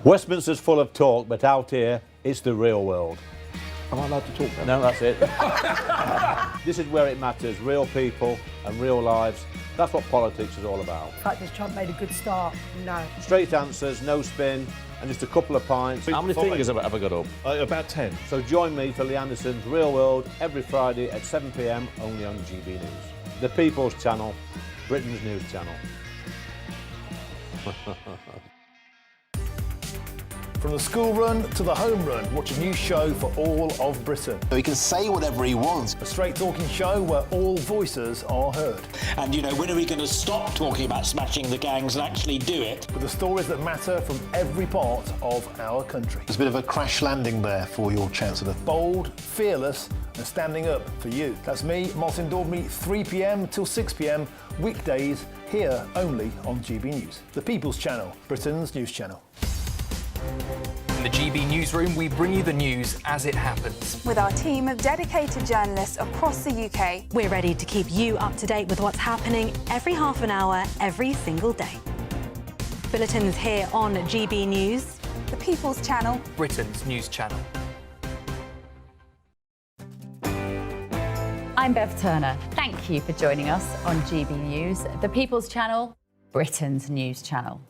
Westminster's full of talk, but out here, it's the real world. Am I allowed to talk then? No, that's it. This is where it matters, real people and real lives. That's what politics is all about. In fact, has Trump made a good start? No. Straight answers, no spin, and just a couple of pints. How many fingers have I got up? About 10. So join me for Lee Anderson's Real World every Friday at 7 p.m. only on GB News. The People's Channel, Britain's news channel. From the school run to the home run, watch a new show for all of Britain. So he can say whatever he wants. A straight-talking show where all voices are heard. And, you know, when are we going to stop talking about smashing the gangs and actually do it? With the stories that matter from every part of our country. There's a bit of a crash landing there for your Chancellor. Bold, fearless and standing up for you. That's me, Martin Daubney, 3 p.m. till 6 p.m, weekdays, here only on GB News. The People's Channel, Britain's news channel. In the GB Newsroom, we bring you the news as it happens. With our team of dedicated journalists across the UK, we're ready to keep you up to date with what's happening every half an hour, every single day. Bulletins here on GB News. The People's Channel, Britain's news channel. I'm Bev Turner. Thank you for joining us on GB News, the People's Channel, Britain's news channel.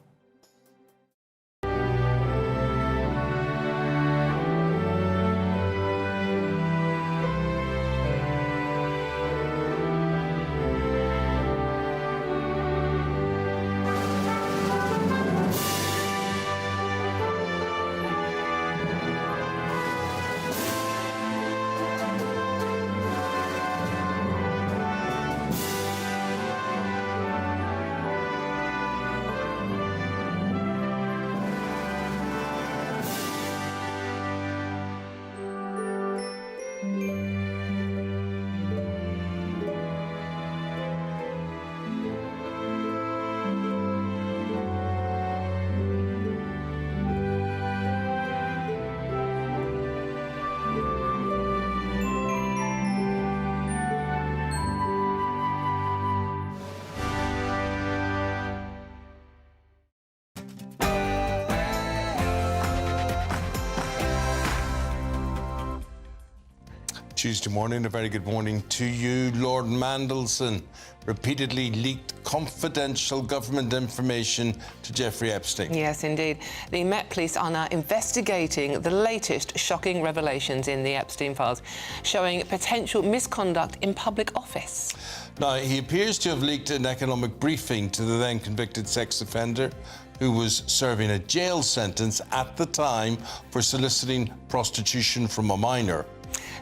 Tuesday morning, a very good morning to you. Lord Mandelson repeatedly leaked confidential government information to Jeffrey Epstein. Yes, indeed. The Met Police are now investigating the latest shocking revelations in the Epstein files, showing potential misconduct in public office. Now, he appears to have leaked an economic briefing to the then convicted sex offender who was serving a jail sentence at the time for soliciting prostitution from a minor.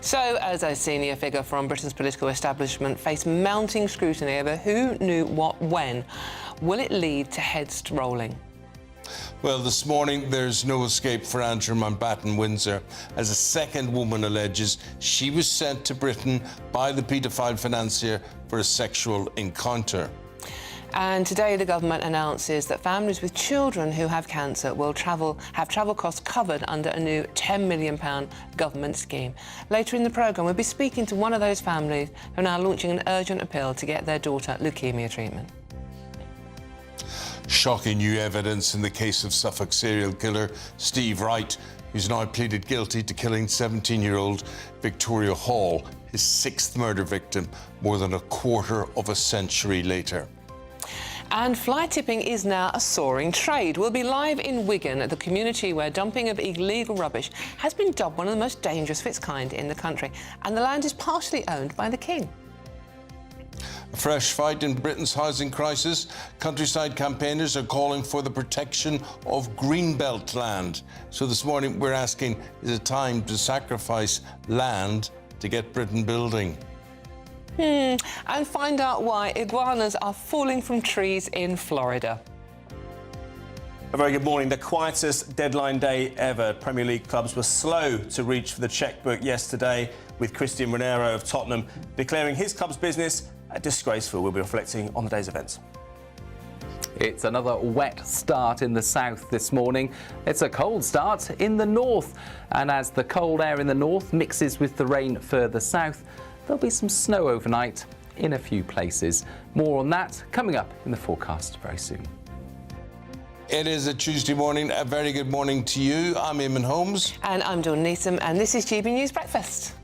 So, as a senior figure from Britain's political establishment faced mounting scrutiny over who knew what when, will it lead to heads rolling? Well, this morning, there's no escape for Andrew Mountbatten-Windsor, as a second woman alleges she was sent to Britain by the paedophile financier for a sexual encounter. And today, the government announces that families with children who have cancer will have travel costs covered under a new £10 million government scheme. Later in the programme, we'll be speaking to one of those families who are now launching an urgent appeal to get their daughter leukemia treatment. Shocking new evidence in the case of Suffolk serial killer Steve Wright, who's now pleaded guilty to killing 17-year-old Victoria Hall, his sixth murder victim, more than a quarter of a century later. And fly tipping is now a soaring trade. We'll be live in Wigan, the community where dumping of illegal rubbish has been dubbed one of the most dangerous of its kind in the country. And the land is partially owned by the King. A fresh fight in Britain's housing crisis. Countryside campaigners are calling for the protection of greenbelt land. So this morning we're asking, is it time to sacrifice land to get Britain building? And find out why iguanas are falling from trees in Florida. A very good morning. The quietest deadline day ever. Premier League clubs were slow to reach for the chequebook yesterday, with Christian Ronaldo of Tottenham declaring his club's business disgraceful. We'll be reflecting on the day's events. It's another wet start in the south this morning. It's a cold start in the north. And as the cold air in the north mixes with the rain further south, there'll be some snow overnight in a few places. More on that coming up in the forecast very soon. It is a Tuesday morning. A very good morning to you. I'm Eamonn Holmes. And I'm Dawn Neeson, and this is GB News Breakfast.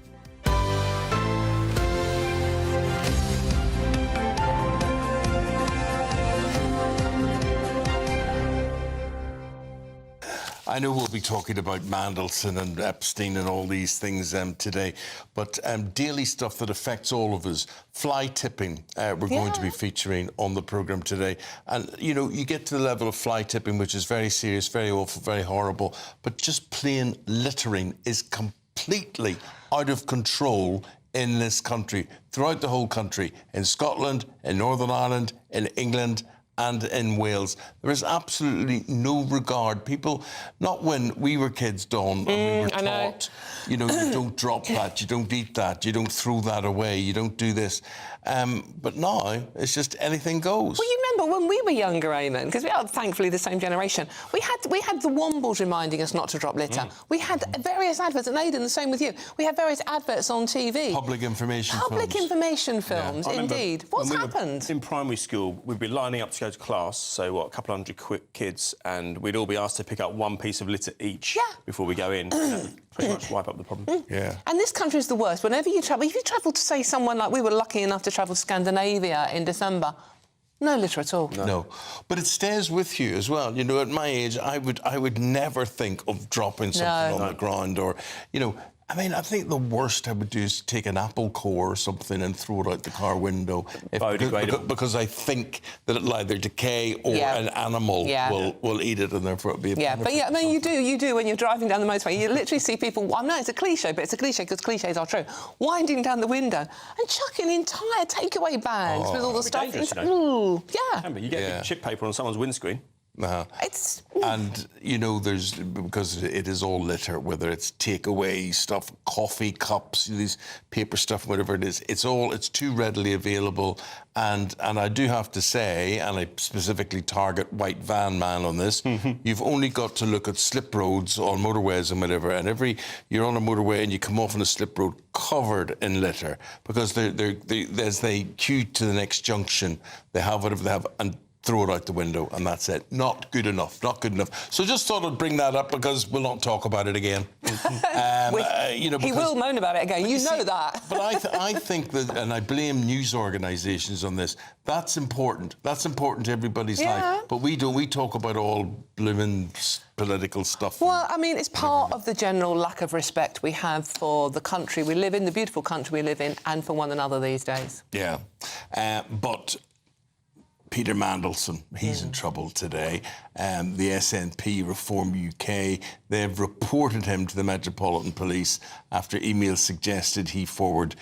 I know we'll be talking about Mandelson and Epstein and all these things today, but daily stuff that affects all of us. Fly tipping, we're going to be featuring on the programme today. And, you know, you get to the level of fly tipping, which is very serious, very awful, very horrible, but just plain littering is completely out of control in this country, throughout the whole country, in Scotland, in Northern Ireland, in England, and in Wales. There is absolutely no regard. People, not when we were kids, Dawn, and we were taught, you know, you don't drop that, you don't eat that, you don't throw that away, you don't do this. But now, it's just anything goes. Well, you remember when we were younger, Eamonn, because we are thankfully the same generation, we had the Wombles reminding us not to drop litter. We had various adverts, and Aidan, the same with you. We had various adverts on TV. Public information films. Public information films, indeed. What's happened? In primary school, we'd be lining up to go to class, so what, a couple of hundred kids, and we'd all be asked to pick up one piece of litter each before we go in. Pretty much wipe up the problem. Yeah. And this country is the worst. Whenever you travel, if you travel to, say, somewhere like we were lucky enough to travel to Scandinavia in December, no litter at all. No. But it stays with you as well. You know, at my age, I would never think of dropping something on the ground or, you know, I mean, I think the worst I would do is take an apple core or something and throw it out the car window. Because I think that it'll either decay or an animal will eat it, and therefore it'll be a but I mean, you do when you're driving down the motorway. You literally see people, I know it's a cliche, but it's a cliche because cliches are true, winding down the window and chucking entire takeaway bags with all the stuff. Remember, you get chip paper on someone's windscreen. It's and you know, there's, because it is all litter, whether it's takeaway stuff, coffee cups, these paper stuff, whatever it is, it's too readily available. And I do have to say, and I specifically target white van man on this, you've only got to look at slip roads on motorways and whatever, and you're on a motorway and you come off on a slip road covered in litter, because as they queue to the next junction, they have whatever they have and throw it out the window, and that's it. Not good enough, not good enough. So just thought I'd bring that up because we'll not talk about it again. You know, he will moan about it again, you know that. But I think that, and I blame news organisations on this, that's important. That's important to everybody's life. But we don't. We talk about all blooming political stuff. Well, I mean, it's part of the general lack of respect we have for the country we live in, the beautiful country we live in, and for one another these days. Yeah. But Peter Mandelson, he's in trouble today. The SNP Reform UK, they've reported him to the Metropolitan Police after emails suggested he forwarded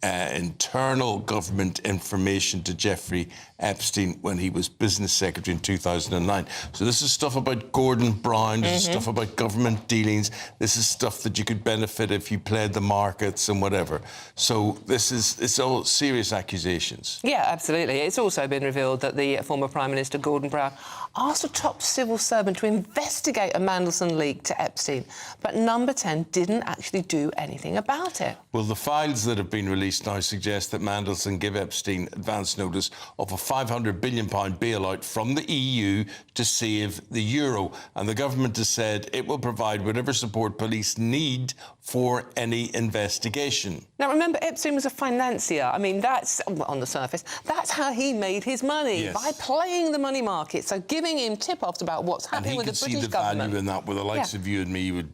internal government information to Jeffrey Epstein when he was business secretary in 2009. So this is stuff about Gordon Brown, this is stuff about government dealings, this is stuff that you could benefit if you played the markets and whatever. So it's all serious accusations. Yeah, absolutely. It's also been revealed that the former Prime Minister Gordon Brown asked a top civil servant to investigate a Mandelson leak to Epstein, but Number 10 didn't actually do anything about it. Well, the files that have been released now suggest that Mandelson gave Epstein advance notice of a £500 billion bailout from the EU to save the euro, and the government has said it will provide whatever support police need for any investigation. Now, remember, Epstein was a financier. I mean, that's, on the surface, that's how he made his money, by playing the money market, so giving him tip-offs about what's happening with the British government. And he could see the value in that, with the likes of you and me would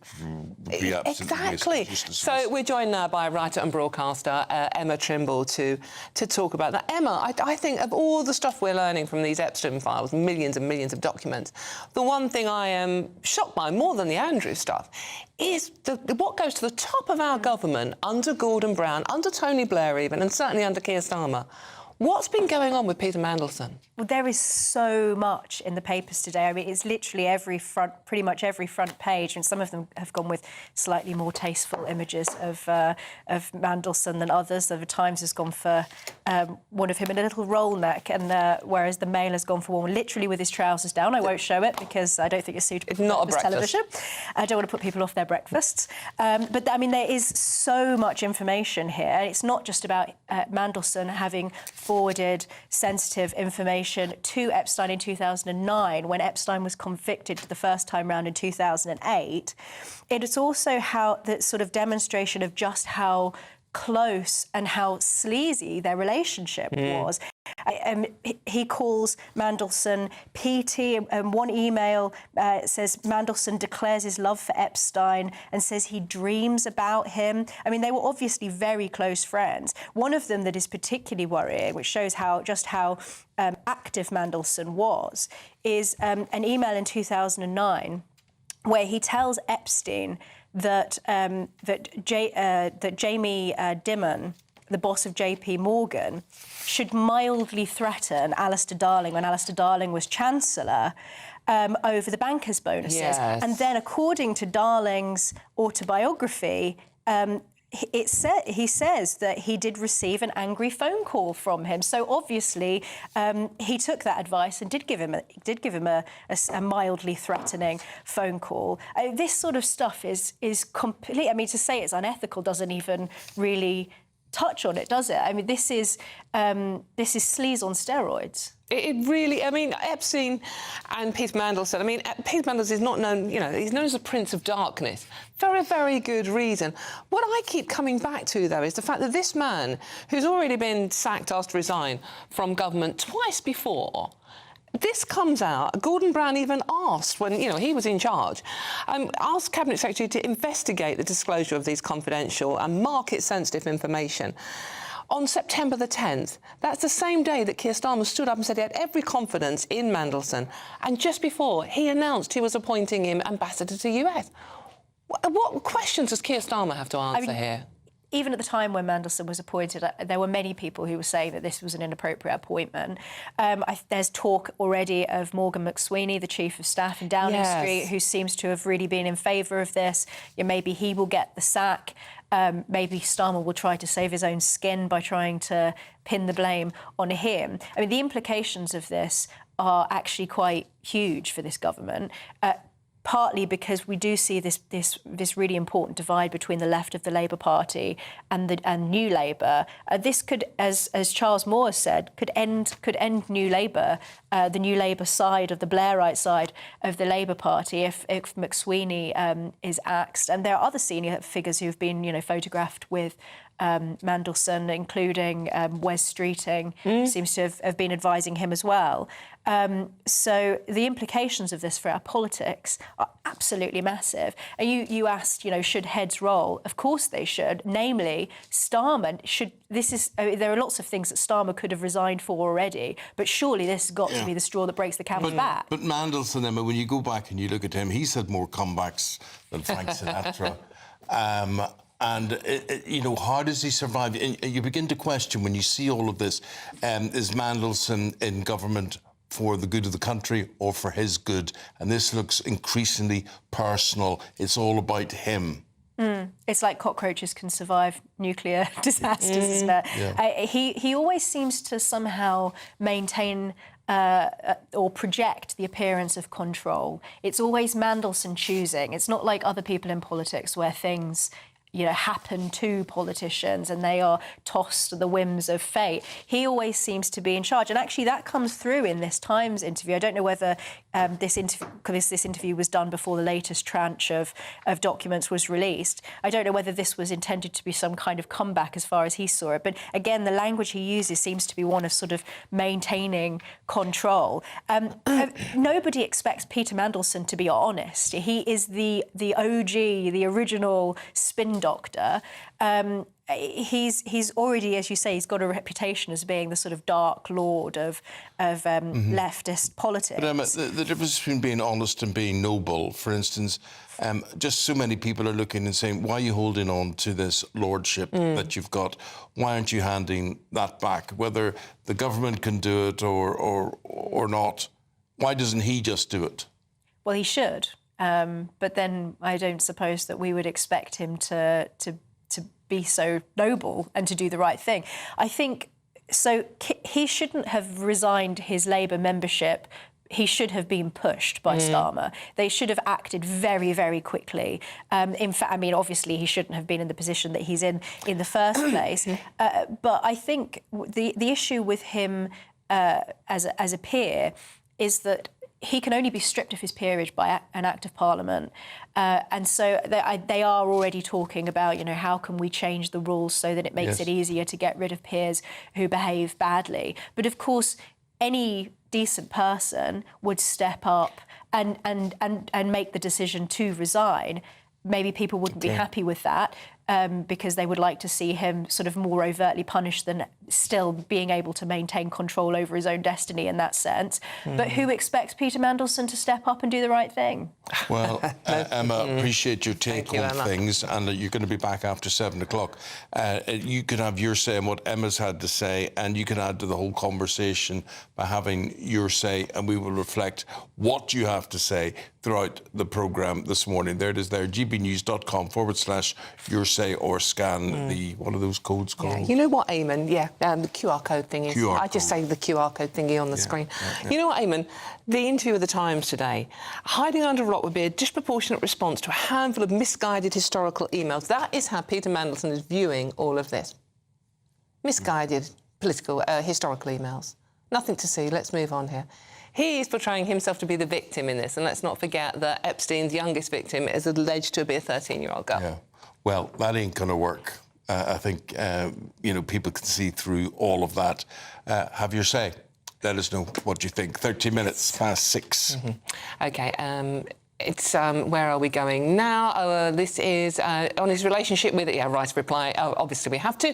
be absolutely Exactly. So we're joined now by writer and broadcaster Emma Trimble to talk about that. Emma, I think of all the stuff we're learning from these Epstein files, millions and millions of documents, the one thing I am shocked by, more than the Andrews stuff, is what goes to the top of our government under Gordon Brown, under Tony Blair even, and certainly under Keir Starmer. What's been going on with Peter Mandelson? Well, there is so much in the papers today. I mean, it's literally pretty much every front page, and some of them have gone with slightly more tasteful images of Mandelson than others. The Times has gone for one of him in a little roll neck, and whereas the Mail has gone for one literally with his trousers down. I won't show it because I don't think it's suitable for breakfast television. I don't want to put people off their breakfasts. But, I mean, there is so much information here. It's not just about Mandelson having forwarded sensitive information to Epstein in 2009 when Epstein was convicted for the first time round in 2008. It is also how the sort of demonstration of just how close and how sleazy their relationship was. He calls Mandelson PT, and one email says Mandelson declares his love for Epstein and says he dreams about him. I mean, they were obviously very close friends. One of them that is particularly worrying, which shows how active Mandelson was, is an email in 2009 where he tells Epstein that Jamie Dimon, the boss of JP Morgan, should mildly threaten Alistair Darling when Alistair Darling was Chancellor over the bankers' bonuses. Yes. And then, according to Darling's autobiography, he says that he did receive an angry phone call from him. So obviously, he took that advice and did give him a mildly threatening phone call. This sort of stuff is complete. I mean, to say it's unethical doesn't even really touch on it, does it? I mean, this is sleaze on steroids. It really, I mean, Epstein and Peter Mandelson, I mean, Peter Mandelson is not known, you know, he's known as a Prince of Darkness for a very good reason. What I keep coming back to, though, is the fact that this man, who's already been sacked, asked to resign from government twice before, this comes out. Gordon Brown even asked, when, you know, he was in charge, asked Cabinet Secretary to investigate the disclosure of these confidential and market-sensitive information. On September the 10th, that's the same day that Keir Starmer stood up and said he had every confidence in Mandelson, and just before he announced he was appointing him ambassador to US. What questions does Keir Starmer have to answer here? Even at the time when Mandelson was appointed, there were many people who were saying that this was an inappropriate appointment. There's talk already of Morgan McSweeney, the Chief of Staff in Downing Street, who seems to have really been in favour of this. Maybe he will get the sack. Maybe Starmer will try to save his own skin by trying to pin the blame on him. I mean, the implications of this are actually quite huge for this government. Partly because we do see this really important divide between the left of the Labour Party and New Labour. This could, as Charles Moore said, could end New Labour, the New Labour side of the Blairite side of the Labour Party, if McSweeney is axed. And there are other senior figures who've been, you know, photographed with Mandelson, including Wes Streeting, who seems to have been advising him as well. So the implications of this for our politics are absolutely massive. And you asked, you know, should heads roll? Of course they should. Namely, Starmer should. There are lots of things that Starmer could have resigned for already, but surely this has got to be the straw that breaks the camel's back. But Mandelson, Emma, when you go back and you look at him, he's had more comebacks than Frank Sinatra. And, you know, how does he survive? And you begin to question, when you see all of this, is Mandelson in government for the good of the country or for his good? And this looks increasingly personal. It's all about him. It's like cockroaches can survive nuclear disasters, isn't it? Yeah. He always seems to somehow maintain or project the appearance of control. It's always Mandelson choosing. It's not like other people in politics where things, you know, happen to politicians and they are tossed to the whims of fate. He always seems to be in charge. And actually that comes through in this Times interview. I don't know whether this interview was done before the latest tranche of documents was released. I don't know whether this was intended to be some kind of comeback as far as he saw it. But again, the language he uses seems to be one of sort of maintaining control. Nobody expects Peter Mandelson to be honest. He is the OG, the original spin doctor. He's already, as you say, he's got a reputation as being the sort of dark lord of leftist politics. But Emma, the difference between being honest and being noble, for instance, just so many people are looking and saying, why are you holding on to this lordship that you've got? Why aren't you handing that back? Whether the government can do it or not, why doesn't he just do it? Well, he should. But then I don't suppose that we would expect him to be so noble and to do the right thing. I think so. He shouldn't have resigned his Labour membership he should have been pushed by Starmer. They should have acted very, very quickly. In fact, I mean, obviously, he shouldn't have been in the position that he's in the first place. But I think the issue with him as a peer is that he can only be stripped of his peerage by an Act of Parliament. And so they are already talking about, how can we change the rules so that it makes it easier to get rid of peers who behave badly. But of course, any decent person would step up and make the decision to resign. Maybe people wouldn't be happy with that because they would like to see him sort of more overtly punished than still being able to maintain control over his own destiny in that sense. But who expects Peter Mandelson to step up and do the right thing? Well, Emma, appreciate your take on things, and you're going to be back after 7 o'clock. You can have your say on what Emma's had to say, and you can add to the whole conversation by having your say, and we will reflect what you have to say throughout the programme this morning. There it is there, gbnews.com/your say, or scan the, what are those codes called? Yeah. You know what, Eamonn? The QR code thing is. I just say the QR code thingy on the screen. You know what, Eamonn? The interview with the Times today, hiding under a rock would be a disproportionate response to a handful of misguided historical emails. That is how Peter Mandelson is viewing all of this. Misguided political, historical emails. Nothing to see. Let's move on here. He is portraying himself to be the victim in this, and let's not forget that Epstein's youngest victim is alleged to be a 13-year-old girl. Yeah. Well, that ain't going to work. I think, people can see through all of that. Have your say. Let us know what you think. 30 minutes past 6. OK, it's where are we going now? This is on his relationship with... right reply. Obviously, we have to.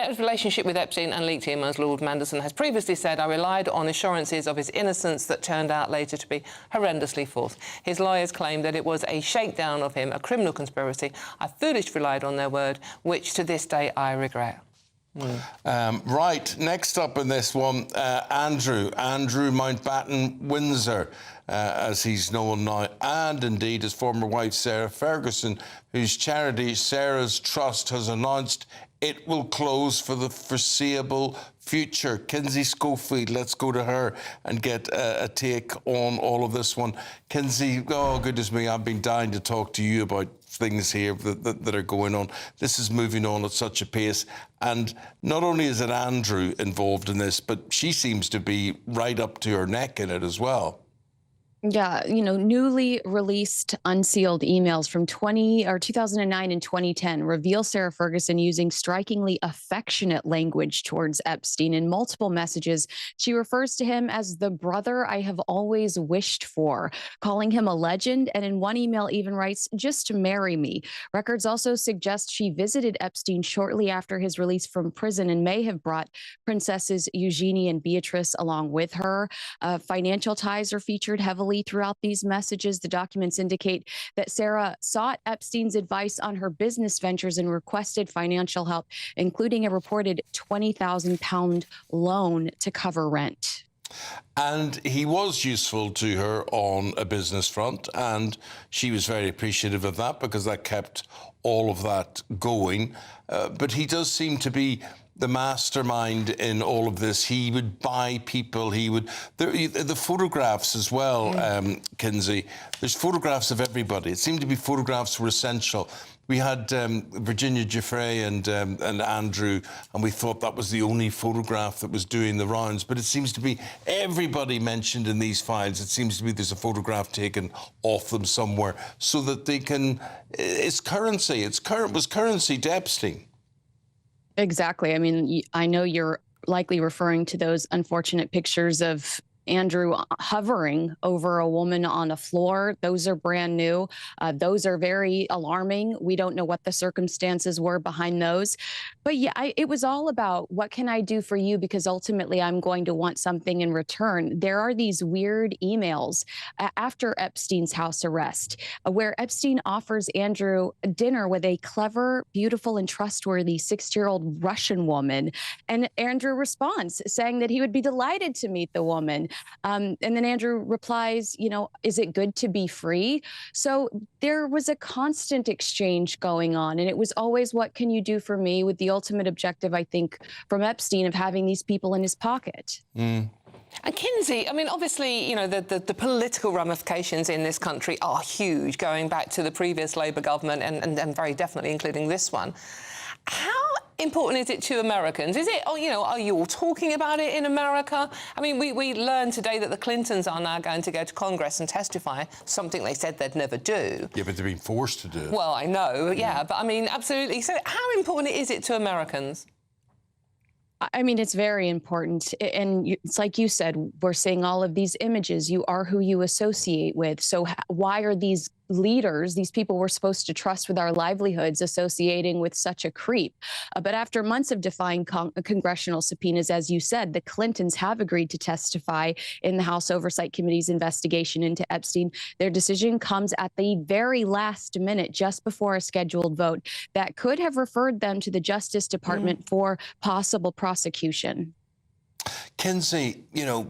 His relationship with Epstein and leaked emails. Lord Mandelson has previously said, I relied on assurances of his innocence that turned out later to be horrendously false. His lawyers claimed that it was a shakedown of him, a criminal conspiracy. I foolishly relied on their word, which to this day I regret. Right, next up in this one, Andrew Mountbatten Windsor, as he's known now, and indeed his former wife Sarah Ferguson, whose charity Sarah's Trust has announced it will close for the foreseeable future. Kinsey Schofield, let's go to her and get a take on all of this one. Kinsey, oh goodness me, I've been dying to talk to you about things here that are going on. This is moving on at such a pace, and not only is it Andrew involved in this, but she seems to be right up to her neck in it as well. Yeah, newly released unsealed emails from 2009 and 2010 reveal Sarah Ferguson using strikingly affectionate language towards Epstein. In multiple messages, she refers to him as the brother I have always wished for, calling him a legend, and in one email even writes, just marry me. Records also suggest she visited Epstein shortly after his release from prison and may have brought Princesses Eugenie and Beatrice along with her. Financial ties are featured heavily throughout these messages. The documents indicate that Sarah sought Epstein's advice on her business ventures and requested financial help, including a reported £20,000 loan to cover rent. And he was useful to her on a business front, and she was very appreciative of that because that kept all of that going. But he does seem to be the mastermind in all of this. He would buy people. He would... The photographs as well, Kinsey. There's photographs of everybody. It seemed to be photographs were essential. We had Virginia Giuffre and Andrew, and we thought that was the only photograph that was doing the rounds. But it seems to be everybody mentioned in these files. It seems to be there's a photograph taken off them somewhere so that they can... It's currency. It was currency to Epstein. Exactly. I mean, I know you're likely referring to those unfortunate pictures of Andrew hovering over a woman on a floor. Those are brand new. Those are very alarming. We don't know what the circumstances were behind those. But yeah, it was all about what can I do for you, because ultimately I'm going to want something in return. There are these weird emails after Epstein's house arrest where Epstein offers Andrew a dinner with a clever, beautiful, and trustworthy 60-year-old Russian woman. And Andrew responds saying that he would be delighted to meet the woman. And then Andrew replies, is it good to be free? So there was a constant exchange going on. And it was always, what can you do for me? With the ultimate objective, I think, from Epstein of having these people in his pocket. And Kinsey, I mean, obviously, you know, the political ramifications in this country are huge, going back to the previous Labour government and very definitely including this one. How important is it to Americans? Is it, you know, are you all talking about it in America? I mean, we learned today that the Clintons are now going to go to Congress and testify, something they said they'd never do. Yeah, but they're being forced to do it. Well, I know, yeah, but I mean, absolutely. So how important is it to Americans? I mean, it's very important. And it's like you said, we're seeing all of these images. You are who you associate with. So why are these leaders, these people we're supposed to trust with our livelihoods, associating with such a creep? But after months of defying congressional subpoenas, as you said, the Clintons have agreed to testify in the House Oversight Committee's investigation into Epstein. Their decision comes at the very last minute, just before a scheduled vote that could have referred them to the Justice Department for possible prosecution. Kinsey, you know,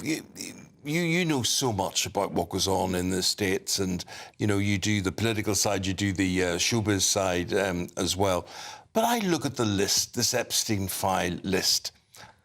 you know so much about what goes on in the States, and, you know, you do the political side, you do the showbiz side as well. But I look at the list, this Epstein file list,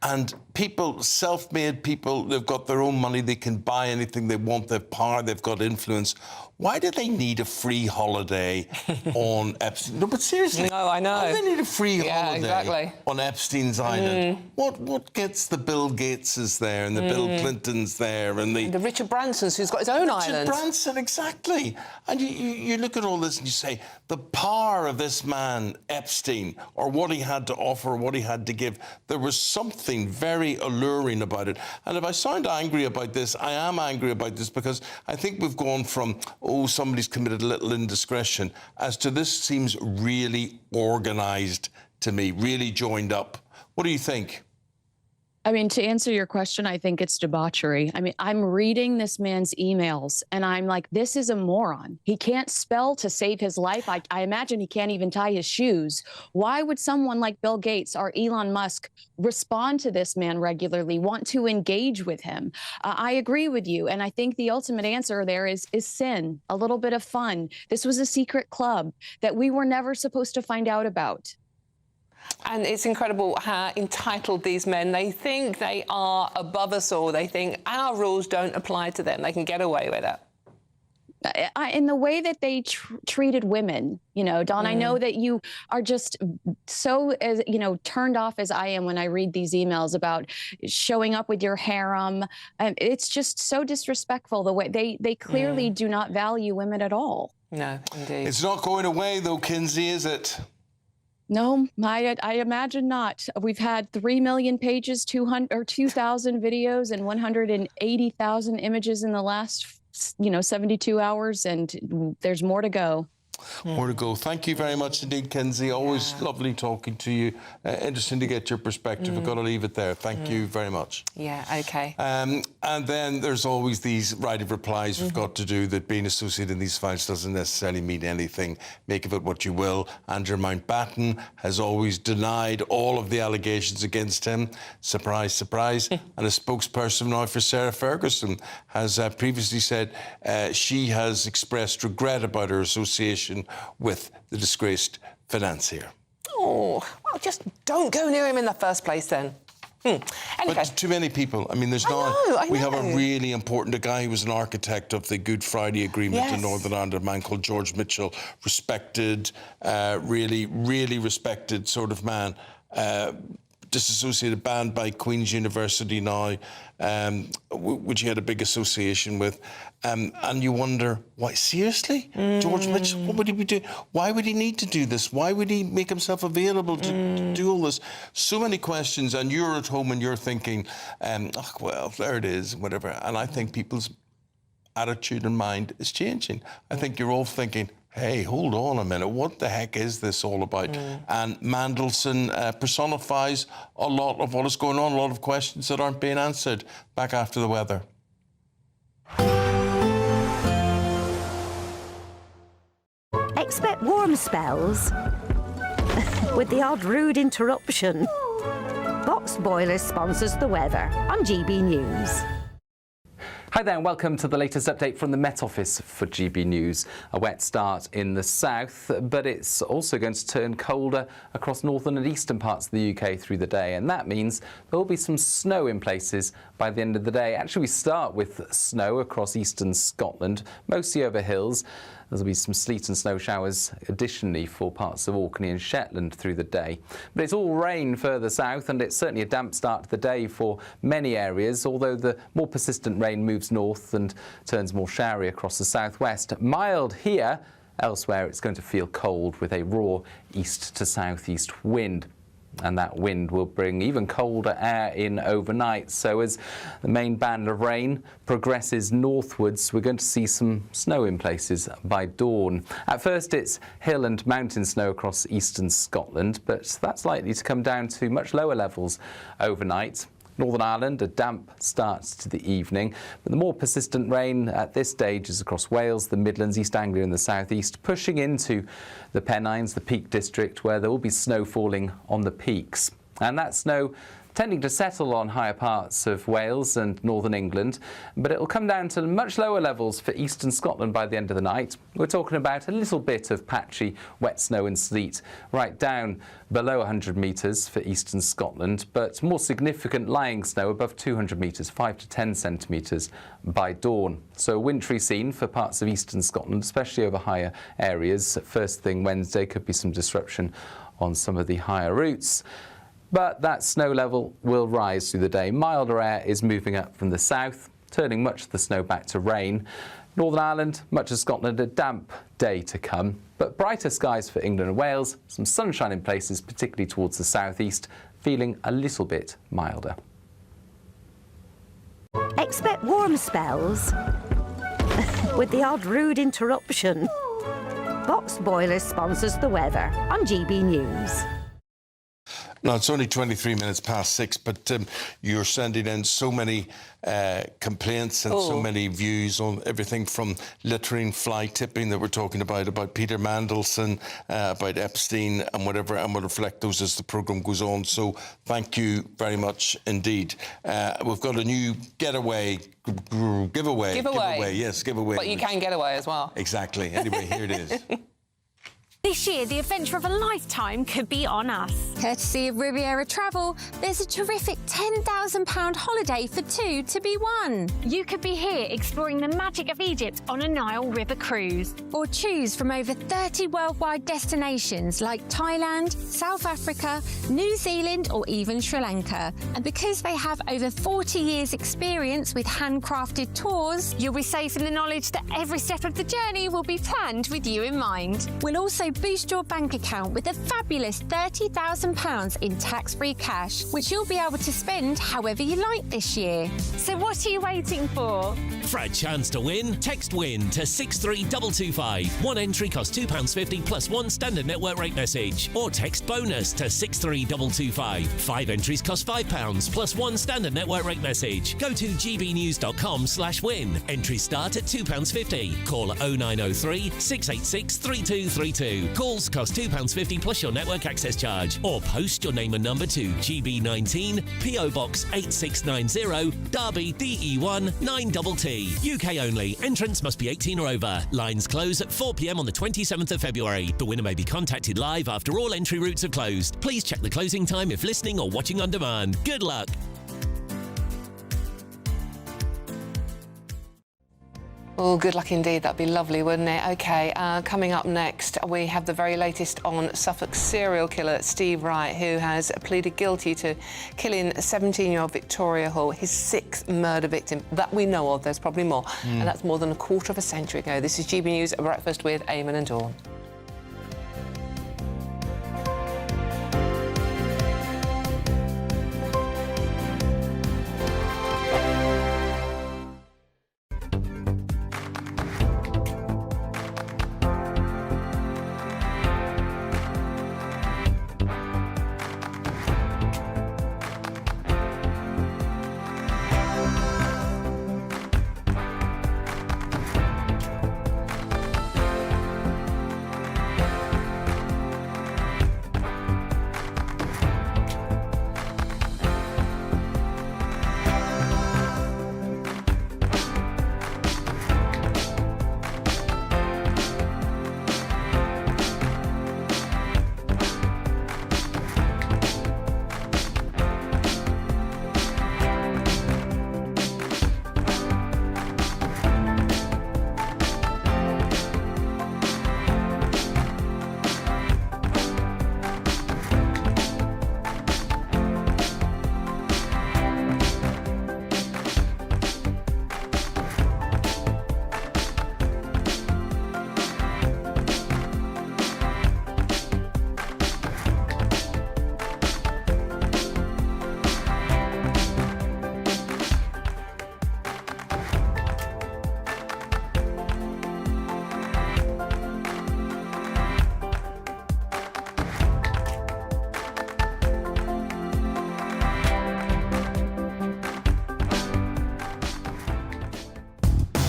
and people, self-made people, they've got their own money, they can buy anything they want, they've power, they've got influence. Why do they need a free holiday on Epstein? No, but seriously. No, I know. Why do they need a free holiday exactly. on Epstein's Island? What gets the Bill Gateses there and the Bill Clintons there and the Richard Branson's, who's got his own island? Richard Branson, exactly. And you look at all this and you say, the power of this man, Epstein, or what he had to offer, what he had to give, there was something very alluring about it. And if I sound angry about this, I am angry about this because I think we've gone from, oh, somebody's committed a little indiscretion, as to this seems really organised to me, really joined up. What do you think? I mean, to answer your question, I think it's debauchery. I mean, I'm reading this man's emails and I'm like, this is a moron. He can't spell to save his life. I imagine he can't even tie his shoes. Why would someone like Bill Gates or Elon Musk respond to this man regularly, want to engage with him? I agree with you. And I think the ultimate answer there is sin, a little bit of fun. This was a secret club that we were never supposed to find out about. And it's incredible how entitled these men, they think they are above us all. They think our rules don't apply to them. They can get away with it. In the way that they treated women, you know, Dawn, I know that you are just so, you know, turned off as I am when I read these emails about showing up with your harem. It's just so disrespectful the way they clearly do not value women at all. No, indeed. It's not going away, though, Kinsey, is it? No, I imagine not. We've had 3 million pages, 2,000 videos, and 180,000 images in the last, 72 hours, and there's more to go. More to go. Thank you very much indeed, Kinsey. Always lovely talking to you. Interesting to get your perspective. I've got to leave it there. Thank you very much. Yeah, OK. And then there's always these right of replies we've got to do, that being associated in these files doesn't necessarily mean anything. Make of it what you will. Andrew Mountbatten has always denied all of the allegations against him. Surprise, surprise. And a spokesperson now for Sarah Ferguson has previously said she has expressed regret about her association with the disgraced financier. Oh, well, just don't go near him in the first place then. Anyway. But too many people. I mean, there's now... We have a really important... A guy who was an architect of the Good Friday Agreement in Northern Ireland, a man called George Mitchell, respected, really, really respected sort of man, disassociated, banned by Queen's University now, which he had a big association with. And you wonder, why? Seriously? George Mitchell, what would he be doing? Why would he need to do this? Why would he make himself available to do all this? So many questions, and you're at home and you're thinking, oh, well, there it is, whatever. And I think people's attitude and mind is changing. I think you're all thinking, hey, hold on a minute, what the heck is this all about? And Mandelson personifies a lot of what is going on, a lot of questions that aren't being answered. Back after the weather. Expect warm spells with the odd rude interruption. Box Boiler sponsors the weather on GB News. Hi there and welcome to the latest update from the Met Office for GB News. A wet start in the south, but it's also going to turn colder across northern and eastern parts of the UK through the day, and that means there will be some snow in places by the end of the day. Actually, we start with snow across eastern Scotland, mostly over hills. There'll be some sleet and snow showers additionally for parts of Orkney and Shetland through the day. But it's all rain further south, and it's certainly a damp start to the day for many areas, although the more persistent rain moves north and turns more showery across the southwest. Mild here. Elsewhere, it's going to feel cold with a raw east to southeast wind. And that wind will bring even colder air in overnight. So as the main band of rain progresses northwards, we're going to see some snow in places by dawn. At first, it's hill and mountain snow across eastern Scotland, but that's likely to come down to much lower levels overnight. Northern Ireland, a damp start to the evening, but the more persistent rain at this stage is across Wales, the Midlands, East Anglia and the southeast, pushing into the Pennines, the Peak District, where there will be snow falling on the peaks. And that snow tending to settle on higher parts of Wales and northern England, but it will come down to much lower levels for eastern Scotland by the end of the night. We're talking about a little bit of patchy wet snow and sleet right down below 100 metres for eastern Scotland, but more significant lying snow above 200 metres, 5 to 10 centimetres by dawn. So a wintry scene for parts of eastern Scotland, especially over higher areas. First thing Wednesday could be some disruption on some of the higher routes. But that snow level will rise through the day. Milder air is moving up from the south, turning much of the snow back to rain. Northern Ireland, much of Scotland, a damp day to come, but brighter skies for England and Wales, some sunshine in places, particularly towards the southeast, feeling a little bit milder. Expect warm spells with the odd rude interruption. Box Boiler sponsors the weather on GB News. Now, it's only 23 minutes past 6, but you're sending in so many complaints and so many views on everything from littering, fly tipping that we're talking about Peter Mandelson, about Epstein and whatever, and we'll reflect those as the programme goes on. So thank you very much indeed. We've got a new giveaway. Yes, giveaway. But you can get away as well. Exactly. Anyway, here it is. This year, the adventure of a lifetime could be on us. Courtesy of Riviera Travel, there's a terrific £10,000 holiday for two to be won. You could be here exploring the magic of Egypt on a Nile River cruise. Or choose from over 30 worldwide destinations like Thailand, South Africa, New Zealand or even Sri Lanka. And because they have over 40 years experience with handcrafted tours, you'll be safe in the knowledge that every step of the journey will be planned with you in mind. We'll also boost your bank account with a fabulous £30,000 in tax-free cash, which you'll be able to spend however you like this year. So what are you waiting for? For a chance to win, text WIN to 63225. One entry costs £2.50 plus one standard network rate message. Or text BONUS to 63225. 5 entries cost £5 plus one standard network rate message. Go to gbnews.com/win. Entries start at £2.50. Call 0903 686 3232. Calls cost £2.50 plus your network access charge. Or post your name and number to GB19, PO Box 8690, Derby DE1 9TT. UK only. Entrance must be 18 or over. Lines close at 4 p.m. on the 27th of February. The winner may be contacted live after all entry routes have closed. Please check the closing time if listening or watching on demand. Good luck. Oh, good luck indeed. That'd be lovely, wouldn't it? OK, coming up next, we have the very latest on Suffolk serial killer Steve Wright, who has pleaded guilty to killing 17-year-old Victoria Hall, his 6th murder victim that we know of. There's probably more. And that's more than a quarter of a century ago. This is GB News Breakfast with Eamonn and Dawn.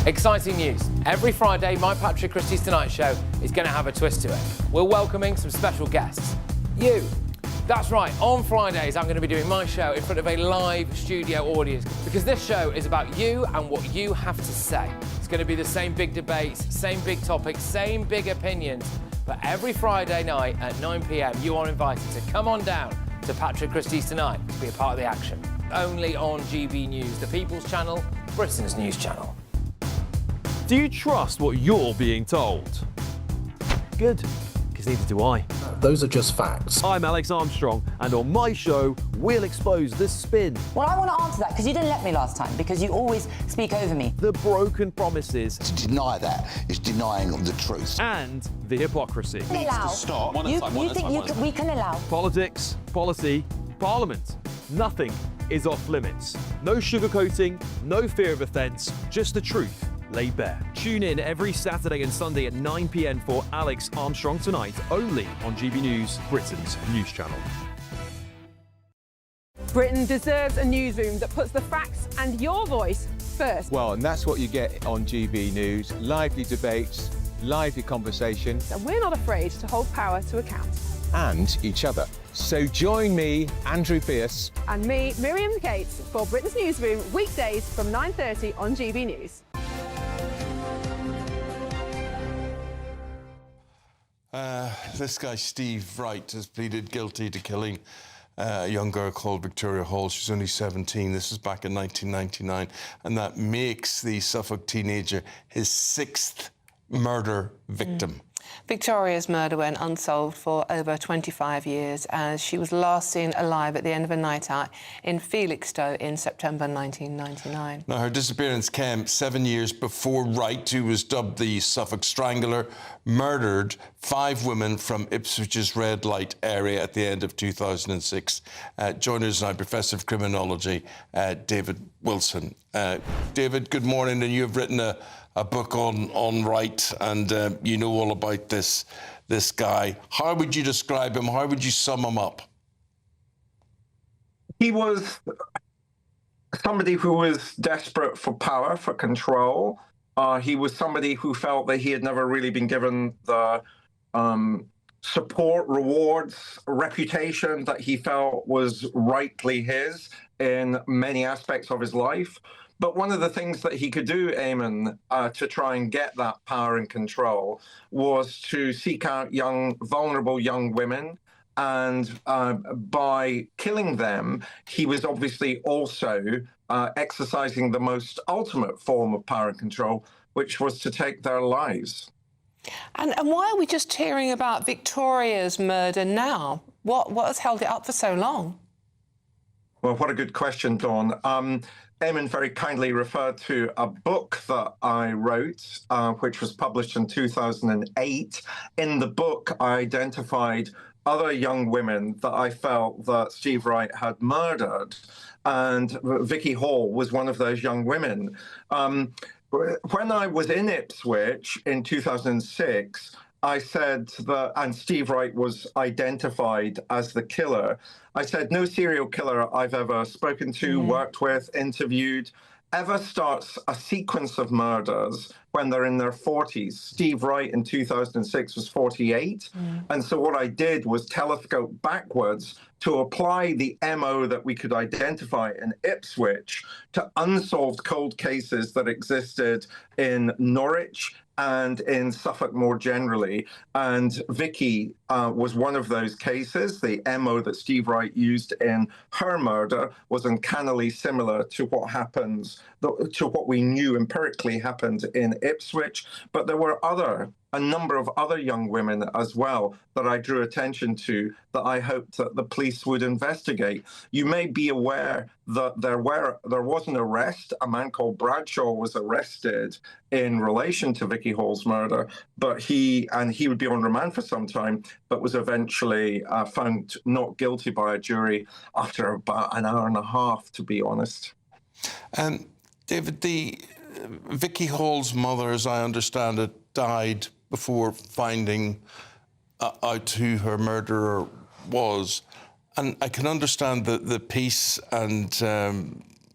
Exciting news. Every Friday, my Patrick Christie's Tonight Show is going to have a twist to it. We're welcoming some special guests. You. That's right, on Fridays I'm going to be doing my show in front of a live studio audience because this show is about you and what you have to say. It's going to be the same big debates, same big topics, same big opinions. But every Friday night at 9 p.m, you are invited to come on down to Patrick Christie's Tonight to be a part of the action. Only on GB News, the People's Channel, Britain's news channel. Do you trust what you're being told? Good, because neither do I. Those are just facts. I'm Alex Armstrong, and on my show, we'll expose the spin. Well, I want to answer that because you didn't let me last time, because you always speak over me. The broken promises. To deny that is denying the truth. And the hypocrisy. Needs to stop. You think we can allow? Politics, policy, parliament. Nothing is off limits. No sugarcoating, no fear of offence, just the truth laid bare. Tune in every Saturday and Sunday at 9 p.m. for Alex Armstrong Tonight, only on GB News, Britain's news channel. Britain deserves a newsroom that puts the facts and your voice first. Well, and that's what you get on GB News. Lively debates, lively conversation. And we're not afraid to hold power to account. And each other. So join me, Andrew Pearce. And me, Miriam Gates, for Britain's Newsroom, weekdays from 9:30 on GB News. This guy, Steve Wright, has pleaded guilty to killing a young girl called Victoria Hall. She's only 17. This was back in 1999. And that makes the Suffolk teenager his 6th murder victim. Victoria's murder went unsolved for over 25 years, as she was last seen alive at the end of a night out in Felixstowe in September 1999. Now, her disappearance came 7 years before Wright, who was dubbed the Suffolk Strangler, murdered 5 women from Ipswich's red light area at the end of 2006. Joining us now, Professor of Criminology, David Wilson. David, good morning, and you've written a book on Wright, and you know all about this guy. How would you describe him? How would you sum him up? He was somebody who was desperate for power, for control. He was somebody who felt that he had never really been given the support, rewards, reputation that he felt was rightly his in many aspects of his life. But one of the things that he could do, Eamonn, to try and get that power and control was to seek out vulnerable young women. And by killing them, he was obviously also exercising the most ultimate form of power and control, which was to take their lives. And why are we just hearing about Victoria's murder now? What has held it up for so long? Well, what a good question, Dawn. Eamonn very kindly referred to a book that I wrote, which was published in 2008. In the book, I identified other young women that I felt that Steve Wright had murdered, and Vicky Hall was one of those young women. When I was in Ipswich in 2006, I said that, and Steve Wright was identified as the killer, I said no serial killer I've ever spoken to, worked with, interviewed, ever starts a sequence of murders when they're in their 40s. Steve Wright in 2006 was 48. And so what I did was telescope backwards to apply the MO that we could identify in Ipswich to unsolved cold cases that existed in Norwich and in Suffolk more generally. And Vicky was one of those cases. The MO that Steve Wright used in her murder was uncannily similar to what happens, to what we knew empirically happened in Ipswich. But there were a number of other young women as well that I drew attention to that I hoped that the police would investigate. You may be aware that there was an arrest. A man called Bradshaw was arrested in relation to Vicky Hall's murder, but he would be on remand for some time, but was eventually found not guilty by a jury after about an hour and a half, to be honest. David, Vicky Hall's mother, as I understand it, died before finding out who her murderer was. And I can understand the peace and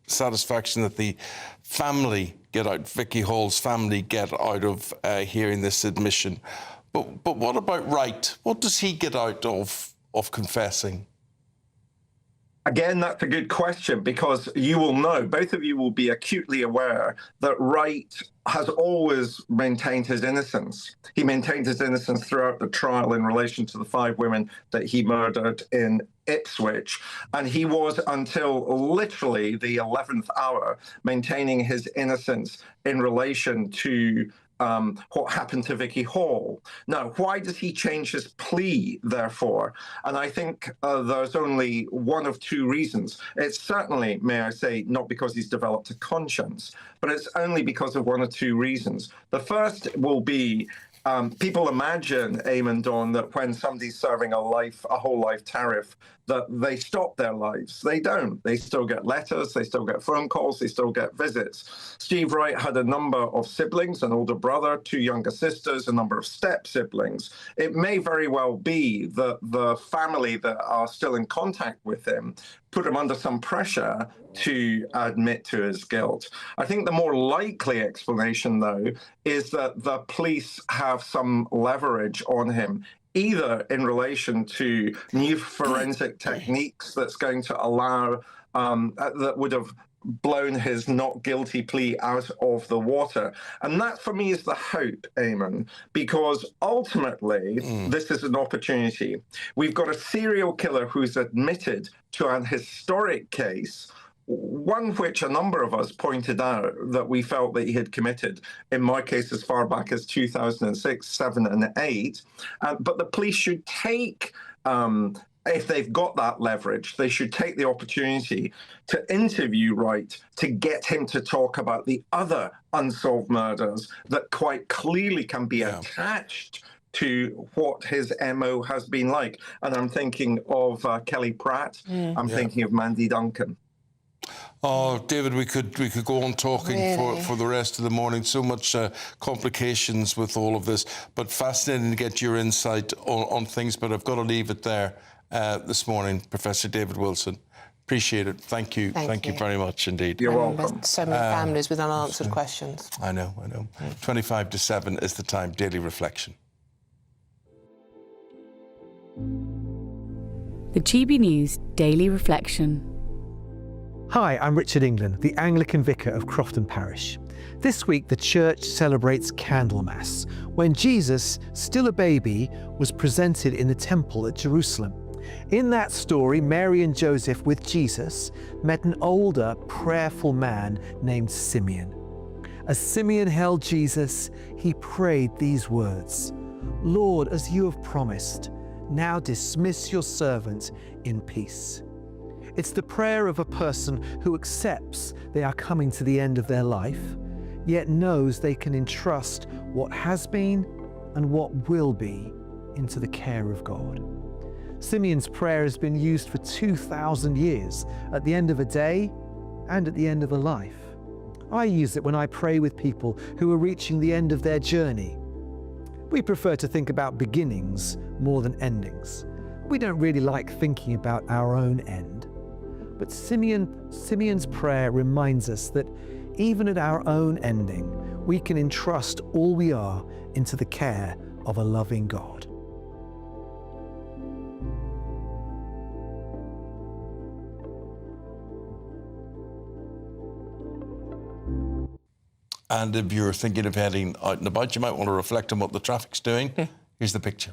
satisfaction that the family get out, Vicky Hall's family get out of hearing this admission. But what about Wright? What does he get out of confessing? Again, that's a good question, because you will know, both of you will be acutely aware that Wright has always maintained his innocence. He maintained his innocence throughout the trial in relation to the 5 women that he murdered in Ipswich. And he was, until literally the 11th hour, maintaining his innocence in relation to what happened to Vicky Hall. Now, why does he change his plea, therefore? And I think there's only one of 2 reasons. It's certainly, may I say, not because he's developed a conscience, but it's only because of 1 or 2 reasons. The first will be people imagine, Eamonn, Dawn, that when somebody's serving a whole life tariff, that they stop their lives. They don't. They still get letters, they still get phone calls, they still get visits. Steve Wright had a number of siblings, an older brother, 2 younger sisters, a number of step-siblings. It may very well be that the family that are still in contact with him put him under some pressure to admit to his guilt. I think the more likely explanation, though, is that the police have some leverage on him, either in relation to new forensic techniques that's going to allow, that would have blown his not guilty plea out of the water. And that, for me, is the hope, Eamonn, because ultimately, this is an opportunity. We've got a serial killer who's admitted to an historic case, one which a number of us pointed out that we felt that he had committed, in my case, as far back as 2006, 7 and 8. But the police should take, if they've got that leverage, they should take the opportunity to interview Wright, to get him to talk about the other unsolved murders that quite clearly can be attached to what his MO has been like. And I'm thinking of Kelly Pratt. I'm thinking of Mandy Duncan. Oh, David, we could go on talking Really? for the rest of the morning. So much complications with all of this, but fascinating to get your insight on things. But I've got to leave it there this morning, Professor David Wilson. Appreciate it. Thank you. Thank you very much indeed. You're welcome. So many families with unanswered questions. I know. 25 to 7 is the time. Daily Reflection. The GB News Daily Reflection. Hi, I'm Richard England, the Anglican Vicar of Crofton Parish. This week, the Church celebrates Candlemas, when Jesus, still a baby, was presented in the temple at Jerusalem. In that story, Mary and Joseph, with Jesus, met an older, prayerful man named Simeon. As Simeon held Jesus, he prayed these words, "Lord, as you have promised, now dismiss your servant in peace." It's the prayer of a person who accepts they are coming to the end of their life, yet knows they can entrust what has been and what will be into the care of God. Simeon's prayer has been used for 2,000 years, at the end of a day and at the end of a life. I use it when I pray with people who are reaching the end of their journey. We prefer to think about beginnings more than endings. We don't really like thinking about our own end. But Simeon's prayer reminds us that even at our own ending, we can entrust all we are into the care of a loving God. And if you're thinking of heading out and about, you might want to reflect on what the traffic's doing. Here's the picture.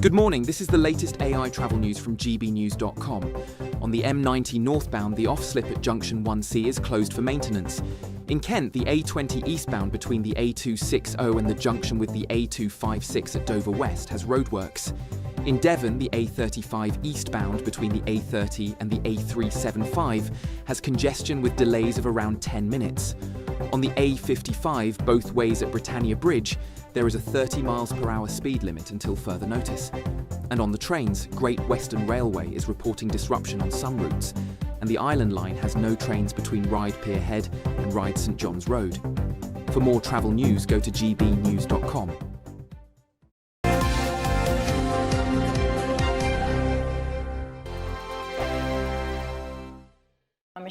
Good morning, this is the latest AI travel news from gbnews.com. On the M90 northbound, the off-slip at junction 1C is closed for maintenance. In Kent, the A20 eastbound between the A260 and the junction with the A256 at Dover West has roadworks. In Devon, the A35 eastbound between the A30 and the A375 has congestion with delays of around 10 minutes. On the A55, both ways at Britannia Bridge, there is a 30 miles per hour speed limit until further notice. And on the trains, Great Western Railway is reporting disruption on some routes, and the Island Line has no trains between Ryde Pier Head and Ryde St John's Road. For more travel news, go to gbnews.com.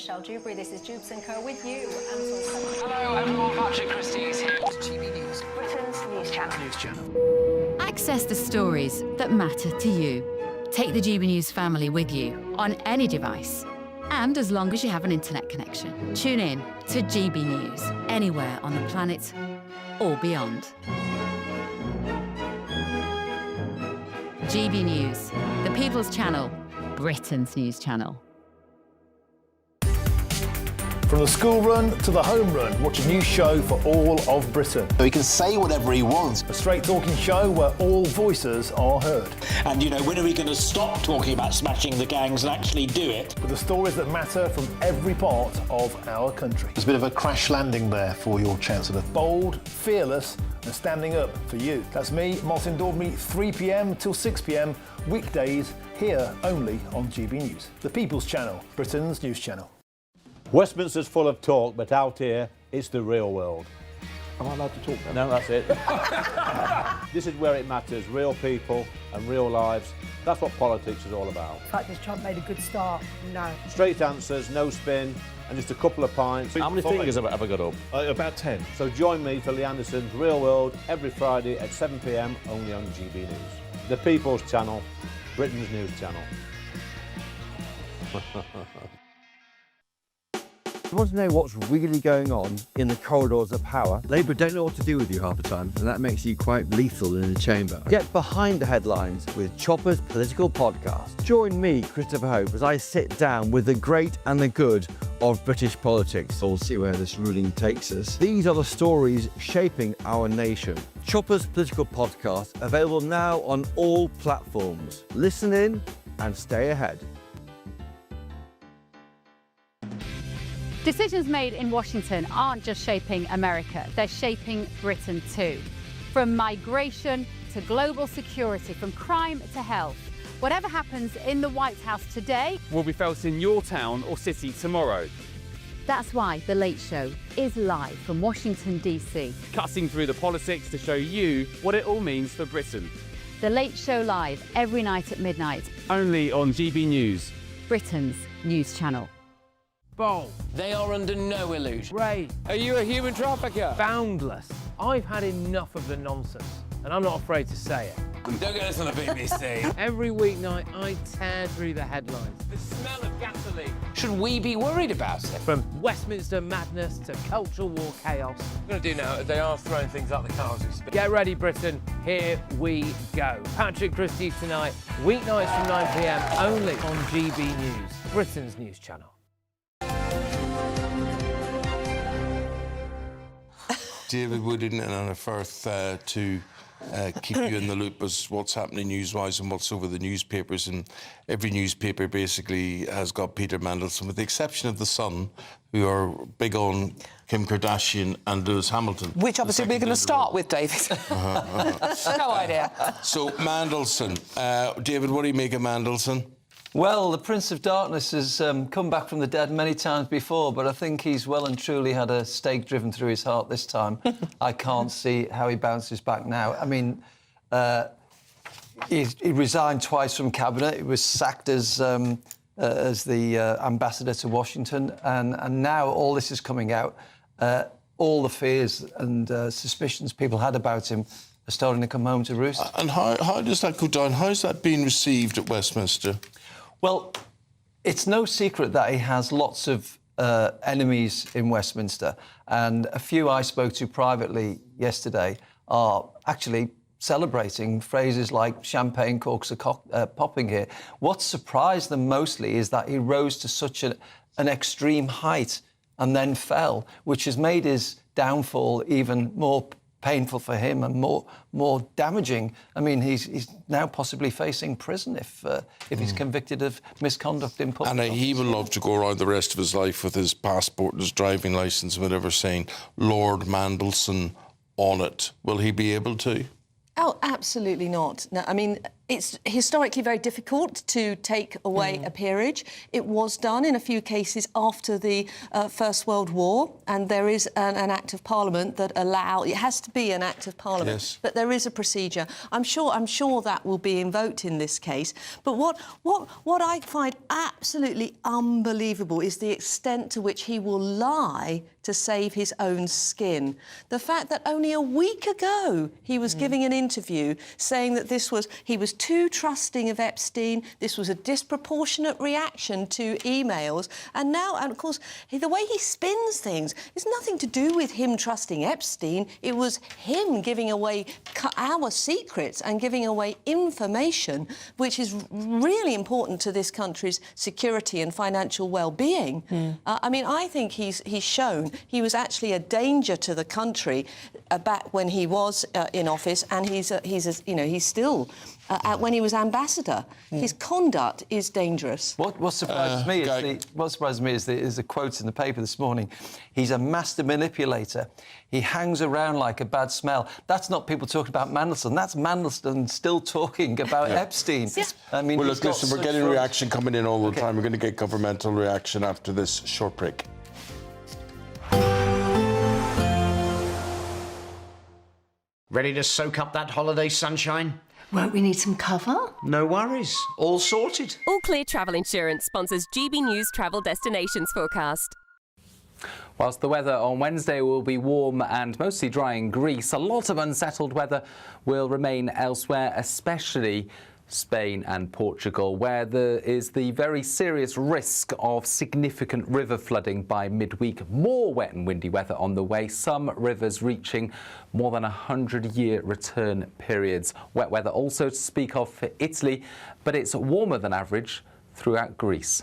Michelle Dewberry. This is Jubes & Co with you. Hello everyone, Patrick Christie is here. It's GB News, Britain's news channel. Access the stories that matter to you. Take the GB News family with you on any device. And as long as you have an internet connection, tune in to GB News anywhere on the planet or beyond. GB News, the People's Channel, Britain's news channel. From the school run to the home run, watch a new show for all of Britain. So he can say whatever he wants. A straight talking show where all voices are heard. And, you know, when are we going to stop talking about smashing the gangs and actually do it? With the stories that matter from every part of our country. There's a bit of a crash landing there for your Chancellor. Bold, fearless and standing up for you. That's me, Martin Daubney, 3 p.m. till 6 p.m, weekdays, here only on GB News. The People's Channel, Britain's news channel. Westminster's full of talk, but out here, it's the real world. Am I allowed to talk now? No, that's it. This is where it matters, real people and real lives. That's what politics is all about. The fact that Trump made a good start, no. Straight answers, no spin, and just a couple of pints. How many fingers have I got up? About 10. So join me for Lee Anderson's Real World every Friday at 7 p.m, only on GB News. The People's Channel, Britain's news channel. You want to know what's really going on in the corridors of power? Labour don't know what to do with you half the time, and that makes you quite lethal in the chamber. Get behind the headlines with Chopper's Political Podcast. Join me, Christopher Hope, as I sit down with the great and the good of British politics. We'll see where this ruling takes us. These are the stories shaping our nation. Chopper's Political Podcast, available now on all platforms. Listen in and stay ahead. Decisions made in Washington aren't just shaping America, they're shaping Britain too. From migration to global security, from crime to health. Whatever happens in the White House today will be felt in your town or city tomorrow. That's why The Late Show is live from Washington, D.C. Cutting through the politics to show you what it all means for Britain. The Late Show live every night at midnight. Only on GB News, Britain's news channel. Bold. They are under no illusion. Ray. Are you a human trafficker? Boundless. I've had enough of the nonsense, and I'm not afraid to say it. Don't get us on the BBC. Every weeknight, I tear through the headlines. The smell of gasoline. Should we be worried about it? From Westminster madness to cultural war chaos. What we're going to do now, they are throwing things out the car as we speak. Get ready, Britain. Here we go. Patrick Christie tonight, weeknights from 9 p.m, only on GB News, Britain's news channel. David Woodin and Anna Firth to keep you in the loop as what's happening news-wise and what's over the newspapers. And every newspaper basically has got Peter Mandelson, with the exception of The Sun, who are big on Kim Kardashian and Lewis Hamilton. Which obviously we're going to start with, David. No idea. So, Mandelson. David, what do you make of Mandelson? Well, the Prince of Darkness has come back from the dead many times before, but I think he's well and truly had a stake driven through his heart this time. I can't see how he bounces back now. I mean, he resigned twice from Cabinet. He was sacked as the ambassador to Washington, and now all this is coming out. All the fears and suspicions people had about him are starting to come home to roost. And how does that go down? How's that being received at Westminster? Well, it's no secret that he has lots of enemies in Westminster, and a few I spoke to privately yesterday are actually celebrating phrases like champagne corks are popping here. What surprised them mostly is that he rose to such an extreme height and then fell, which has made his downfall even more painful for him and more damaging. I mean, he's now possibly facing prison if he's convicted of misconduct in public. And he would love to go around the rest of his life with his passport and his driving licence and whatever, saying Lord Mandelson on it. Will he be able to? Oh, absolutely not. No, I mean, It's historically very difficult to take away a peerage. It was done in a few cases after the First World War, and there is an Act of Parliament that it has to be an Act of Parliament, yes. but there is a procedure. I'm sure that will be invoked in this case. But what I find absolutely unbelievable is the extent to which he will lie to save his own skin. The fact that only a week ago he was giving an interview saying that he was too trusting of Epstein, this was a disproportionate reaction to emails, and now, and of course, the way he spins things, it's nothing to do with him trusting Epstein, it was him giving away our secrets and giving away information, which is really important to this country's security and financial well-being. I mean, I think he's shown he was actually a danger to the country back when he was in office, and he's still when he was ambassador. His conduct is dangerous. What surprised me is the quote in the paper this morning. He's a master manipulator. He hangs around like a bad smell. That's not people talking about Mandelson. That's Mandelson still talking about Epstein. I mean, well, look, listen, we're getting reaction coming in all the time. We're going to get governmental reaction after this short break. Ready to soak up that holiday sunshine? Won't we need some cover? No worries. All sorted. All Clear Travel Insurance sponsors GB News Travel Destinations Forecast. Whilst the weather on Wednesday will be warm and mostly dry in Greece, a lot of unsettled weather will remain elsewhere, especially Spain and Portugal, where there is the very serious risk of significant river flooding by midweek. More wet and windy weather on the way, some rivers reaching more than 100-year return periods. Wet weather also to speak of for Italy, but it's warmer than average throughout Greece.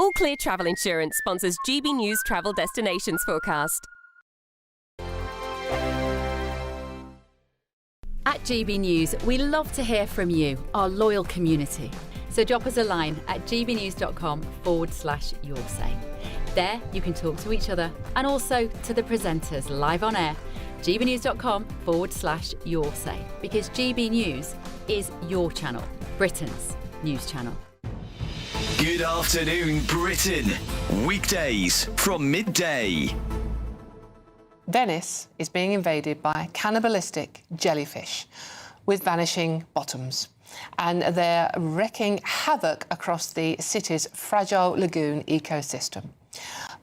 All Clear Travel Insurance sponsors GB News Travel Destinations Forecast. At GB News, we love to hear from you, our loyal community. So drop us a line at gbnews.com/yoursay. There you can talk to each other and also to the presenters live on air. gbnews.com/yoursay, because GB News is your channel, Britain's news channel. Good afternoon, Britain. Weekdays from midday. Venice is being invaded by cannibalistic jellyfish with vanishing bottoms, and they're wreaking havoc across the city's fragile lagoon ecosystem.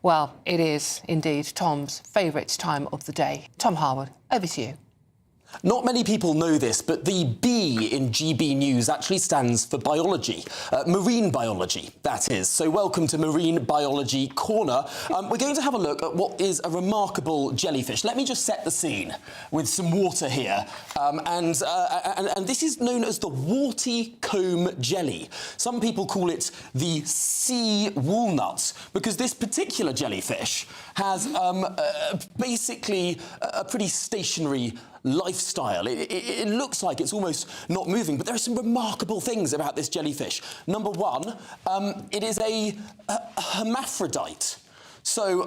Well, it is indeed Tom's favourite time of the day. Tom Harwood, over to you. Not many people know this, but the B in GB News actually stands for biology, marine biology, that is. So welcome to Marine Biology Corner. We're going to have a look at what is a remarkable jellyfish. Let me just set the scene with some water here. And this is known as the warty comb jelly. Some people call it the sea walnut, because this particular jellyfish has basically a pretty stationary lifestyle. It looks like it's almost not moving, but there are some remarkable things about this jellyfish. Number one, it is a hermaphrodite. So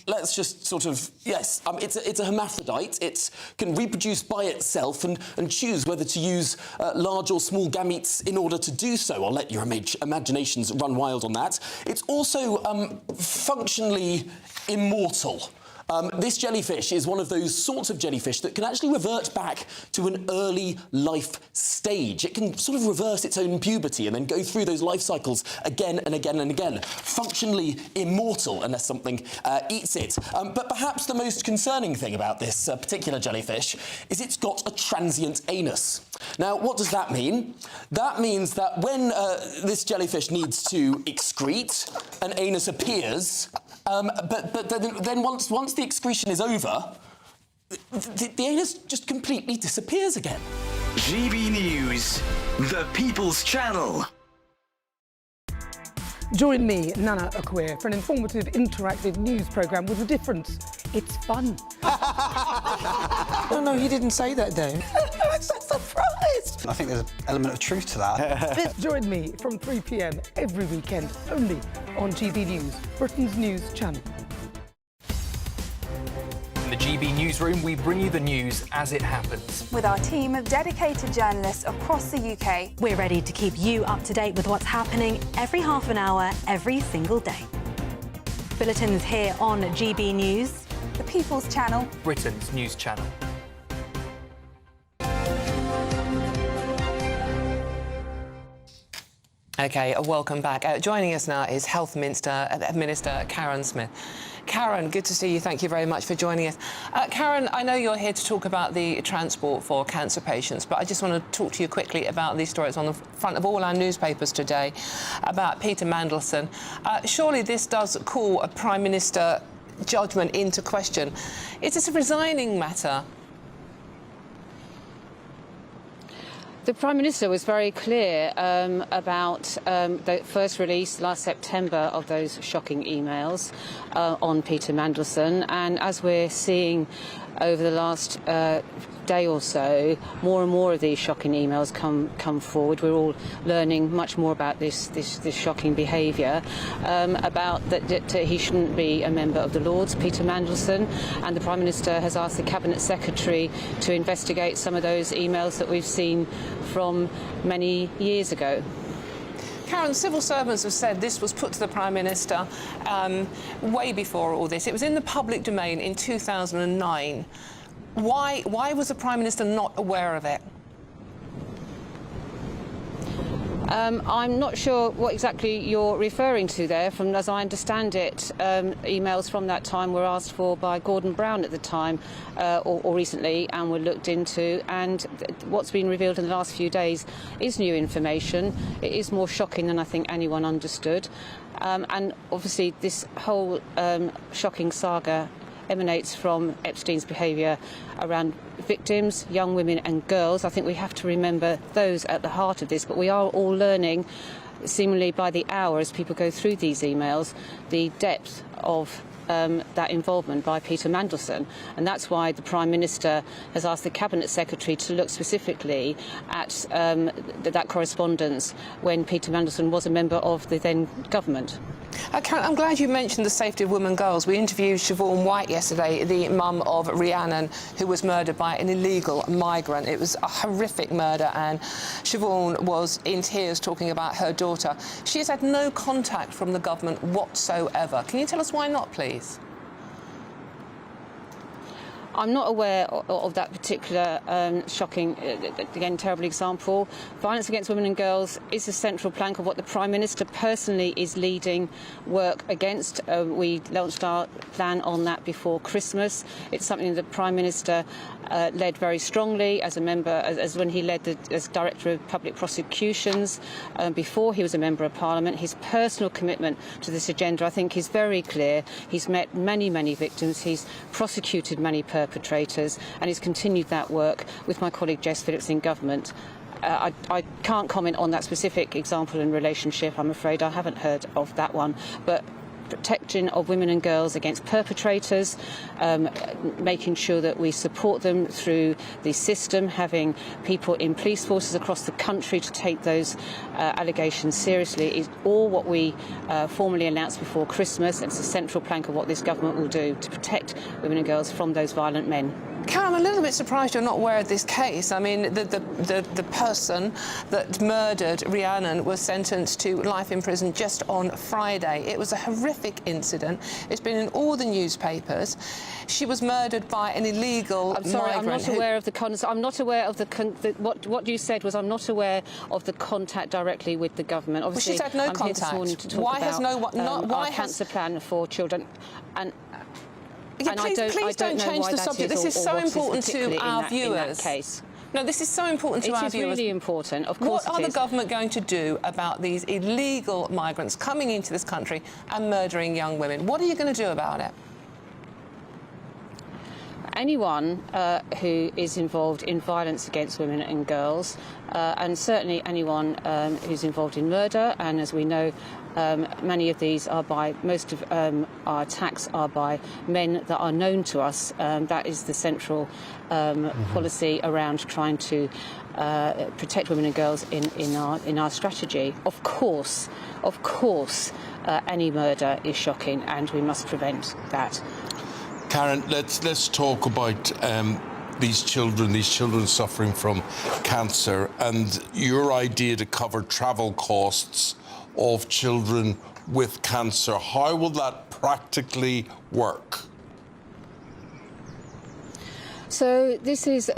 let's just sort of, yes, it's a hermaphrodite. It can reproduce by itself and choose whether to use large or small gametes in order to do so. I'll let your imaginations run wild on that. It's also functionally immortal. This jellyfish is one of those sorts of jellyfish that can actually revert back to an early life stage. It can sort of reverse its own puberty and then go through those life cycles again and again and again. Functionally immortal unless something eats it. But perhaps the most concerning thing about this particular jellyfish is it's got a transient anus. Now, what does that mean? That means that when this jellyfish needs to excrete, an anus appears. But then once the excretion is over, the anus just completely disappears again. GB News, the People's Channel. Join me, Nana Akweer, for an informative, interactive news programme with a difference. It's fun. No, he didn't say that, Dave. I'm so surprised. I think there's an element of truth to that. Join me from 3 p.m. every weekend, only on GB News, Britain's news channel. the GB Newsroom, we bring you the news as it happens. With our team of dedicated journalists across the UK. We're ready to keep you up to date with what's happening every half an hour, every single day. Bulletins here on GB News. The People's Channel. Britain's news channel. OK, welcome back. Joining us now is Health Minister Karen Smith. Karen, good to see you. Thank you very much for joining us. Karen, I know you're here to talk about the transport for cancer patients, but I just want to talk to you quickly about these stories on the front of all our newspapers today about Peter Mandelson. Surely this does call a Prime Minister judgment into question. Is this a resigning matter? The Prime Minister was very clear about the first release last September of those shocking emails on Peter Mandelson, and as we're seeing over the last day or so, more and more of these shocking emails come forward. We're all learning much more about this shocking behaviour, about that he shouldn't be a member of the Lords, Peter Mandelson, and the Prime Minister has asked the Cabinet Secretary to investigate some of those emails that we've seen from many years ago. Karen, civil servants have said this was put to the Prime Minister way before all this. It was in the public domain in 2009. Why was the Prime Minister not aware of it? I'm not sure what exactly you're referring to there. From as I understand it, emails from that time were asked for by Gordon Brown at the time, or recently, and were looked into. And what's been revealed in the last few days is new information. It is more shocking than I think anyone understood. And obviously, this whole shocking saga emanates from Epstein's behaviour around victims, young women and girls. I think we have to remember those at the heart of this, but we are all learning, seemingly by the hour as people go through these emails, the depth of that involvement by Peter Mandelson, and that's why the Prime Minister has asked the Cabinet Secretary to look specifically at that correspondence when Peter Mandelson was a member of the then government. Karen, I'm glad you mentioned the safety of women and girls. We interviewed Siobhan White yesterday, the mum of Rhiannon, who was murdered by an illegal migrant. It was a horrific murder, and Siobhan was in tears talking about her daughter. She has had no contact from the government whatsoever. Can you tell us why not, please? I'm not aware of that particular shocking, again, terrible example. Violence against women and girls is a central plank of what the Prime Minister personally is leading work against. We launched our plan on that before Christmas. It's something the Prime Minister led very strongly as a member, as when he led as Director of Public Prosecutions before he was a Member of Parliament. His personal commitment to this agenda, I think, is very clear. He's met many, many victims. He's prosecuted many perpetrators, and he's continued that work with my colleague Jess Phillips in government. I can't comment on that specific example and relationship. I'm afraid I haven't heard of that one, but protection of women and girls against perpetrators, making sure that we support them through the system, having people in police forces across the country to take those allegations seriously is all what we formally announced before Christmas, and it's a central plank of what this government will do to protect women and girls from those violent men. Karen, I'm a little bit surprised you're not aware of this case. I mean, the person that murdered Rhiannon was sentenced to life in prison just on Friday. It was a horrific incident. It's been in all the newspapers. She was murdered by an illegal I'm sorry, migrant. I'm not aware of the I'm not aware of what you said was I'm not aware of the contact directly with the government. Obviously, well, she's had no I'm contact. Here this morning to talk why about has no one? our cancer plan for children, and. Yeah, and please don't change the subject. This is so important to our viewers. No, this is so important to our viewers. It is really important, of course. What are the government going to do about these illegal migrants coming into this country and murdering young women? What are you going to do about it? Anyone who is involved in violence against women and girls, and certainly anyone who's involved in murder, and as we know, many of these are most of our attacks are by men that are known to us. That is the central policy around trying to protect women and girls in our strategy. Of course, any murder is shocking, and we must prevent that. Karen, let's talk about these children suffering from cancer, and your idea to cover travel costs of children with cancer. How will that practically work? So this is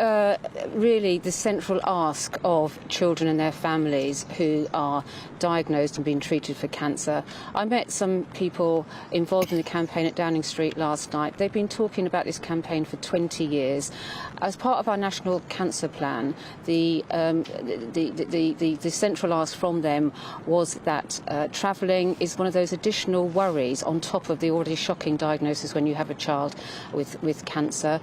really the central ask of children and their families who are diagnosed and being treated for cancer. I met some people involved in the campaign at Downing Street last night. They've been talking about this campaign for 20 years. As part of our national cancer plan, the central ask from them was that travelling is one of those additional worries on top of the already shocking diagnosis when you have a child with cancer.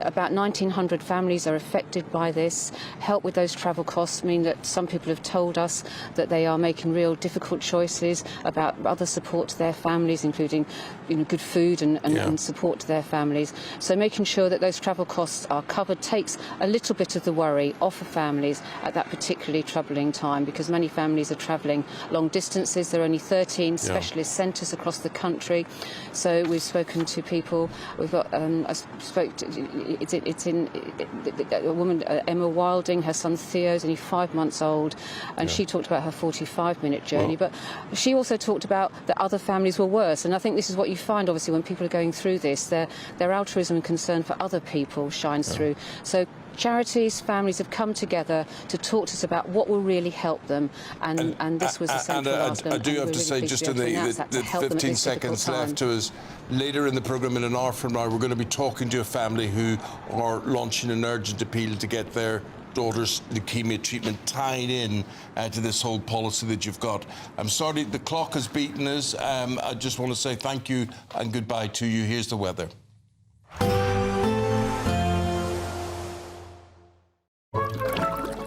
About 1,900 families are affected by this. Help with those travel costs mean that some people have told us that they are making real difficult choices about other support to their families, including good food and support to their families. So making sure that those travel costs are covered takes a little bit of the worry off of families at that particularly troubling time, because many families are travelling long distances. There are only 13 specialist centres across the country. So we've spoken to people. We've got I spoke to a woman, Emma Wilding. Her son Theo is only 5 months old, and she talked about her 45-minute journey. But she also talked about that other families were worse, and I think this is what you find, obviously, when people are going through this. Their altruism and concern for other people shines through. So charities, families have come together to talk to us about what will really help them, and this was the central ask. I do have to say, just in the 15 seconds left to us, later in the programme, in an hour from now, we're going to be talking to a family who are launching an urgent appeal to get their daughter's leukemia treatment tied in to this whole policy that you've got. I'm sorry, the clock has beaten us. I just want to say thank you and goodbye to you. Here's the weather.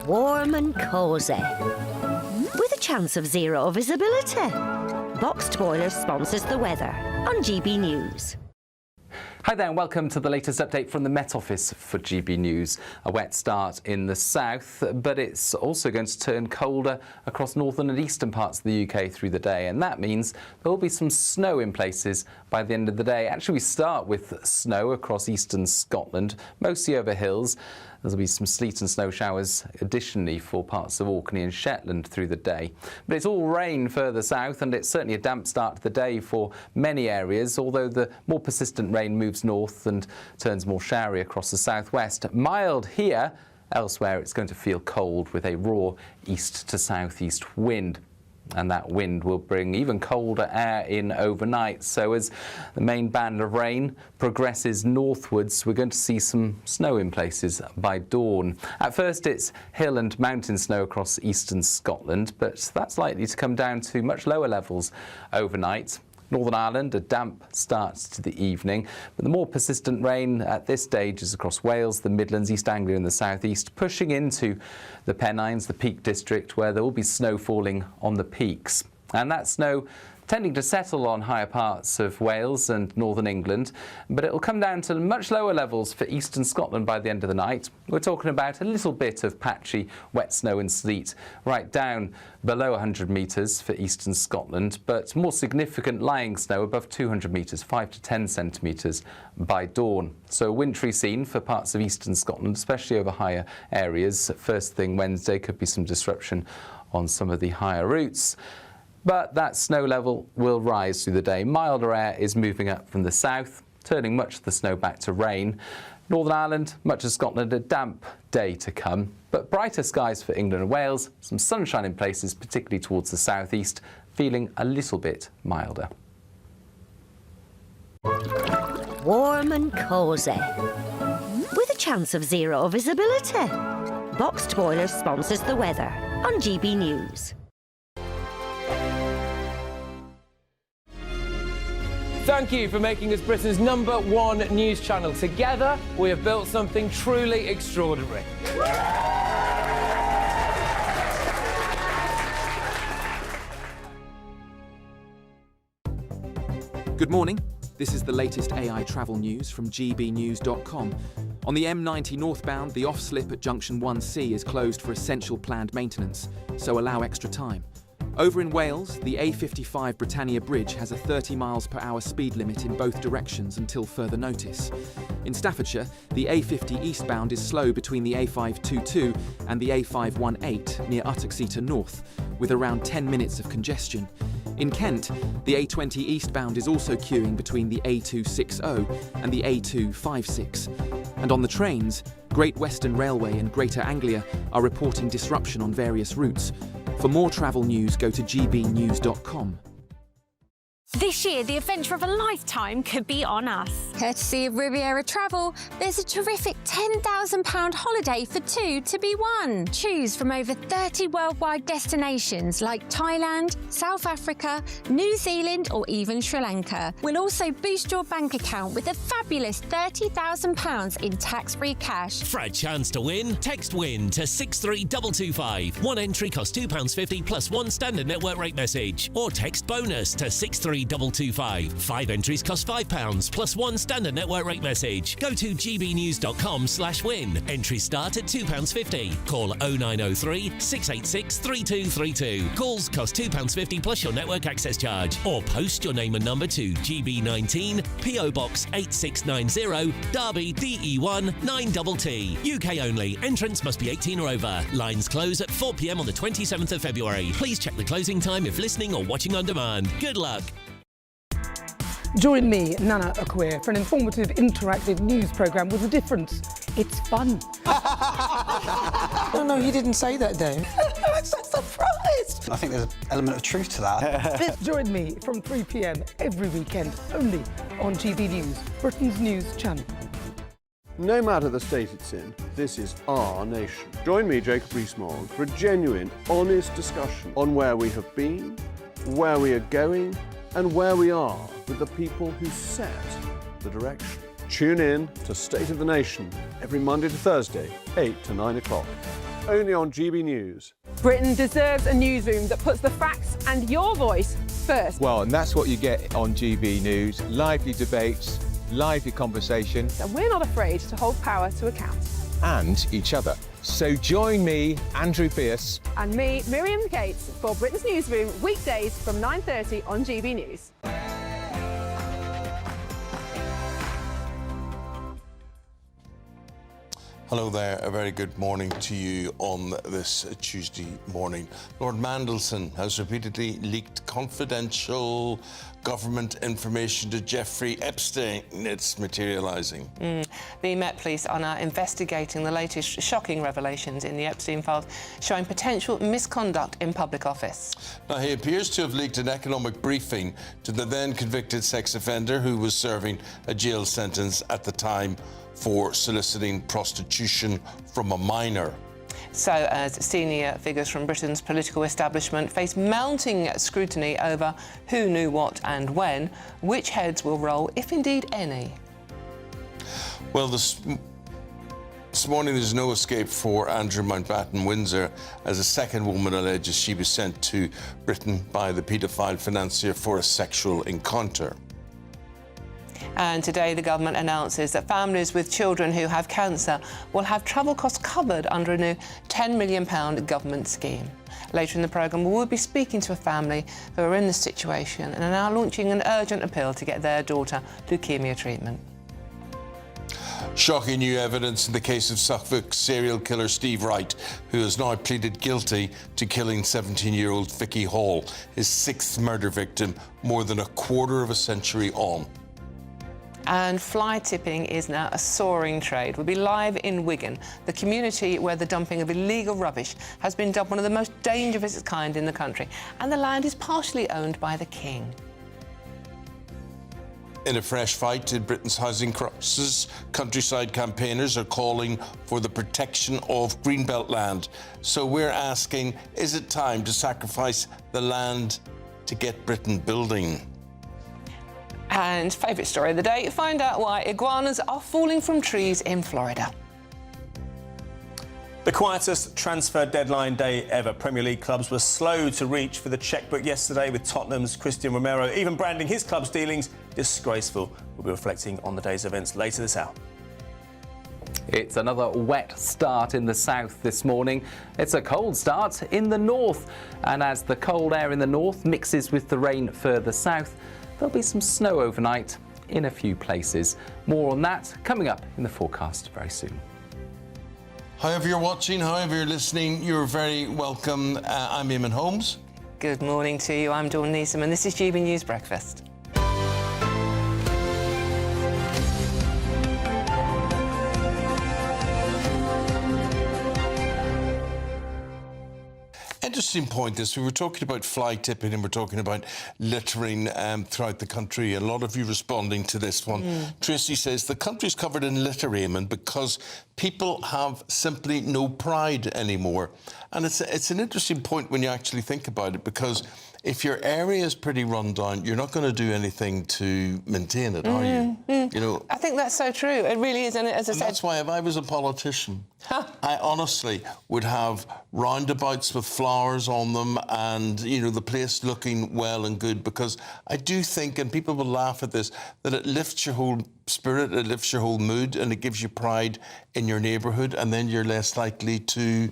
Warm and cosy, with a chance of zero visibility. Boxed Boiler sponsors the weather on GB News. Hi there and welcome to the latest update from the Met Office for GB News. A wet start in the south, but it's also going to turn colder across northern and eastern parts of the UK through the day, and that means there will be some snow in places by the end of the day. Actually, we start with snow across eastern Scotland, mostly over hills. There'll be some sleet and snow showers additionally for parts of Orkney and Shetland through the day. But it's all rain further south, and it's certainly a damp start to the day for many areas, although the more persistent rain moves north and turns more showery across the southwest. Mild here. Elsewhere, it's going to feel cold with a raw east to southeast wind. And that wind will bring even colder air in overnight. So as the main band of rain progresses northwards, we're going to see some snow in places by dawn. At first, it's hill and mountain snow across eastern Scotland, but that's likely to come down to much lower levels overnight. Northern Ireland, a damp start to the evening, but the more persistent rain at this stage is across Wales, the Midlands, East Anglia and the southeast, pushing into the Pennines, the Peak District, where there will be snow falling on the peaks. And that snow tending to settle on higher parts of Wales and northern England, but it will come down to much lower levels for eastern Scotland by the end of the night. We're talking about a little bit of patchy wet snow and sleet right down below 100 metres for eastern Scotland, but more significant lying snow above 200 metres, 5 to 10 centimetres by dawn. So a wintry scene for parts of eastern Scotland, especially over higher areas. First thing Wednesday could be some disruption on some of the higher routes. But that snow level will rise through the day. Milder air is moving up from the south, turning much of the snow back to rain. Northern Ireland, much of Scotland, a damp day to come, but brighter skies for England and Wales, some sunshine in places, particularly towards the southeast, feeling a little bit milder. Warm and cosy, with a chance of zero visibility. Boxed Boiler sponsors the weather on GB News. Thank you for making us Britain's #1 news channel. Together, we have built something truly extraordinary. Good morning. This is the latest AI travel news from gbnews.com. On the M90 northbound, the off-slip at junction 1C is closed for essential planned maintenance, so allow extra time. Over in Wales, the A55 Britannia Bridge has a 30 miles per hour speed limit in both directions until further notice. In Staffordshire, the A50 eastbound is slow between the A522 and the A518 near Uttoxeter North, with around 10 minutes of congestion. In Kent, the A20 eastbound is also queuing between the A260 and the A256. And on the trains, Great Western Railway and Greater Anglia are reporting disruption on various routes. For more travel news, go to gbnews.com. This year, the adventure of a lifetime could be on us. Courtesy of Riviera Travel, there's a terrific £10,000 holiday for two to be won. Choose from over 30 worldwide destinations like Thailand, South Africa, New Zealand or even Sri Lanka. We'll also boost your bank account with a fabulous £30,000 in tax-free cash. For a chance to win, text WIN to 63225. One entry costs £2.50 plus one standard network rate message. Or text BONUS to 63225. 5 entries cost £5 plus one standard network rate message. Go to gbnews.com/win. Entries start at £2.50. Call 0903 686 3232. Calls cost £2.50 plus your network access charge. Or post your name and number to GB19 PO Box 8690 Derby DE1 9TT. UK only. Entrance must be 18 or over. Lines close at 4 p.m. on the 27th of February. Please check the closing time if listening or watching on demand. Good luck. Join me, Nana Okwir, for an informative, interactive news programme with a difference. It's fun. No, he didn't say that, Dave. I'm so surprised. I think there's an element of truth to that. Join me from 3 p.m. every weekend, only on GB News, Britain's news channel. No matter the state it's in, this is our nation. Join me, Jacob Rees-Mogg, for a genuine, honest discussion on where we have been, where we are going, and where we are with the people who set the direction. Tune in to State of the Nation every Monday to Thursday, 8 to 9 o'clock. Only on GB News. Britain deserves a newsroom that puts the facts and your voice first. Well, and that's what you get on GB News. Lively debates, lively conversation. And we're not afraid to hold power to account. And each other. So join me, Andrew Pearce. And me, Miriam Gates, for Britain's Newsroom, weekdays from 9:30 on GB News. Hello there, a very good morning to you on this Tuesday morning. Lord Mandelson has repeatedly leaked confidential government information to Jeffrey Epstein. It's materialising. The Met Police are now investigating the latest shocking revelations in the Epstein files, showing potential misconduct in public office. Now, he appears to have leaked an economic briefing to the then convicted sex offender who was serving a jail sentence at the time for soliciting prostitution from a minor. So, as senior figures from Britain's political establishment face mounting scrutiny over who knew what and when, which heads will roll, if indeed any? Well, this morning there's no escape for Andrew Mountbatten Windsor, as a second woman alleges she was sent to Britain by the paedophile financier for a sexual encounter. And today the government announces that families with children who have cancer will have travel costs covered under a new £10 million government scheme. Later in the programme, we will be speaking to a family who are in this situation and are now launching an urgent appeal to get their daughter leukemia treatment. Shocking new evidence in the case of Suffolk serial killer Steve Wright, who has now pleaded guilty to killing 17-year-old Vicky Hall, his sixth murder victim, more than a quarter of a century on. And fly tipping is now a soaring trade. We'll be live in Wigan, the community where the dumping of illegal rubbish has been dubbed one of the most dangerous of its kind in the country. And the land is partially owned by the King. In a fresh fight in Britain's housing crisis, countryside campaigners are calling for the protection of greenbelt land. So we're asking, is it time to sacrifice the land to get Britain building? And favourite story of the day, find out why iguanas are falling from trees in Florida. The quietest transfer deadline day ever. Premier League clubs were slow to reach for the chequebook yesterday, with Tottenham's Christian Romero even branding his club's dealings disgraceful. We'll be reflecting on the day's events later this hour. It's another wet start in the south this morning. It's a cold start in the north. And as the cold air in the north mixes with the rain further south, there'll be some snow overnight in a few places. More on that coming up in the forecast very soon. However you're watching, however you're listening, you're very welcome. I'm Eamonn Holmes. Good morning to you. I'm Dawn Newsroom, and this is GB News Breakfast. Interesting point this. We were talking about fly tipping and we're talking about littering throughout the country. A lot of you responding to this one. Tracy says the country's covered in litter, Eamonn, because people have simply no pride anymore. And it's an interesting point when you actually think about it, because if your area is pretty run down, you're not going to do anything to maintain it, are you? You know, I think that's so true. It really is, and as I said, that's why if I was a politician, I honestly would have roundabouts with flowers on them and, you know, the place looking well and good, because I do think, and people will laugh at this, that it lifts your whole spirit, it lifts your whole mood, and it gives you pride in your neighbourhood, and then you're less likely to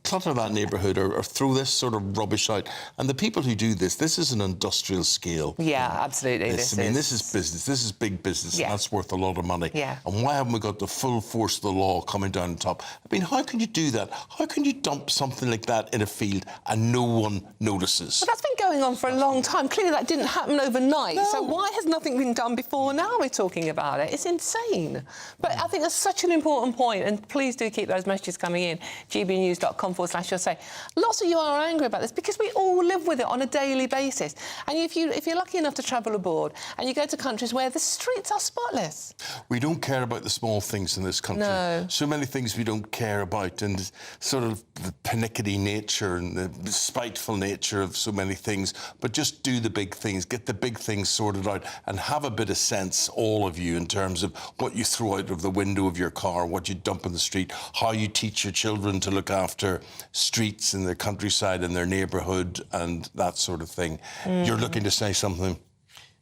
clutter that neighbourhood or throw this sort of rubbish out. And the people who do this is an industrial scale. Yeah, absolutely. This is business. This is big business. Yeah. And that's worth a lot of money. Yeah. And why haven't we got the full force of the law coming down the top? I mean, how can you do that? How can you dump something like that in a field and no one notices? But that's been going on for a long time. Clearly that didn't happen overnight. No. So why has nothing been done before? Now we're talking about it. It's insane. But I think that's such an important point, and please do keep those messages coming in. gbnews.com/say. Lots of you are angry about this because we all live with it on a daily basis. And if you're lucky enough to travel abroad and you go to countries where the streets are spotless. We don't care about the small things in this country. No. So many things we don't care about, and sort of the pernickety nature and the spiteful nature of so many things. But just do the big things, get the big things sorted out, and have a bit of sense, all of you, in terms of what you throw out of the window of your car, what you dump in the street, how you teach your children to look after streets in their countryside and their neighbourhood and that sort of thing. You're looking to say something?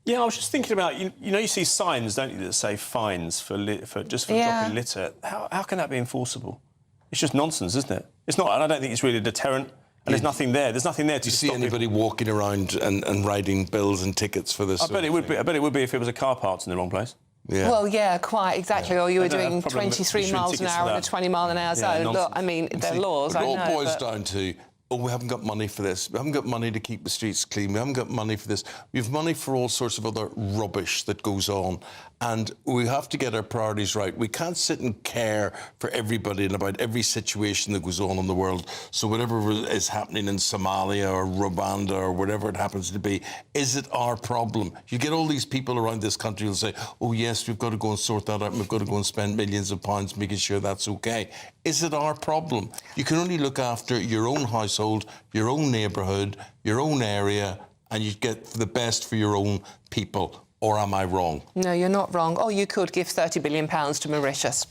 Yeah, I was just thinking about, you know, you see signs, don't you, that say fines for dropping litter. How can that be enforceable? It's just nonsense, isn't it? It's not, and I don't think it's really a deterrent. And there's nothing there. There's nothing there to stop. Do you see anybody walking around and writing bills and tickets for this? I bet it would be. I bet it would be if it was a car parked in the wrong place. Yeah. Well, yeah, quite exactly. Or you were doing 23 miles an hour in a 20 mile an hour zone. Look, I mean, they're laws. It all boils down to, oh, we haven't got money for this. We haven't got money to keep the streets clean. We haven't got money for this. We have money for all sorts of other rubbish that goes on. And we have to get our priorities right. We can't sit and care for everybody and about every situation that goes on in the world. So whatever is happening in Somalia or Rwanda or whatever it happens to be, is it our problem? You get all these people around this country who'll say, oh, yes, we've got to go and sort that out. And we've got to go and spend millions of pounds making sure that's OK. Is it our problem? You can only look after your own household, your own neighbourhood, your own area, and you get the best for your own people. Or am I wrong? No, you're not wrong. Oh, you could give £30 billion to Mauritius.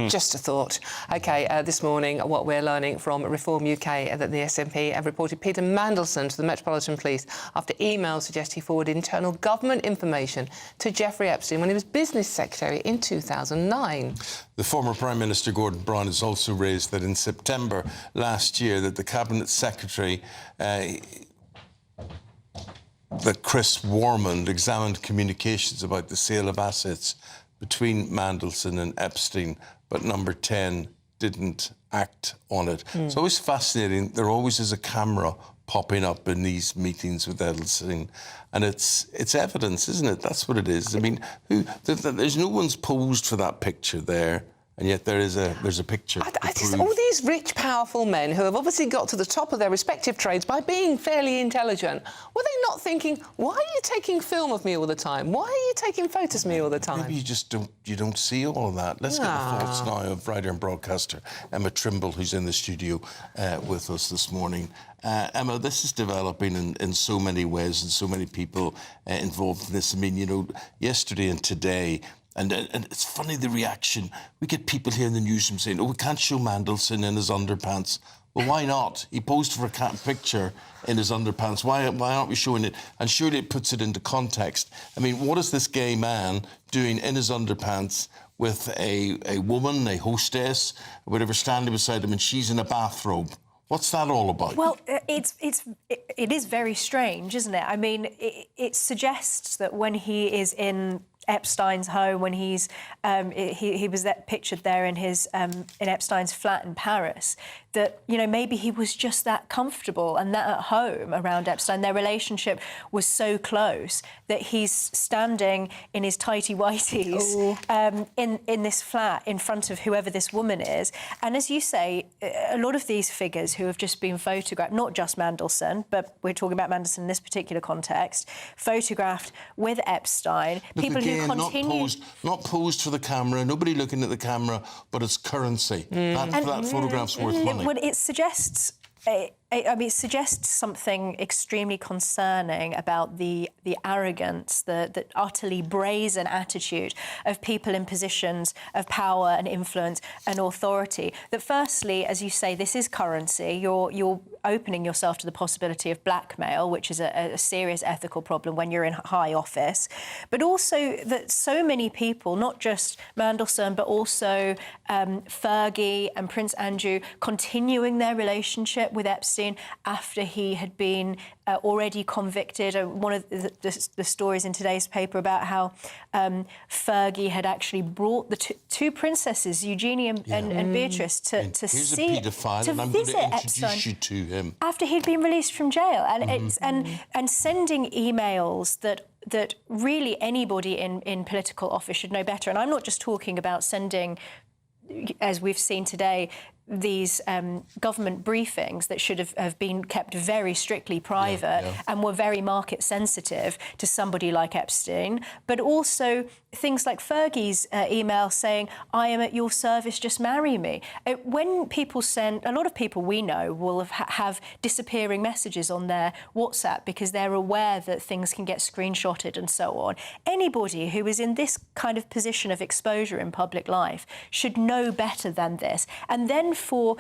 Just a thought. OK, this morning, what we're learning from Reform UK, that the SNP have reported Peter Mandelson to the Metropolitan Police after emails suggest he forwarded internal government information to Jeffrey Epstein when he was Business Secretary in 2009. The former Prime Minister Gordon Brown has also raised that in September last year that the Cabinet Secretary that Chris Warmond examined communications about the sale of assets between Mandelson and Epstein, but Number 10 didn't act on it. It's always fascinating. There always is a camera popping up in these meetings with Epstein, and it's evidence, isn't it? That's what it is. I mean, there's no one's posed for that picture there. And yet there's a picture. All these rich, powerful men who have obviously got to the top of their respective trades by being fairly intelligent, were they not thinking, why are you taking film of me all the time? Why are you taking photos of me all the time? Maybe you just don't see all of that. Let's get the thoughts now of writer and broadcaster Emma Trimble, who's in the studio with us this morning. Emma, this is developing in so many ways and so many people involved in this. I mean, you know, yesterday and today, and it's funny, the reaction. We get people here in the newsroom saying, oh, we can't show Mandelson in his underpants. Well, why not? He posed for a picture in his underpants. Why aren't we showing it? And surely it puts it into context. I mean, what is this gay man doing in his underpants with a woman, a hostess, whatever, standing beside him, and she's in a bathrobe. What's that all about? Well, it is very strange, isn't it? I mean, it suggests that when he is in Epstein's home, when he was pictured there in in Epstein's flat in Paris, that, you know, maybe he was just that comfortable and that at home around Epstein. Their relationship was so close that he's standing in his tighty whities in this flat in front of whoever this woman is. And as you say, a lot of these figures who have just been photographed, not just Mandelson, but we're talking about Mandelson in this particular context, photographed with Epstein, Look, people again, who continue... Not posed for the camera, nobody looking at the camera, but it's currency. That photograph's worth money. Well, it suggests... it suggests something extremely concerning about the arrogance, the utterly brazen attitude of people in positions of power and influence and authority. That firstly, as you say, this is currency. You're opening yourself to the possibility of blackmail, which is a serious ethical problem when you're in high office. But also that so many people, not just Mandelson, but also Fergie and Prince Andrew, continuing their relationship with Epstein after he had been already convicted. One of the stories in today's paper about how Fergie had actually brought the two princesses, Eugenie and Beatrice, to Here's see, a paedophile, to and I'm going visit to introduce Epstein you to him. after he'd been released from jail, and sending emails that really anybody in political office should know better. And I'm not just talking about sending, as we've seen today, these government briefings that should have been kept very strictly private and were very market sensitive to somebody like Epstein, but also things like Fergie's email saying, "I am at your service, just marry me." When people send, a lot of people we know will have disappearing messages on their WhatsApp because they're aware that things can get screenshotted and so on. Anybody who is in this kind of position of exposure in public life should know better than this. And then for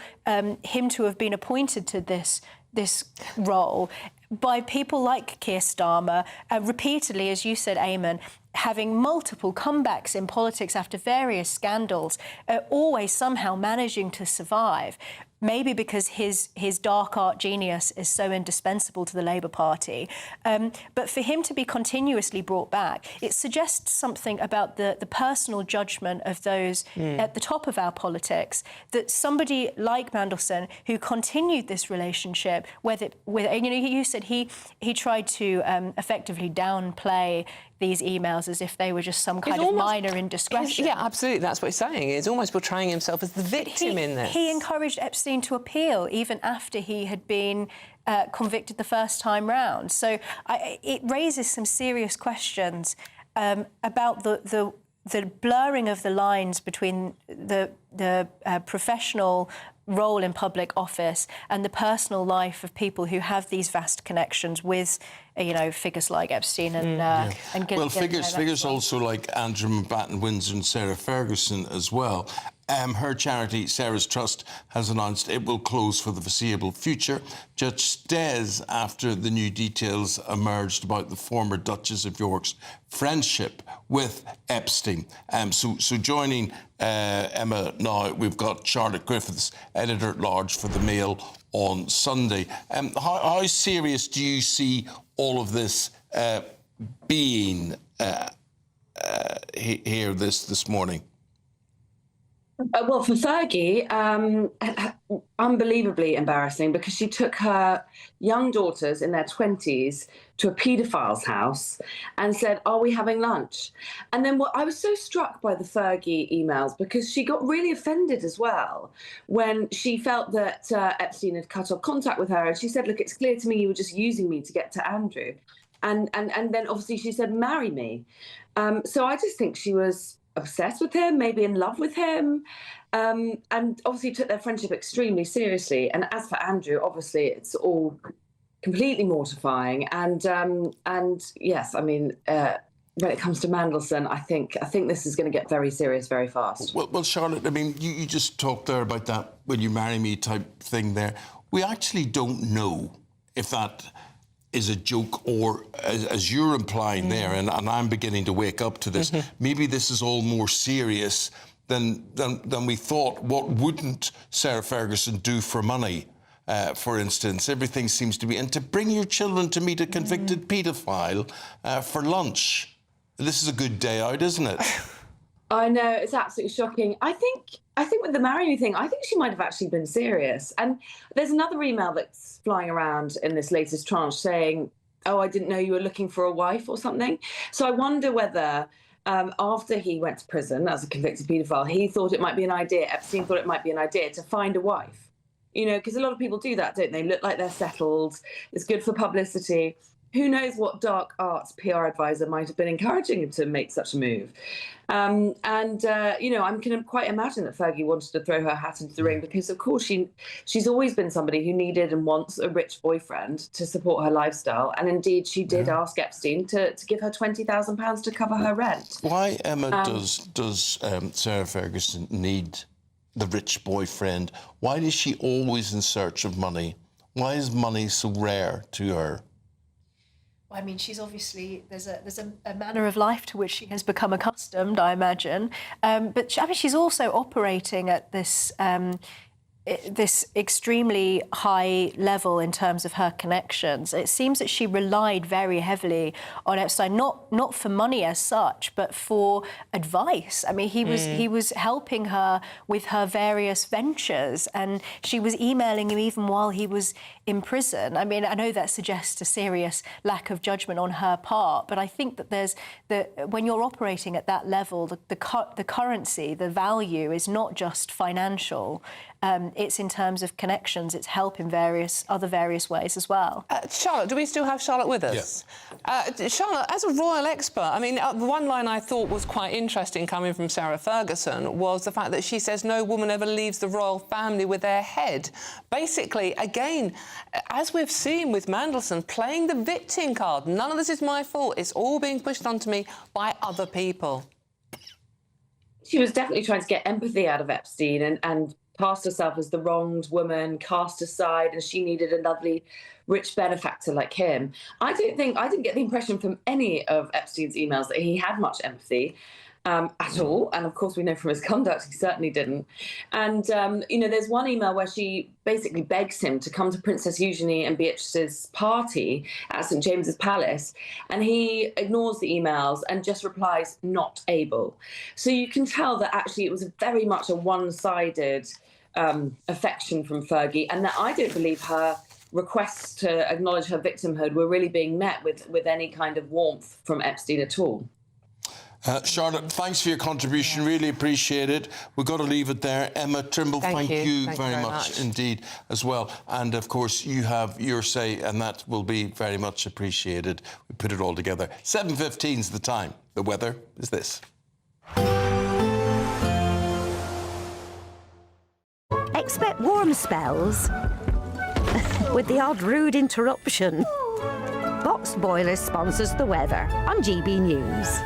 him to have been appointed to this role by people like Keir Starmer, repeatedly, as you said, Eamonn, having multiple comebacks in politics after various scandals, always somehow managing to survive. Maybe because his dark art genius is so indispensable to the Labour Party. But for him to be continuously brought back, it suggests something about the personal judgment of those at the top of our politics, that somebody like Mandelson, who continued this relationship, you said he tried to effectively downplay these emails as if they were just some kind of minor indiscretion. Yeah, absolutely. That's what he's saying. He's almost portraying himself as the victim in this. He encouraged Epstein to appeal even after he had been convicted the first time round. So it raises some serious questions about the blurring of the lines between the professional role in public office and the personal life of people who have these vast connections with, figures like Epstein and Gilligan. Well, figures also like Andrew Mountbatten-Windsor and Sarah Ferguson as well. Her charity, Sarah's Trust, has announced it will close for the foreseeable future. Judge Des, after the new details emerged about the former Duchess of York's friendship with Epstein. So joining Emma now, we've got Charlotte Griffiths, editor-at-large for The Mail on Sunday. How serious do you see all of this being here this morning? Well, for Fergie, unbelievably embarrassing, because she took her young daughters in their 20s to a paedophile's house and said, "Are we having lunch?" And then I was so struck by the Fergie emails because she got really offended as well when she felt that Epstein had cut off contact with her. And she said, "Look, it's clear to me you were just using me to get to Andrew." And then obviously she said, "Marry me." So I just think she was obsessed with him, maybe in love with him, and obviously took their friendship extremely seriously. And as for Andrew, obviously it's all completely mortifying. And yes, I mean, when it comes to Mandelson, I think this is going to get very serious very fast. Well, Charlotte, I mean, you just talked there about that "will you marry me" type thing there. We actually don't know if that is a joke, or as you're implying there, and I'm beginning to wake up to this, maybe this is all more serious than we thought. What wouldn't Sarah Ferguson do for money? For instance, everything seems to be... And to bring your children to meet a convicted paedophile for lunch. This is a good day out, isn't it? I know, it's absolutely shocking. I think with the marrying thing, I think she might have actually been serious. And there's another email that's flying around in this latest tranche saying, oh, I didn't know you were looking for a wife or something. So I wonder whether... after he went to prison as a convicted paedophile, he thought it might be an idea, Epstein thought it might be an idea to find a wife. You know, because a lot of people do that, don't they? Look like they're settled. It's good for publicity. Who knows what dark arts PR advisor might have been encouraging him to make such a move. You know, I can quite imagine that Fergie wanted to throw her hat into the ring because, of course, she's always been somebody who needed and wants a rich boyfriend to support her lifestyle. And indeed, she did ask Epstein to give her £20,000 to cover her rent. Why, Emma, does Sarah Ferguson need the rich boyfriend? Why is she always in search of money? Why is money so rare to her? I mean, she's obviously, there's a manner of life to which she has become accustomed, I imagine. But I mean, she's also operating at this extremely high level in terms of her connections. It seems that she relied very heavily on Epstein, not for money as such, but for advice. I mean, he was helping her with her various ventures, and she was emailing him even while he was in prison. I mean, I know that suggests a serious lack of judgment on her part, but I think that when you're operating at that level, the currency, the value is not just financial. It's in terms of connections, it's help in other various ways as well. Charlotte, do we still have Charlotte with us? Yeah. Charlotte, as a royal expert, I mean, one line I thought was quite interesting coming from Sarah Ferguson was the fact that she says no woman ever leaves the royal family with their head. Basically, again, as we've seen with Mandelson, playing the victim card. None of this is my fault. It's all being pushed onto me by other people. She was definitely trying to get empathy out of Epstein and cast herself as the wronged woman, cast aside, and she needed a lovely, rich benefactor like him. I didn't get the impression from any of Epstein's emails that he had much empathy at all. And of course, we know from his conduct, he certainly didn't. And, you know, there's one email where she basically begs him to come to Princess Eugenie and Beatrice's party at St. James's Palace. And he ignores the emails and just replies, not able. So you can tell that actually it was very much a one-sided affection from Fergie, and that I don't believe her requests to acknowledge her victimhood were really being met with any kind of warmth from Epstein at all. Charlotte, thanks for your contribution. Really appreciate it. We've got to leave it there. Emma Trimble, thank you very much indeed as well. And of course, you have your say, and that will be very much appreciated. We put it all together. 7:15 is the time. The weather is this. Expect warm spells with the odd rude interruption. Boxed Boilers sponsors the weather on GB News.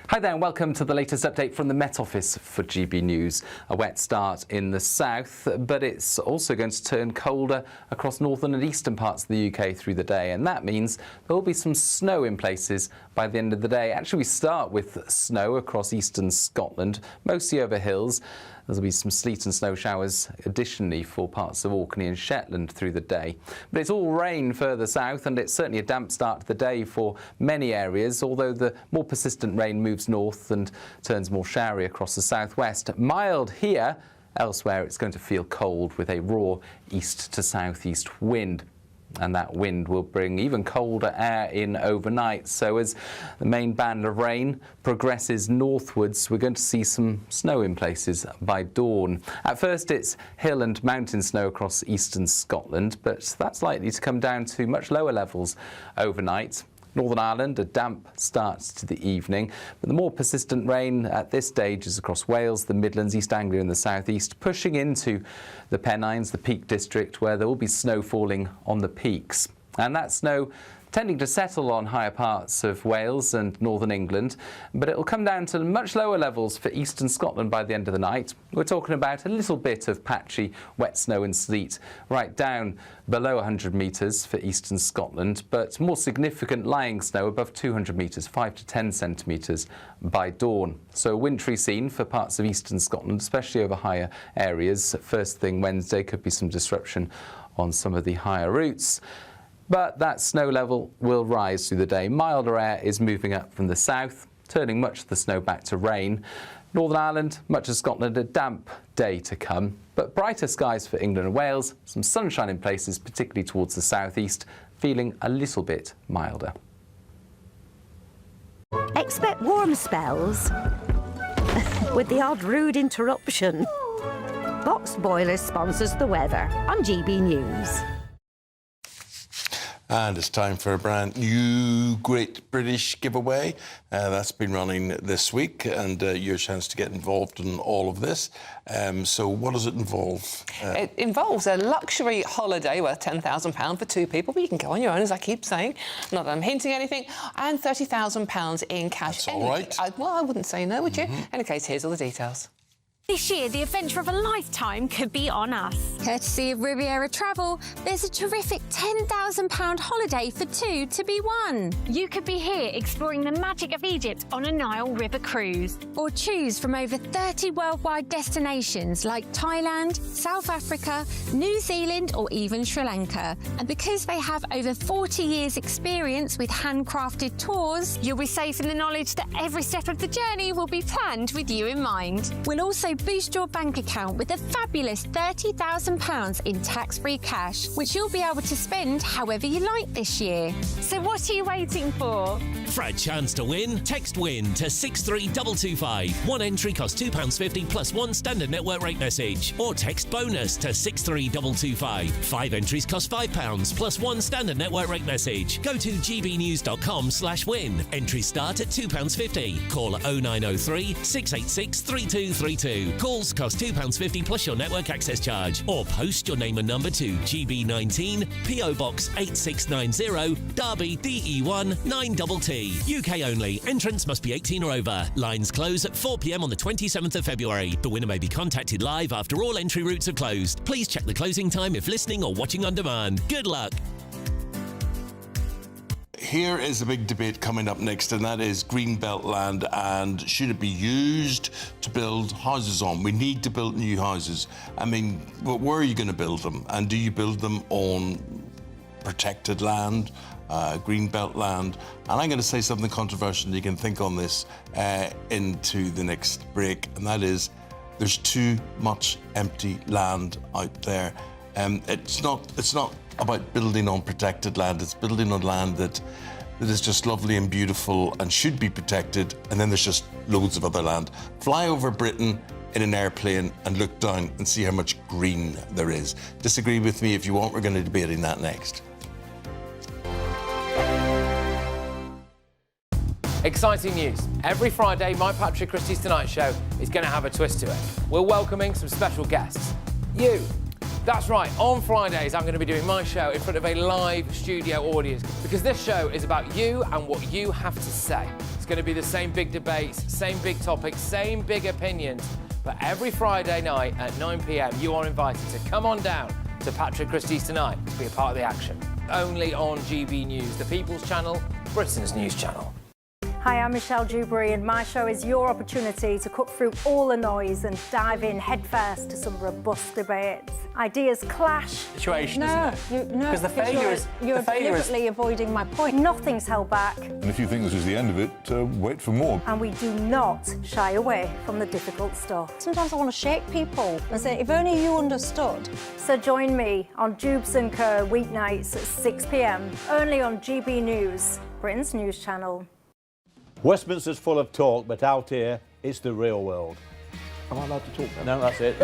Hi there and welcome to the latest update from the Met Office for GB News. A wet start in the south, but it's also going to turn colder across northern and eastern parts of the UK through the day, and that means there will be some snow in places by the end of the day. Actually, we start with snow across eastern Scotland, mostly over hills. There'll be some sleet and snow showers additionally for parts of Orkney and Shetland through the day. But it's all rain further south, and it's certainly a damp start to the day for many areas, although the more persistent rain moves north and turns more showery across the southwest. Mild here. Elsewhere, it's going to feel cold with a raw east to southeast wind. And that wind will bring even colder air in overnight. So as the main band of rain progresses northwards, we're going to see some snow in places by dawn. At first, it's hill and mountain snow across eastern Scotland, but that's likely to come down to much lower levels overnight. Northern Ireland, a damp start to the evening, but the more persistent rain at this stage is across Wales, the Midlands, East Anglia and the southeast, pushing into the Pennines, the Peak District, where there will be snow falling on the peaks. And that snow tending to settle on higher parts of Wales and northern England, but it will come down to much lower levels for eastern Scotland by the end of the night. We're talking about a little bit of patchy wet snow and sleet right down below 100 metres for eastern Scotland, but more significant lying snow above 200 metres, 5 to 10 centimetres by dawn. So a wintry scene for parts of eastern Scotland, especially over higher areas. First thing Wednesday could be some disruption on some of the higher routes. But that snow level will rise through the day. Milder air is moving up from the south, turning much of the snow back to rain. Northern Ireland, much of Scotland, a damp day to come, but brighter skies for England and Wales, some sunshine in places, particularly towards the southeast, feeling a little bit milder. Expect warm spells with the odd rude interruption. Boxed Boilers sponsors the weather on GB News. And it's time for a brand new Great British giveaway. That's been running this week, and your chance to get involved in all of this. So what does it involve? It involves a luxury holiday worth £10,000 for 2 people, but you can go on your own, as I keep saying. Not that I'm hinting anything. And £30,000 in cash. That's all right. Well, I wouldn't say no, would you? In any case, here's all the details. This year, the adventure of a lifetime could be on us. Courtesy of Riviera Travel, there's a terrific £10,000 holiday for 2 to be won. You could be here exploring the magic of Egypt on a Nile River cruise. Or choose from over 30 worldwide destinations like Thailand, South Africa, New Zealand or even Sri Lanka. And because they have over 40 years experience with handcrafted tours, you'll be safe in the knowledge that every step of the journey will be planned with you in mind. We'll also boost your bank account with a fabulous £30,000 in tax-free cash, which you'll be able to spend however you like this year. So what are you waiting for? For a chance to win, text WIN to 63225. One entry costs £2.50 plus 1 standard network rate message. Or text BONUS to 63225. 5 entries cost £5 plus 1 standard network rate message. Go to gbnews.com/win. Entries start at £2.50. Call 0903 686 3232. Calls cost £2.50 plus your network access charge. Or post your name and number to GB19, PO Box 8690, Derby DE1 9TT. UK only. Entrance must be 18 or over. Lines close at 4 p.m. on the 27th of February. The winner may be contacted live after all entry routes are closed. Please check the closing time if listening or watching on demand. Good luck. Here is a big debate coming up next, and that is greenbelt land, and should it be used to build houses on? We need to build new houses. I mean, where are you going to build them? And do you build them on protected land, greenbelt land? And I'm going to say something controversial, and you can think on this into the next break, and that is there's too much empty land out there. It's not about building on protected land. It's building on land that is just lovely and beautiful and should be protected, and then there's just loads of other land. Fly over Britain in an airplane and look down and see how much green there is. Disagree with me if you want. We're going to be debating that next. Exciting news. Every Friday, my Patrick Christie's Tonight Show is going to have a twist to it. We're welcoming some special guests. You. That's right, on Fridays I'm going to be doing my show in front of a live studio audience, because this show is about you and what you have to say. It's going to be the same big debates, same big topics, same big opinions, but every Friday night at 9 p.m. you are invited to come on down to Patrick Christie's Tonight to be a part of the action. Only on GB News, the People's Channel, Britain's news channel. Hi, I'm Michelle Dewberry, and my show is your opportunity to cut through all the noise and dive in headfirst to some robust debates. Ideas clash. Situation, isn't it? No, because the failure is you're deliberately avoiding my point. Nothing's held back. And if you think this is the end of it, wait for more. And we do not shy away from the difficult stuff. Sometimes I want to shake people and say, if only you understood. So join me on Dubes & Co. weeknights at 6 p.m. only on GB News, Britain's news channel. Westminster's full of talk, but out here, it's the real world. Am I allowed to talk now? No, that's it.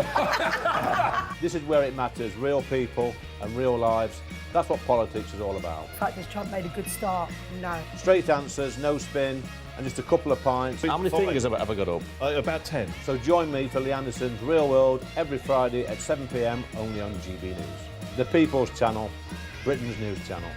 This is where it matters, real people and real lives. That's what politics is all about. In fact, this Trump made a good start. No. Straight answers, no spin, and just a couple of pints. How many fingers have I got up? About 10. So join me for Lee Anderson's Real World every Friday at 7 p.m. only on GB News. The People's Channel, Britain's news channel.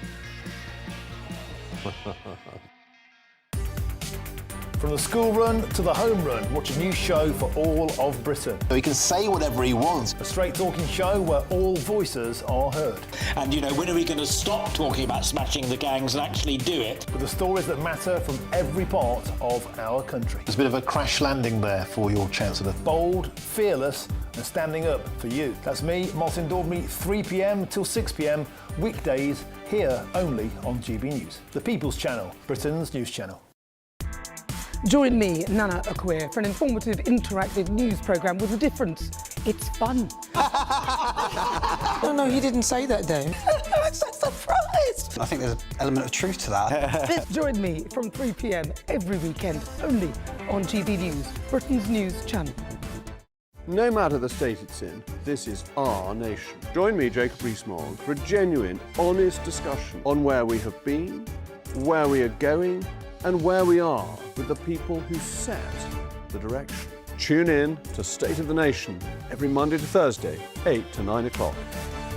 From the school run to the home run, watch a new show for all of Britain. He can say whatever he wants. A straight-talking show where all voices are heard. And, you know, when are we going to stop talking about smashing the gangs and actually do it? With the stories that matter from every part of our country. There's a bit of a crash landing there for your Chancellor. Bold, fearless and standing up for you. That's me, Martin Daubney, 3 p.m. till 6 p.m, weekdays, here only on GB News. The People's Channel, Britain's news channel. Join me, Nana Okwir, for an informative, interactive news programme with a difference. It's fun. No, he didn't say that, though. I'm so surprised. I think there's an element of truth to that. Join me from 3 p.m. every weekend, only on GB News, Britain's news channel. No matter the state it's in, this is our nation. Join me, Jacob Rees-Mogg, for a genuine, honest discussion on where we have been, where we are going, and where we are with the people who set the direction. Tune in to State of the Nation every Monday to Thursday, 8 to 9 o'clock.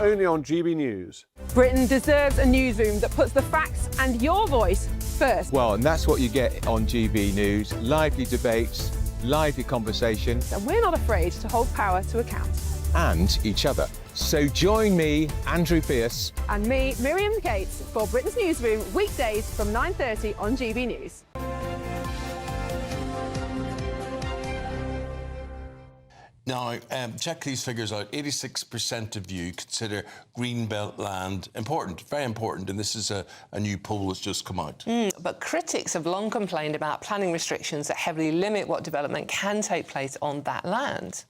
Only on GB News. Britain deserves a newsroom that puts the facts and your voice first. Well, and that's what you get on GB News. Lively debates, lively conversations. And we're not afraid to hold power to account. And each other. So join me, Andrew Pierce. And me, Miriam Gates, for Britain's Newsroom, weekdays from 9:30 on GB News. Now, check these figures out. 86% of you consider Greenbelt land important, very important, and this is a new poll that's just come out. But critics have long complained about planning restrictions that heavily limit what development can take place on that land.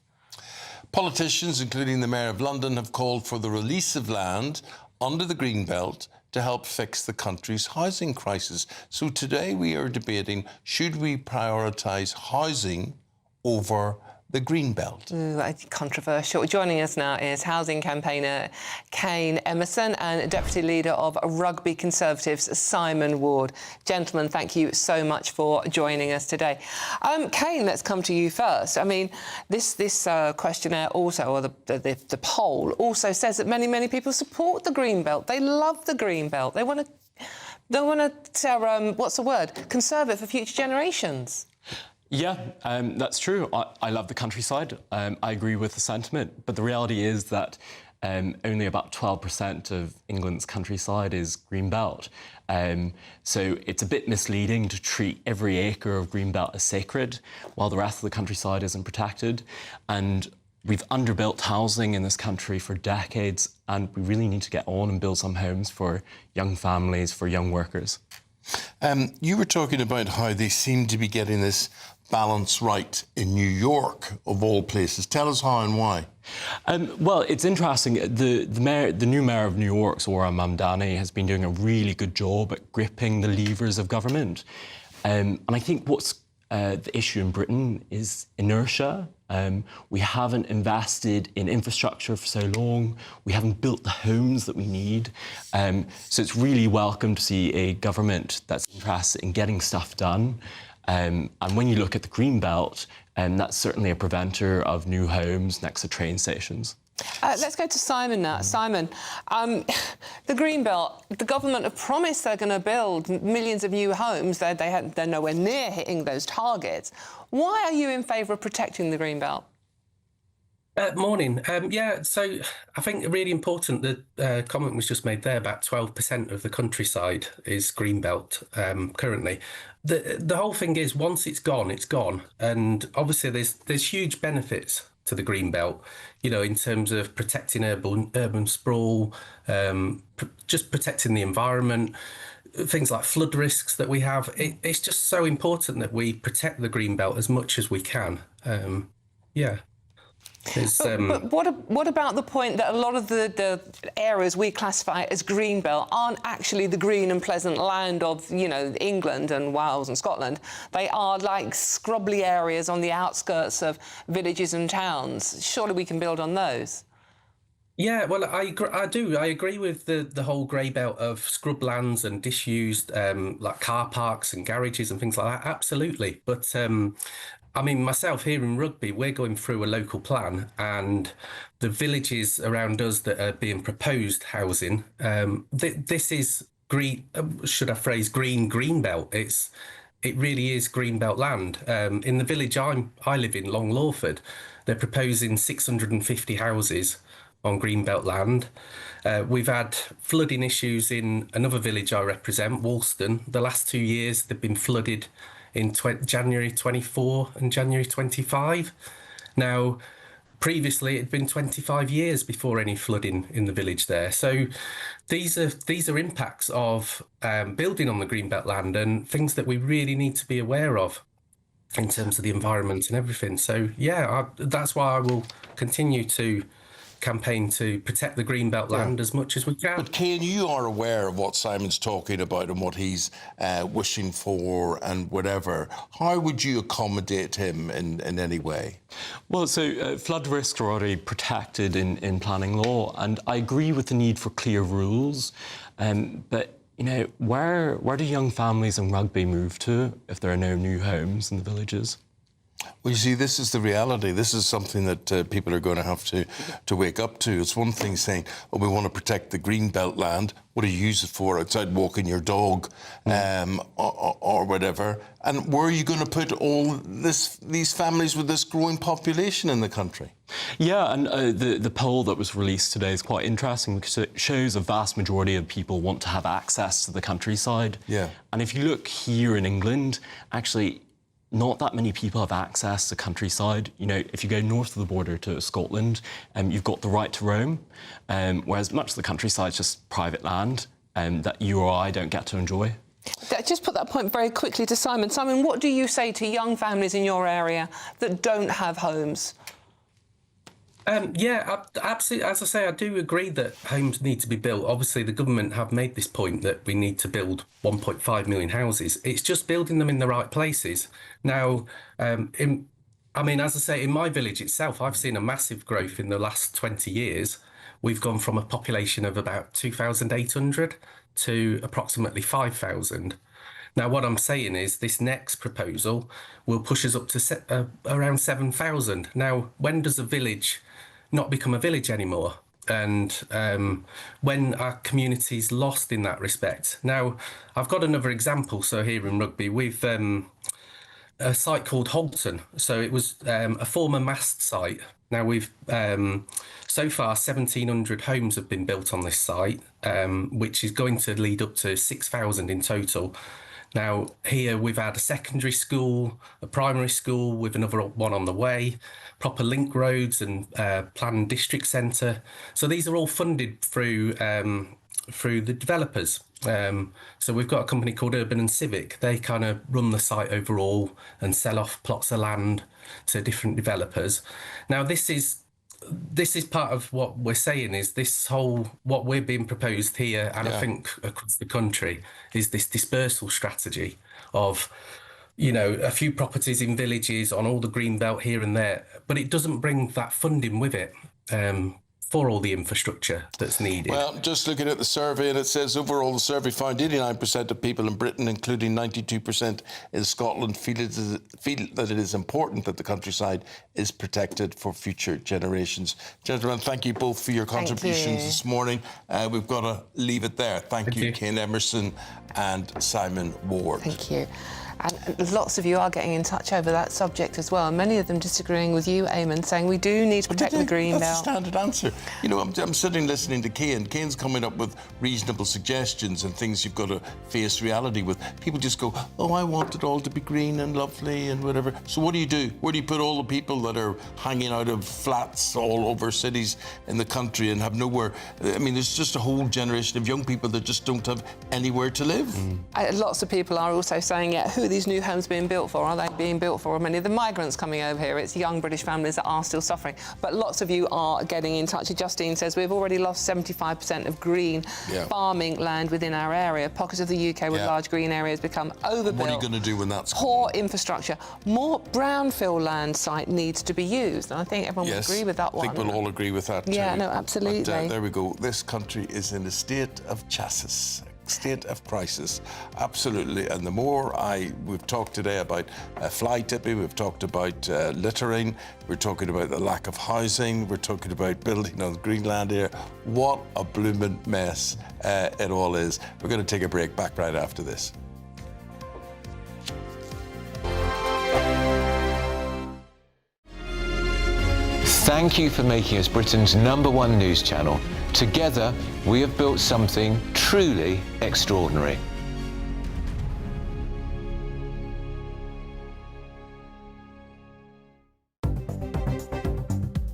Politicians, including the Mayor of London, have called for the release of land under the Greenbelt to help fix the country's housing crisis. So today we are debating, should we prioritise housing over the Greenbelt? Controversial. Joining us now is housing campaigner Kane Emerson and Deputy Leader of Rugby Conservatives, Simon Ward. Gentlemen, thank you so much for joining us today. Kane, let's come to you first. I mean, this questionnaire also, or the poll, also says that many people support the Greenbelt. They love the Greenbelt. They want to, what's the word? Conserve it for future generations. Yeah, that's true. I love the countryside. I agree with the sentiment, but the reality is that only about 12% of England's countryside is greenbelt. So it's a bit misleading to treat every acre of greenbelt as sacred, while the rest of the countryside isn't protected. And we've underbuilt housing in this country for decades, and we really need to get on and build some homes for young families, for young workers. You were talking about how they seem to be getting this balance right in New York, of all places. Tell us how and why. Well, it's interesting. The new mayor of New York, Zohran Mamdani, has been doing a really good job at gripping the levers of government. And I think what's the issue in Britain is inertia. We haven't invested in infrastructure for so long. We haven't built the homes that we need. So it's really welcome to see a government that's interested in getting stuff done. And when you look at the Greenbelt, that's certainly a preventer of new homes next to train stations. Let's go to Simon now. Simon, the Greenbelt, the government have promised they're going to build millions of new homes. They're nowhere near hitting those targets. Why are you in favour of protecting the Greenbelt? Morning. Yeah, so I think really important that comment was just made there about 12% of the countryside is Greenbelt currently. The whole thing is once it's gone, and obviously there's huge benefits to the Greenbelt, you know, in terms of protecting urban sprawl, just protecting the environment, things like flood risks that we have. It's just so important that we protect the Greenbelt as much as we can. Yeah. But what about the point that a lot of the areas we classify as Greenbelt aren't actually the green and pleasant land of, you know, England and Wales and Scotland? They are like scrubbly areas on the outskirts of villages and towns. Surely we can build on those. Yeah, well, I do. I agree with the whole grey belt of scrublands and disused like car parks and garages and things like that. Absolutely. But I mean, myself here in Rugby, we're going through a local plan, and the villages around us that are being proposed housing, this is green, should I phrase green belt. It really is green belt land. In the village I live in, Long Lawford, they're proposing 650 houses on green belt land. We've had flooding issues in another village I represent, Woolston. The last 2 years they've been flooded in January 24 and January 25. Now, previously it'd been 25 years before any flooding in the village there. So these are impacts of building on the greenbelt land and things that we really need to be aware of in terms of the environment and everything. So yeah, that's why I will continue to campaign to protect the greenbelt land as much as we can. But Cian, you are aware of what Simon's talking about and what he's wishing for and whatever. How would you accommodate him in any way? Well, so flood risks are already protected in planning law, and I agree with the need for clear rules. But you know, where do young families in Rugby move to if there are no new homes in the villages? Well, you see, this is the reality. This is something that people are going to have to wake up to. It's one thing saying, oh, we want to protect the greenbelt land. What do you use it for? Outside walking your dog or whatever. And where are you going to put all these families with this growing population in the country? Yeah, and the poll that was released today is quite interesting because it shows a vast majority of people want to have access to the countryside. Yeah. And if you look here in England, actually, not that many people have access to countryside. You know, if you go north of the border to Scotland, you've got the right to roam, whereas much of the countryside is just private land that you or I don't get to enjoy. Just put that point very quickly to Simon. Simon, what do you say to young families in your area that don't have homes? Yeah, absolutely. As I say, I do agree that homes need to be built. Obviously, the government have made this point that we need to build 1.5 million houses. It's just building them in the right places. Now, I mean, as I say, in my village itself, I've seen a massive growth in the last 20 years. We've gone from a population of about 2,800 to approximately 5,000. Now, what I'm saying is this next proposal will push us up to around 7,000. Now, when does a village not become a village anymore? And when our community's lost in that respect. Now, I've got another example. So here in Rugby, we've a site called Holton. So it was a former mast site. Now we've so far 1,700 homes have been built on this site, which is going to lead up to 6,000 in total. Now, here we've had a secondary school, a primary school with another one on the way, proper link roads and planned district centre. So these are all funded through the developers. So we've got a company called Urban and Civic. They kind of run the site overall and sell off plots of land to different developers. Now, this is part of what we're saying is this whole, what we're being proposed here, and I think across the country, is this dispersal strategy of, you know, a few properties in villages on all the green belt here and there, but it doesn't bring that funding with it for all the infrastructure that's needed. Well, just looking at the survey, and it says overall the survey found 89% of people in Britain, including 92% in Scotland, feel that it is important that the countryside is protected for future generations. Gentlemen, thank you both for your contributions this morning. We've got to leave it there. Thank you, Cian Emerson and Simon Ward. Thank you. And lots of you are getting in touch over that subject as well. Many of them disagreeing with you, Eamonn, saying we do need to protect the green belt. That's a standard answer. You know, I'm sitting listening to Cian. Cian's coming up with reasonable suggestions and things you've got to face reality with. People just go, oh, I want it all to be green and lovely and whatever. So what do you do? Where do you put all the people that are hanging out of flats all over cities in the country and have nowhere? I mean, there's just a whole generation of young people that just don't have anywhere to live. Lots of people are also saying, who are these new homes being built for? Are they being built for many of the migrants coming over here? It's young British families that are still suffering. But lots of you are getting in touch. Justine says we've already lost 75% of green farming land within our area. Pockets of the UK with large green areas become overbuilt. What are you going to do when that's poor infrastructure? More brownfield land site needs to be used. And I think everyone would agree with that one. I think we'll all agree with that too. Yeah, no, absolutely. But, there we go. This country is in a state of chassis. state of crisis, absolutely. And the more we've talked today about fly tipping, we've talked about littering, we're talking about the lack of housing, we're talking about building on Greenland here. What a blooming mess it all is. We're going to take a break, back right after this. Thank you for making us Britain's #1 news channel. Together, we have built something truly extraordinary.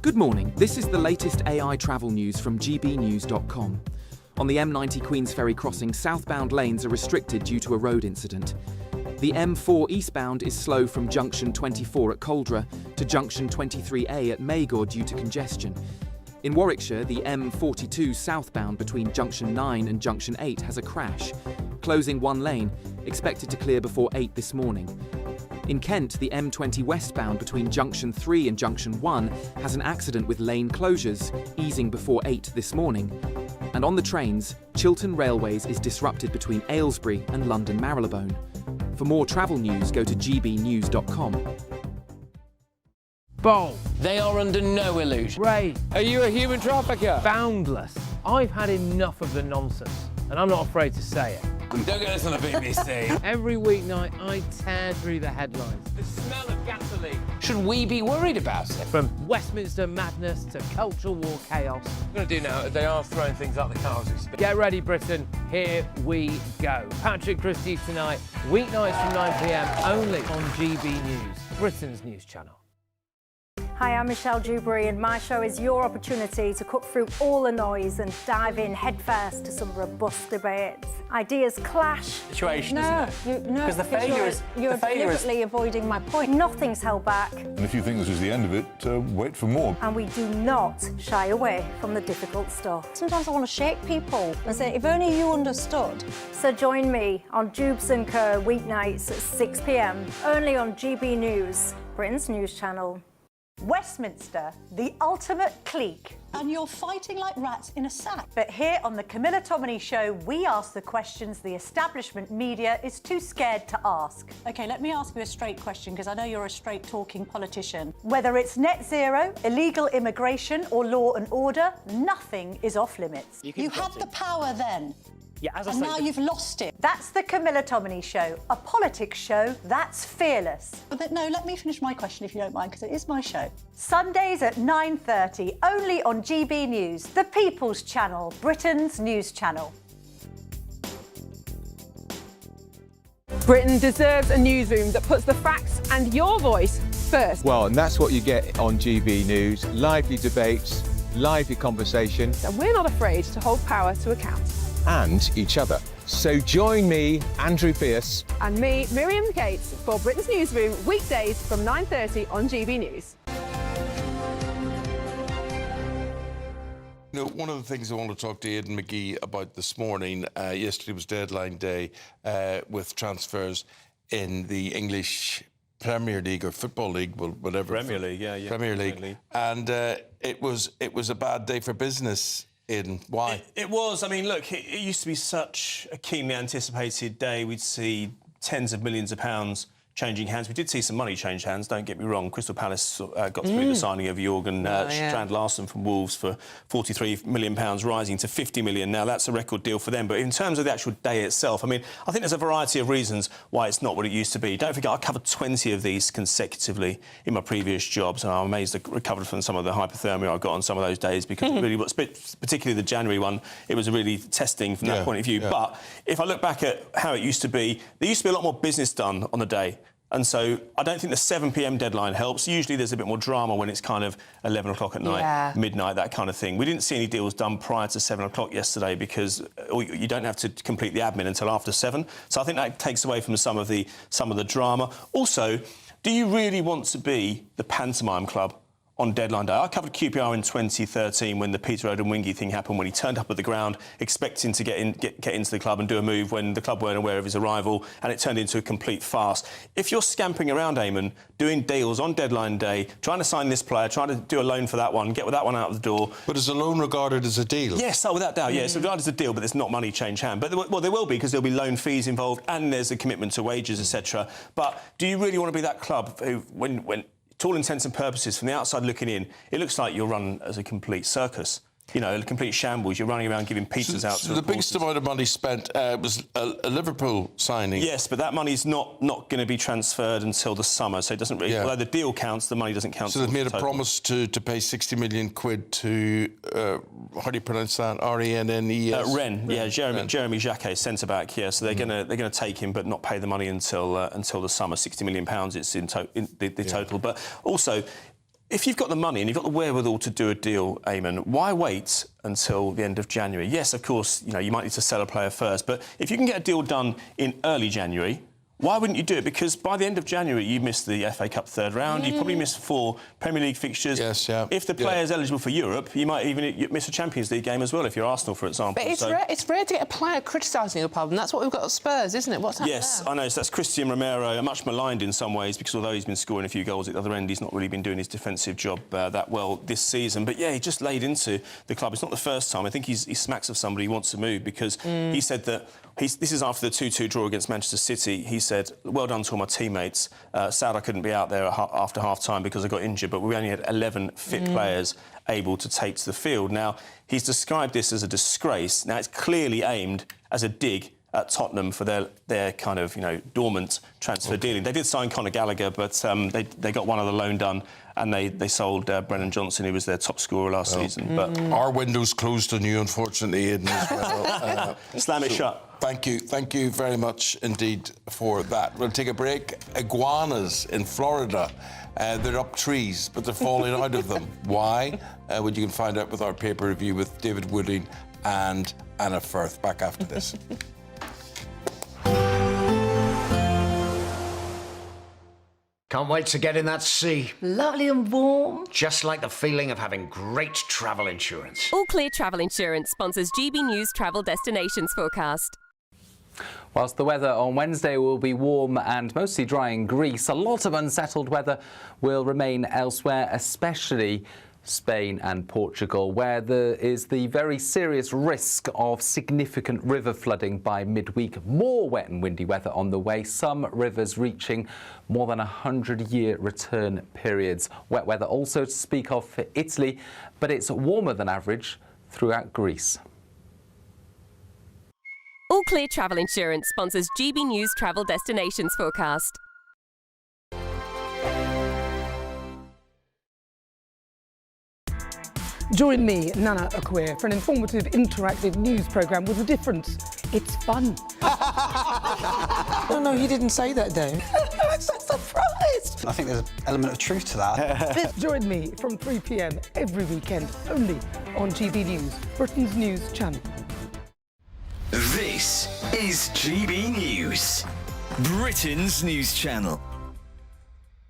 Good morning. This is the latest AI travel news from gbnews.com. On the M90 Queensferry crossing, southbound lanes are restricted due to a road incident. The M4 eastbound is slow from junction 24 at Coldra to junction 23A at Magor due to congestion. In Warwickshire, the M42 southbound between junction 9 and junction 8 has a crash, closing one lane, expected to clear before 8 this morning. In Kent, the M20 westbound between junction 3 and junction 1 has an accident with lane closures, easing before 8 this morning. And on the trains, Chiltern Railways is disrupted between Aylesbury and London Marylebone. For more travel news, go to gbnews.com. Bold. They are under no illusion. Ray. Are you a human trafficker? Boundless. I've had enough of the nonsense, and I'm not afraid to say it. Don't get this on the BBC. Every weeknight, I tear through the headlines. The smell of gasoline. Should we be worried about it? From Westminster madness to cultural war chaos. What I'm going to do now is they are throwing things out the car as we speak. Get ready, Britain. Here we go. Patrick Christie's tonight, weeknights from 9 p.m, only on GB News, Britain's news channel. Hi, I'm Michelle Dewberry, and my show is your opportunity to cut through all the noise and dive in headfirst to some robust debates. Ideas clash. Situation, isn't it? No, because the failure is you're deliberately avoiding my point. Nothing's held back. And if you think this is the end of it, wait for more. And we do not shy away from the difficult stuff. Sometimes I want to shake people and say, if only you understood. So join me on Jubes and Kerr weeknights at 6 p.m, only on GB News, Britain's news channel. Westminster, the ultimate clique. And you're fighting like rats in a sack. But here on the Camilla Tominey Show, we ask the questions the establishment media is too scared to ask. OK, let me ask you a straight question, because I know you're a straight-talking politician. Whether it's net zero, illegal immigration or law and order, nothing is off-limits. You had the power then. Yeah, as I and say, now you've lost it. That's the Camilla Tominey Show, a politics show that's fearless. But no, let me finish my question if you don't mind, because it is my show. Sundays at 9:30, only on GB News, the People's Channel, Britain's news channel. Britain deserves a newsroom that puts the facts and your voice first. Well, and that's what you get on GB News. Lively debates, lively conversation. And we're not afraid to hold power to account. And each other. So join me, Andrew Pearce. And me, Miriam Gates, for Britain's Newsroom, weekdays from 9:30 on GB News. You know, one of the things I want to talk to Aidan McGee about this morning, yesterday was deadline day with transfers in the English Premier League or Football League, well, whatever. Premier League, yeah. Premier League. And it was a bad day for business. Aidan, why? It was. I mean, look, it used to be such a keenly anticipated day. We'd see tens of millions of pounds changing hands. We did see some money change hands, don't get me wrong. Crystal Palace got through the signing of Jorgen Strand-Larsen from Wolves for £43 million, rising to £50 million. Now, that's a record deal for them. But in terms of the actual day itself, I mean, I think there's a variety of reasons why it's not what it used to be. Don't forget, I covered 20 of these consecutively in my previous jobs, and I'm amazed I recovered from some of the hypothermia I got on some of those days, because it really was, particularly the January one, it was really testing from that point of view. But if I look back at how it used to be, there used to be a lot more business done on the day. And so I don't think the 7 p.m. deadline helps. Usually there's a bit more drama when it's kind of 11 o'clock at night, midnight, that kind of thing. We didn't see any deals done prior to 7 o'clock yesterday, because you don't have to complete the admin until after 7. So I think that takes away from some of the drama. Also, do you really want to be the pantomime club on deadline day. I covered QPR in 2013 when the Peter Odemwingie thing happened, when he turned up at the ground expecting to get into the club and do a move when the club weren't aware of his arrival, and it turned into a complete farce. If you're scampering around, Eamonn, doing deals on deadline day, trying to sign this player, trying to do a loan for that one, get that one out of the door... But is a loan regarded as a deal? Yes, without doubt, yeah. It's regarded as a deal, but there's not money change hand. But, well, there will be, because there'll be loan fees involved and there's a commitment to wages, etc. But do you really want to be that club who, when to all intents and purposes, from the outside looking in, it looks like you're run as a complete circus. You know, a complete shambles. You're running around giving pizzas out to the biggest amount of money spent was a Liverpool signing. Yes, but that money's not going to be transferred until the summer, so it doesn't really... Although the deal counts, the money doesn't count. So they've made a promise to pay 60 million quid to, how do you pronounce that? R-E-N-N-E-S? Rennes, yeah, Jeremy Jacquet, centre-back, yeah. So they're going to take him but not pay the money until the summer. £60 million it's in the total. But also... if you've got the money and you've got the wherewithal to do a deal, Eamonn, why wait until the end of January? Yes, of course, you know, you might need to sell a player first, but if you can get a deal done in early January, why wouldn't you do it? Because by the end of January, you missed the FA Cup third round, you probably missed 4 Premier League fixtures. Yes, yeah. If the player's eligible for Europe, you might even miss a Champions League game as well, if you're Arsenal, for example. But it's rare to get a player criticising your club, and that's what we've got at Spurs, isn't it? What's happened Yes, there? I know. So that's Christian Romero, much maligned in some ways, because although he's been scoring a few goals at the other end, he's not really been doing his defensive job that well this season. But, yeah, he just laid into the club. It's not the first time. I think he smacks of somebody who wants to move, because he said that... this is after the 2-2 draw against Manchester City. He said, well done to all my teammates. Sad I couldn't be out there after half-time because I got injured, but we only had 11 fit players able to take to the field. Now, he's described this as a disgrace. Now, it's clearly aimed as a dig at Tottenham for their kind of, you know, dormant transfer dealing. They did sign Conor Gallagher, but they got one other loan done, and they sold Brennan Johnson, who was their top scorer last season. But our window's closed on you, unfortunately, Aidan, as well. Slam it shut. Thank you very much indeed for that. We'll take a break. Iguanas in Florida. They're up trees, but they're falling out of them. Why? Well, you can find out with our paper review with David Wooding and Anna Firth. Back after this. Can't wait to get in that sea. Lovely and warm. Just like the feeling of having great travel insurance. All Clear Travel Insurance sponsors GB News Travel Destinations Forecast. Whilst the weather on Wednesday will be warm and mostly dry in Greece, a lot of unsettled weather will remain elsewhere, especially Spain and Portugal, where there is the very serious risk of significant river flooding by midweek. More wet and windy weather on the way, some rivers reaching more than 100-year return periods. Wet weather also to speak of for Italy, but it's warmer than average throughout Greece. All Clear Travel Insurance sponsors GB News Travel Destinations Forecast. Join me, Nana Okoye, for an informative, interactive news programme with a difference. It's fun. No, he didn't say that, though. I'm so surprised. I think there's an element of truth to that. Join me from 3 p.m. every weekend, only on GB News, Britain's news channel. This is GB News, Britain's news channel.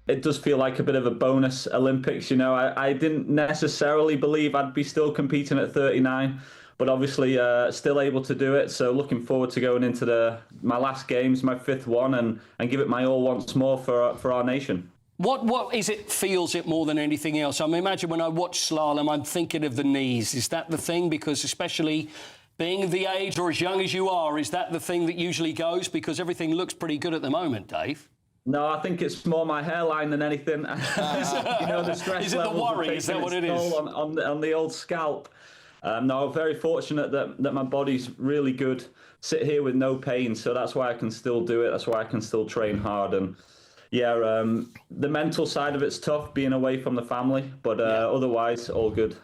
It does feel like a bit of a bonus Olympics, you know. I didn't necessarily believe I'd be still competing at 39, but obviously still able to do it. So looking forward to going into my last games, my 5th one, and give it my all once more for our nation. What is it feels it more than anything else? I mean, imagine when I watch slalom, I'm thinking of the knees. Is that the thing? Because especially being the age or as young as you are, is that the thing that usually goes? Because everything looks pretty good at the moment, Dave. No, I think it's more my hairline than anything. You know, the stress is it the worry? Is that what it is? On the old scalp. No, very fortunate that my body's really good. Sit here with no pain, so that's why I can still do it. That's why I can still train hard. And yeah, the mental side of it's tough, being away from the family, but otherwise, all good.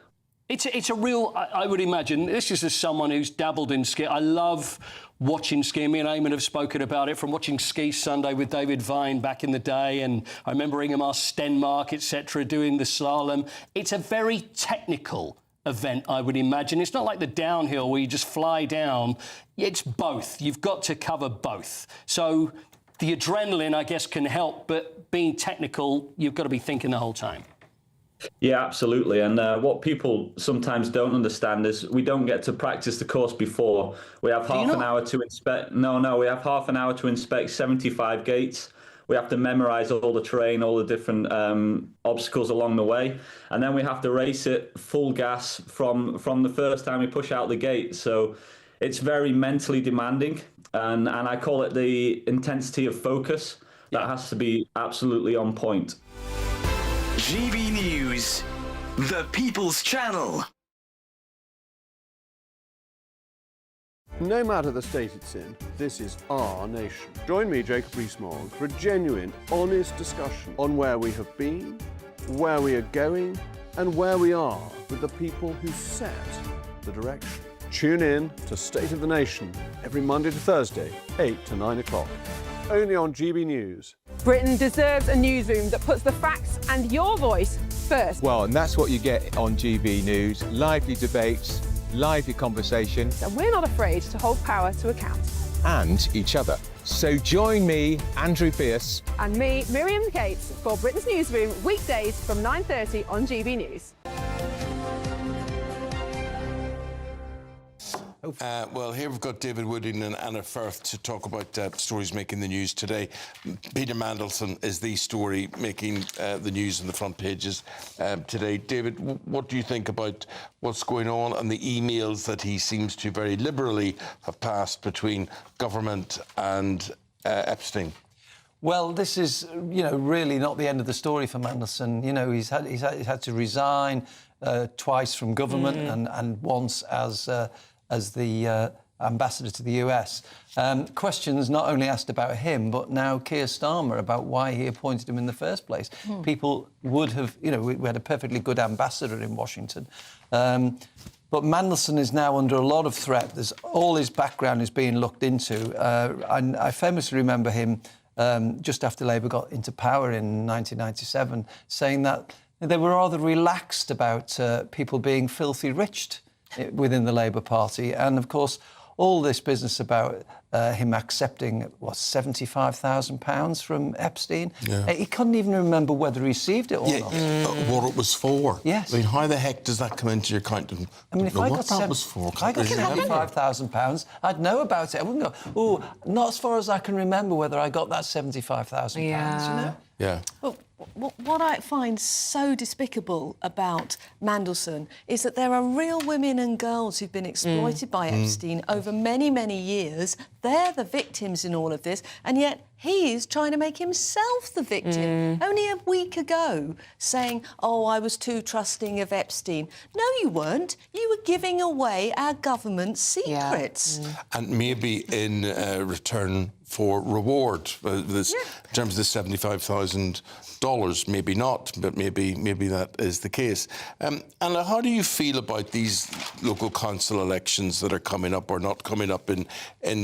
It's a real, I would imagine, this is as someone who's dabbled in ski. I love watching ski. Me and Eamonn have spoken about it, from watching Ski Sunday with David Vine back in the day, and I remember Ingemar Stenmark, etc., doing the slalom. It's a very technical event, I would imagine. It's not like the downhill where you just fly down. It's both. You've got to cover both. So the adrenaline, I guess, can help, but being technical, you've got to be thinking the whole time. Yeah, absolutely. And what people sometimes don't understand is we don't get to practice the course before. We have half an hour to inspect. No, we have half an hour to inspect 75 gates. We have to memorize all the terrain, all the different obstacles along the way. And then we have to race it full gas from the first time we push out the gate. So it's very mentally demanding. And I call it the intensity of focus. That has to be absolutely on point. GB News, the People's Channel. No matter the state it's in, this is our nation. Join me, Jacob Rees-Mogg, for a genuine, honest discussion on where we have been, where we are going, and where we are with the people who set the direction. Tune in to State of the Nation every Monday to Thursday, 8 to 9 o'clock. Only on GB News. Britain deserves a newsroom that puts the facts and your voice first. Well, and that's what you get on GB News. Lively debates, lively conversations. And we're not afraid to hold power to account. And each other. So join me, Andrew Pierce. And me, Miriam Cates, for Britain's Newsroom, weekdays from 9:30 on GB News. Well, here we've got David Wooding and Anna Firth to talk about stories making the news today. Peter Mandelson is the story making the news on the front pages today. David, what do you think about what's going on and the emails that he seems to very liberally have passed between government and Epstein? Well, this is, really not the end of the story for Mandelson. He's had to resign twice from government and once as the ambassador to the US. Questions not only asked about him, but now Keir Starmer about why he appointed him in the first place. People would have, we had a perfectly good ambassador in Washington. But Mandelson is now under a lot of threat. All his background is being looked into. And I famously remember him just after Labour got into power in 1997, saying that they were rather relaxed about people being filthy rich within the Labour Party. And, of course, all this business about him accepting, £75,000 from Epstein. Yeah. He couldn't even remember whether he received it or not. What it was for. Yes. I mean, how the heck does that come into your account? I mean, if I got £75,000, I'd know about it. I wouldn't go, oh, not as far as I can remember whether I got that £75,000, you know? Yeah. Well, what I find so despicable about Mandelson is that there are real women and girls who've been exploited by Epstein over many, many years. They're the victims in all of this, and yet he's trying to make himself the victim. Only a week ago, saying, oh, I was too trusting of Epstein. No, you weren't. You were giving away our government's secrets. And maybe in return for reward, in terms of the $75,000, maybe not, but maybe that is the case. Anna, how do you feel about these local council elections that are coming up or not coming up in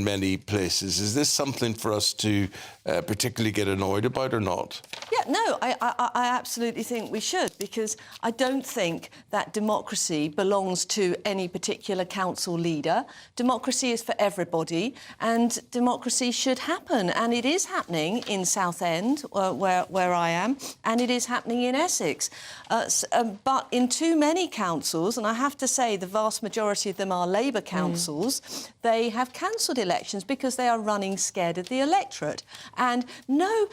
many places? Is this something for us to particularly get annoyed about or not? Yeah, no, I absolutely think we should, because I don't think that democracy belongs to any particular council leader. Democracy is for everybody, and democracy should happen, and it is happening in Southend, where I am, and it is happening in Essex. But in too many councils, and I have to say the vast majority of them are Labour councils, they have cancelled elections because they are running scared of the electorate. And no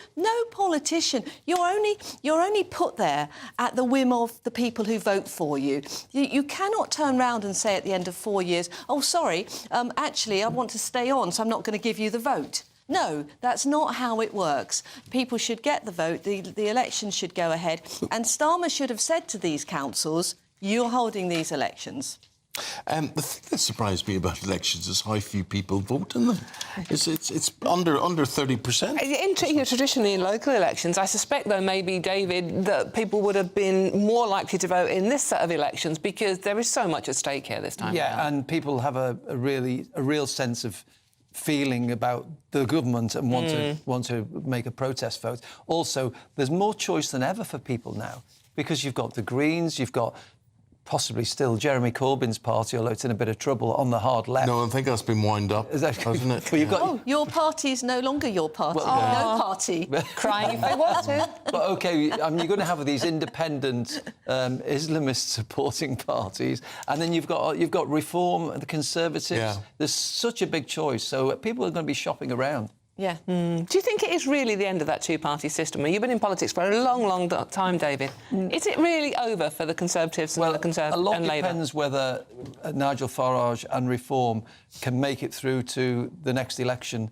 politician, you're only put there at the whim of the people who vote for you. You cannot turn round and say at the end of 4 years, oh, sorry, actually, I want to stay on, so I'm not going to give you the vote. No, that's not how it works. People should get the vote, the election should go ahead, and Starmer should have said to these councils, you're holding these elections. The thing that surprised me about elections is how few people vote in them. It's under 30%. Traditionally in local elections, I suspect, though, maybe, David, that people would have been more likely to vote in this set of elections because there is so much at stake here this time. Yeah, and people have a real sense of feeling about the government and want to make a protest vote. Also, there's more choice than ever for people now, because you've got the Greens, you've got possibly still Jeremy Corbyn's party, although it's in a bit of trouble, on the hard left. No, I think that's been wound up, hasn't it? Well, you've got... Oh, your party is no longer your party. Well, no party. Crying if they want to. But OK, I mean, you're going to have these independent Islamist-supporting parties, and then you've got Reform, the Conservatives. Yeah. There's such a big choice, so people are going to be shopping around. Yeah. Do you think it is really the end of that two-party system? You've been in politics for a long, long time, David. Is it really over for the Conservatives and the Conservatives and Labour? A lot depends whether Nigel Farage and Reform can make it through to the next election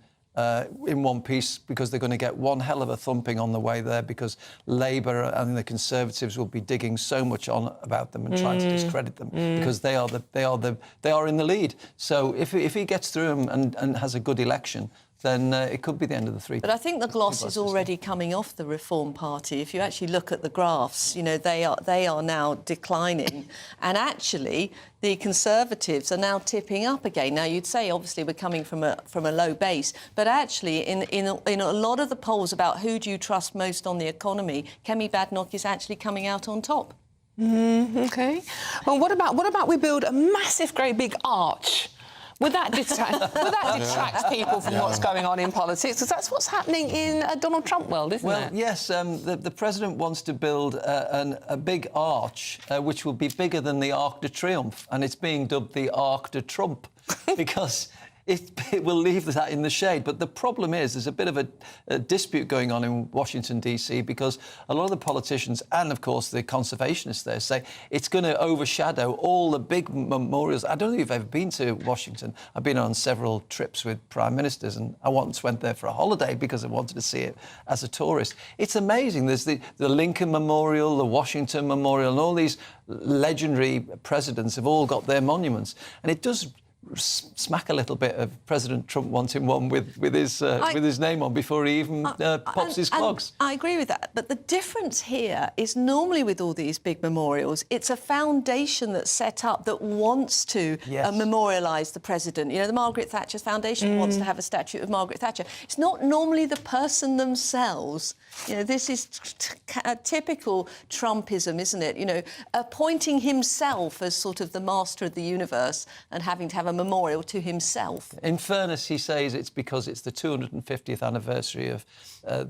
in one piece, because they're going to get one hell of a thumping on the way there, because Labour and the Conservatives will be digging so much on about them and trying to discredit them, because they are in the lead. So if he gets through them and has a good election, then it could be the end of the three. But I think the gloss is already coming off the Reform Party. If you actually look at the graphs, you know, they are now declining, and actually the Conservatives are now tipping up again. Now, you'd say obviously we're coming from a low base, but actually in a lot of the polls about who do you trust most on the economy, Kemi Badenoch is actually coming out on top. OK. Well, what about we build a massive, great big arch? Would that detract people from what's going on in politics? Because that's what's happening in Donald Trump world, isn't it? Well, yes. The president wants to build a big arch, which will be bigger than the Arc de Triomphe, and it's being dubbed the Arc de Trump, because it will leave that in the shade. But the problem is there's a bit of a dispute going on in Washington, D.C., because a lot of the politicians and, of course, the conservationists there say it's going to overshadow all the big memorials. I don't know if you've ever been to Washington. I've been on several trips with prime ministers, and I once went there for a holiday because I wanted to see it as a tourist. It's amazing. There's the Lincoln Memorial, the Washington Memorial, and all these legendary presidents have all got their monuments. And it does smack a little bit of President Trump wanting one with his name on before he even pops his clogs. I agree with that, but the difference here is normally with all these big memorials, it's a foundation that's set up that wants to memorialise the president. You know, the Margaret Thatcher Foundation wants to have a statue of Margaret Thatcher. It's not normally the person themselves. You know, this is a typical Trumpism, isn't it? You know, appointing himself as sort of the master of the universe and having to have a memorial to himself. In fairness, he says it's because it's the 250th anniversary of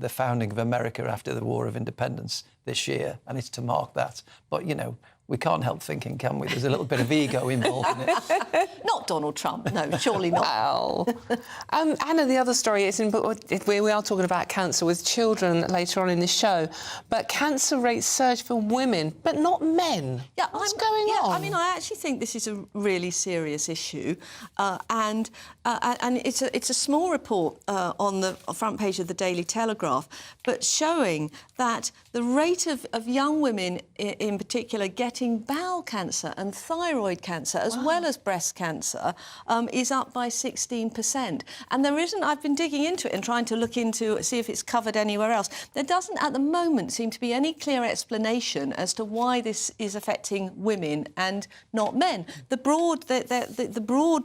the founding of America after the War of Independence this year, and it's to mark that. But, you know, we can't help thinking, can we? There's a little bit of ego involved in it. Not Donald Trump, no, surely not. Well, Anna, the other story is we are talking about cancer with children later on in the show, but cancer rates surge for women, but not men. Yeah, what's going on? I mean, I actually think this is a really serious issue, and it's a small report on the front page of the Daily Telegraph, but showing that the rate of young women in particular getting bowel cancer and thyroid cancer, as well as breast cancer, is up by 16%. And there isn't, I've been digging into it and trying to look into, see if it's covered anywhere else. There doesn't, at the moment, seem to be any clear explanation as to why this is affecting women and not men. The broad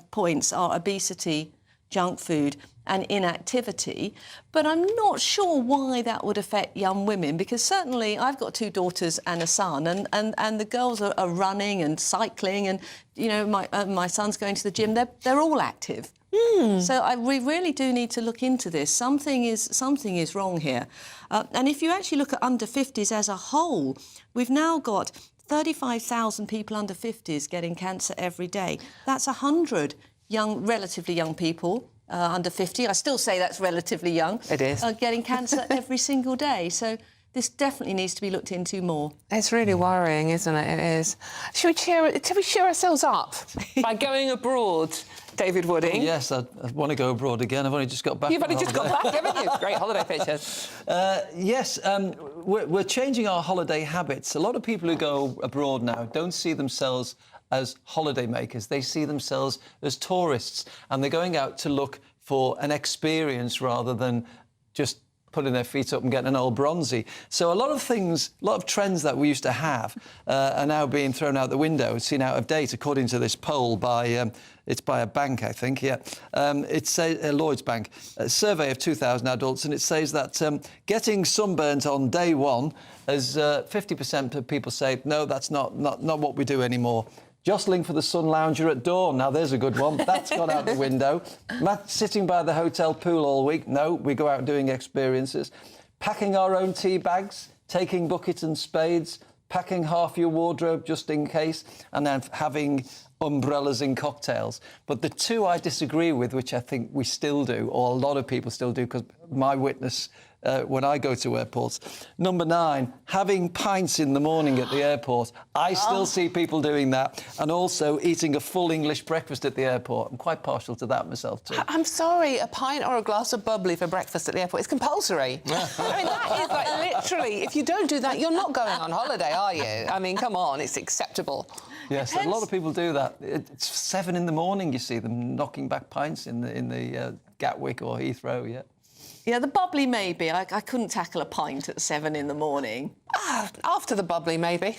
points are obesity, junk food and inactivity, but I'm not sure why that would affect young women, because certainly I've got 2 daughters and a son, and the girls are running and cycling, and, you know, my son's going to the gym. They're all active. So we really do need to look into this. Something is wrong here. And if you actually look at under 50s as a whole, we've now got 35,000 people under 50s getting cancer every day. That's 100 relatively young people under 50. I still say that's relatively young. It is. Getting cancer every single day. So this definitely needs to be looked into more. It's really worrying, isn't it? It is. Should we cheer ourselves up by going abroad, David Wooding? Oh, yes, I want to go abroad again. I've only just got back. You've only just got back, haven't you? Great holiday pictures. Yes, we're changing our holiday habits. A lot of people who go abroad now don't see themselves as holiday makers. They see themselves as tourists, and they're going out to look for an experience rather than just putting their feet up and getting an old bronzy. So a lot of things, a lot of trends that we used to have are now being thrown out the window, seen out of date, according to this poll by, it's by a bank, I think, yeah. It's Lloyd's Bank, a survey of 2,000 adults, and it says that getting sunburnt on day one, as 50% of people say, no, that's not what we do anymore. Jostling for the sun lounger at dawn. Now, there's a good one. That's gone out the window. Sitting by the hotel pool all week. No, we go out doing experiences. Packing our own tea bags, taking buckets and spades, packing half your wardrobe just in case, and then having umbrellas in cocktails. But the two I disagree with, which I think we still do, or a lot of people still do, because my witness when I go to airports. Number 9, having pints in the morning at the airport. I still see people doing that, and also eating a full English breakfast at the airport. I'm quite partial to that myself too. I'm sorry, a pint or a glass of bubbly for breakfast at the airport is compulsory. I mean, that is like literally, if you don't do that, you're not going on holiday, are you? I mean, come on, it's acceptable. Yes, a lot of people do that. It's 7 in the morning, you see them knocking back pints in the Gatwick or Heathrow, yeah. Yeah, the bubbly maybe. I couldn't tackle a pint at 7 in the morning. After the bubbly, maybe.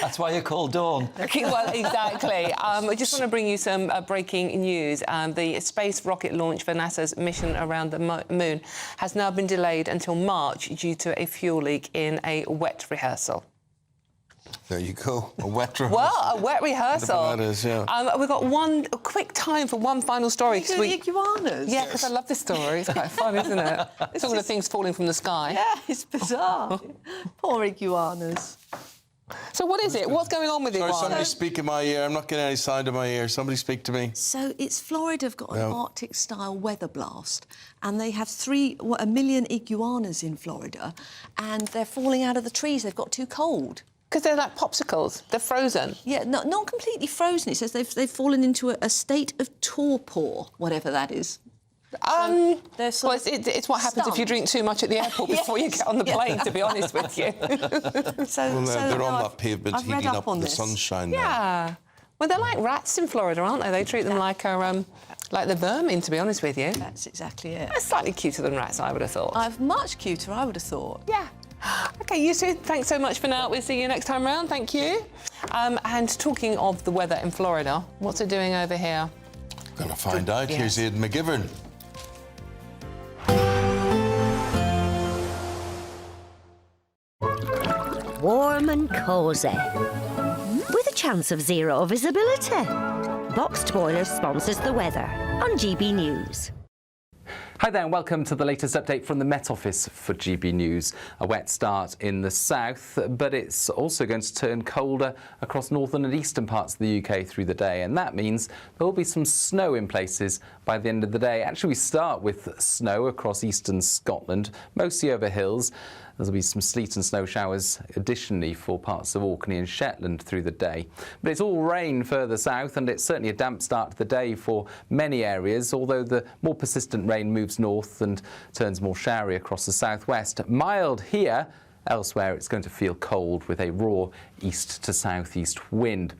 That's why you're called Dawn. Well, exactly. I just want to bring you some breaking news. The space rocket launch for NASA's mission around the moon has now been delayed until March due to a fuel leak in a wet rehearsal. There you go, a wet rehearsal. Well, a wet rehearsal. That is, yeah. We've got a quick time for one final story. You do iguanas? Yeah, because I love this story. It's quite fun, isn't it? It's all the things falling from the sky. Yeah, it's bizarre. Poor iguanas. So what is it? What's going on with iguanas? Somebody speak in my ear. I'm not getting any sound in my ear. Somebody speak to me. So it's Florida have got an Arctic-style weather blast, and they have 1 million iguanas in Florida, and they're falling out of the trees. They've got too cold. Because they're like popsicles. They're frozen. Yeah, not completely frozen. It says they've fallen into a state of torpor, whatever that is. Well, it's what happens if you drink too much at the airport before you get on the plane, to be honest with you. They're on that pavement heating up in the sunshine. Yeah. Well, they're like rats in Florida, aren't they? They treat them like the vermin, to be honest with you. That's exactly it. They're slightly cuter than rats, I would have thought. Much cuter, I would have thought. Yeah. OK, you two, thanks so much for now. We'll see you next time round. Thank you. And talking of the weather in Florida, what's it doing over here? Gonna find out. Here's Aidan McGivern. Warm and cosy, with a chance of zero visibility. Boxed Boilers sponsors the weather on GB News. Hi there and welcome to the latest update from the Met Office for GB News. A wet start in the south, but it's also going to turn colder across northern and eastern parts of the UK through the day, and that means there will be some snow in places by the end of the day. Actually, we start with snow across eastern Scotland, mostly over hills. There'll be some sleet and snow showers additionally for parts of Orkney and Shetland through the day. But it's all rain further south, and it's certainly a damp start to the day for many areas, although the more persistent rain moves north and turns more showery across the southwest. Mild here. Elsewhere, it's going to feel cold with a raw east to southeast wind.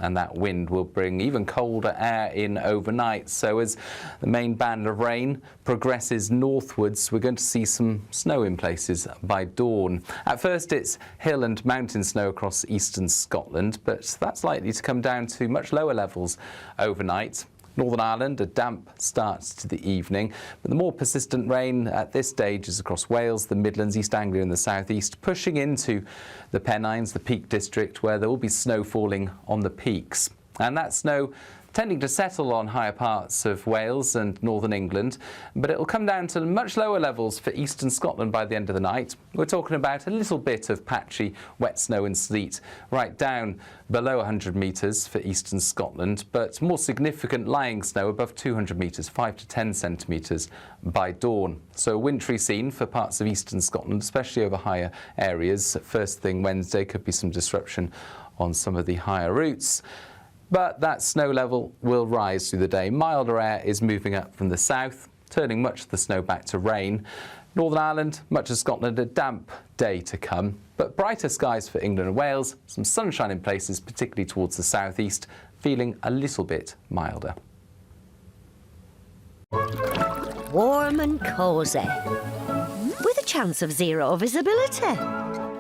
And that wind will bring even colder air in overnight. So as the main band of rain progresses northwards, we're going to see some snow in places by dawn. At first, it's hill and mountain snow across eastern Scotland, but that's likely to come down to much lower levels overnight. Northern Ireland, a damp start to the evening, but the more persistent rain at this stage is across Wales, the Midlands, East Anglia and the southeast, pushing into the Pennines, the Peak District, where there will be snow falling on the peaks. And that snow tending to settle on higher parts of Wales and northern England, but it will come down to much lower levels for eastern Scotland by the end of the night. We're talking about a little bit of patchy wet snow and sleet right down below 100 metres for eastern Scotland, but more significant lying snow above 200 metres, 5 to 10 centimetres by dawn. So a wintry scene for parts of eastern Scotland, especially over higher areas. First thing Wednesday could be some disruption on some of the higher routes. But that snow level will rise through the day. Milder air is moving up from the south, turning much of the snow back to rain. Northern Ireland, much of Scotland, a damp day to come, but brighter skies for England and Wales, some sunshine in places, particularly towards the southeast, feeling a little bit milder. warm and cosy, with a chance of zero visibility.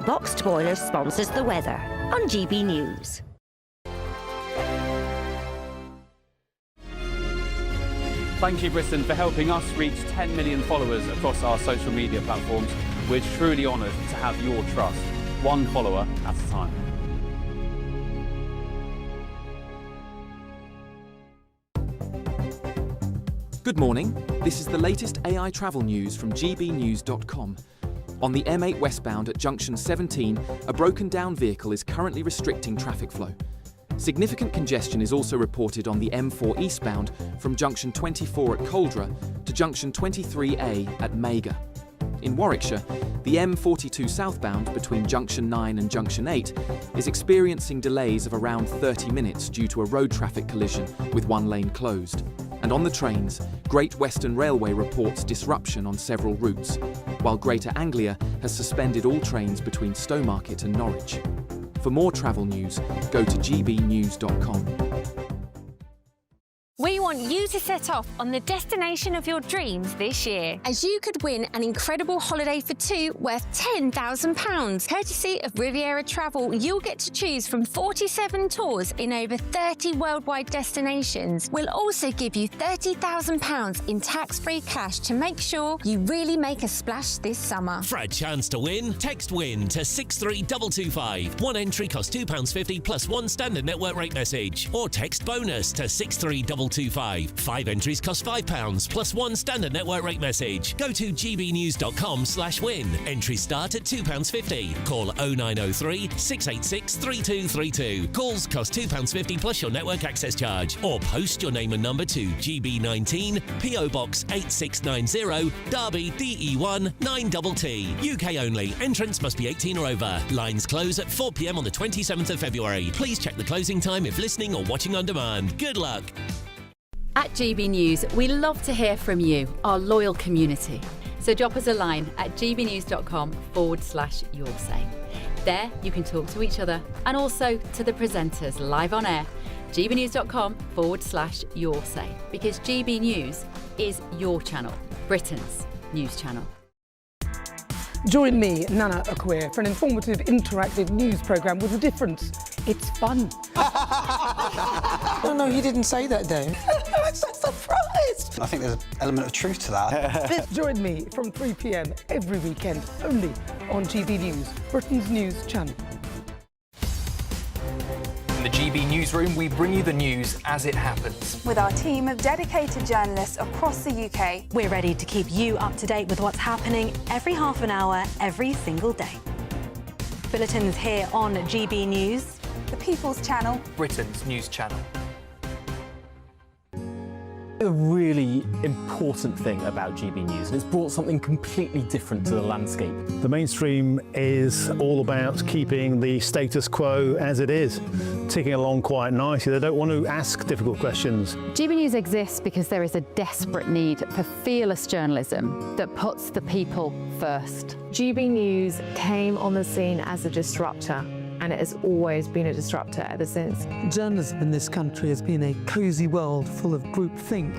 Boxed Boilers sponsors the weather on GB News. Thank you, Britain, for helping us reach 10 million followers across our social media platforms. We're truly honoured to have your trust, one follower at a time. Good morning. This is the latest AI travel news from gbnews.com. On the M8 westbound at junction 17, a broken down vehicle is currently restricting traffic flow. Significant congestion is also reported on the M4 eastbound from junction 24 at Coldra to junction 23A at Mega. In Warwickshire, the M42 southbound between junction 9 and junction 8 is experiencing delays of around 30 minutes due to a road traffic collision with one lane closed. And on the trains, Great Western Railway reports disruption on several routes, while Greater Anglia has suspended all trains between Stowmarket and Norwich. For more travel news, go to gbnews.com. We want you to set off on the destination of your dreams this year, as you could win an incredible holiday for two worth £10,000. Courtesy of Riviera Travel, you'll get to choose from 47 tours in over 30 worldwide destinations. We'll also give you £30,000 in tax-free cash to make sure you really make a splash this summer. For a chance to win, text WIN to 63225. One entry costs £2.50 plus one standard network rate message. Or text BONUS to 63225. 5 entries cost £5 plus one standard network rate message. Go to gbnews.com/win. Entries start at £2.50. Call 0903 686 3232. Calls cost £2.50 plus your network access charge. Or post your name and number to GB19 PO Box 8690 Derby DE1 9TT. UK only. Entrance must be 18 or over. Lines close at 4 p.m. on the 27th of February. Please check the closing time if listening or watching on demand. Good luck. At GB News, we love to hear from you, our loyal community. So drop us a line at gbnews.com/yoursay. There you can talk to each other and also to the presenters live on air. gbnews.com/yoursay, because GB News is your channel, Britain's news channel. Join me, Nana Okwir, for an informative, interactive news programme with a difference. It's fun. No, he didn't say that, though. I'm so surprised. I think there's an element of truth to that. Join me from 3 p.m. every weekend, only on GB News, Britain's news channel. In the GB Newsroom, we bring you the news as it happens. With our team of dedicated journalists across the UK. We're ready to keep you up to date with what's happening every half an hour, every single day. Bulletins here on GB News, the People's Channel, Britain's news channel. A really important thing about GB News, and it's brought something completely different to the landscape. The mainstream is all about keeping the status quo as it is, ticking along quite nicely. They don't want to ask difficult questions. GB News exists because there is a desperate need for fearless journalism that puts the people first. GB News came on the scene as a disruptor, and it has always been a disruptor ever since. Journalism in this country has been a cosy world full of groupthink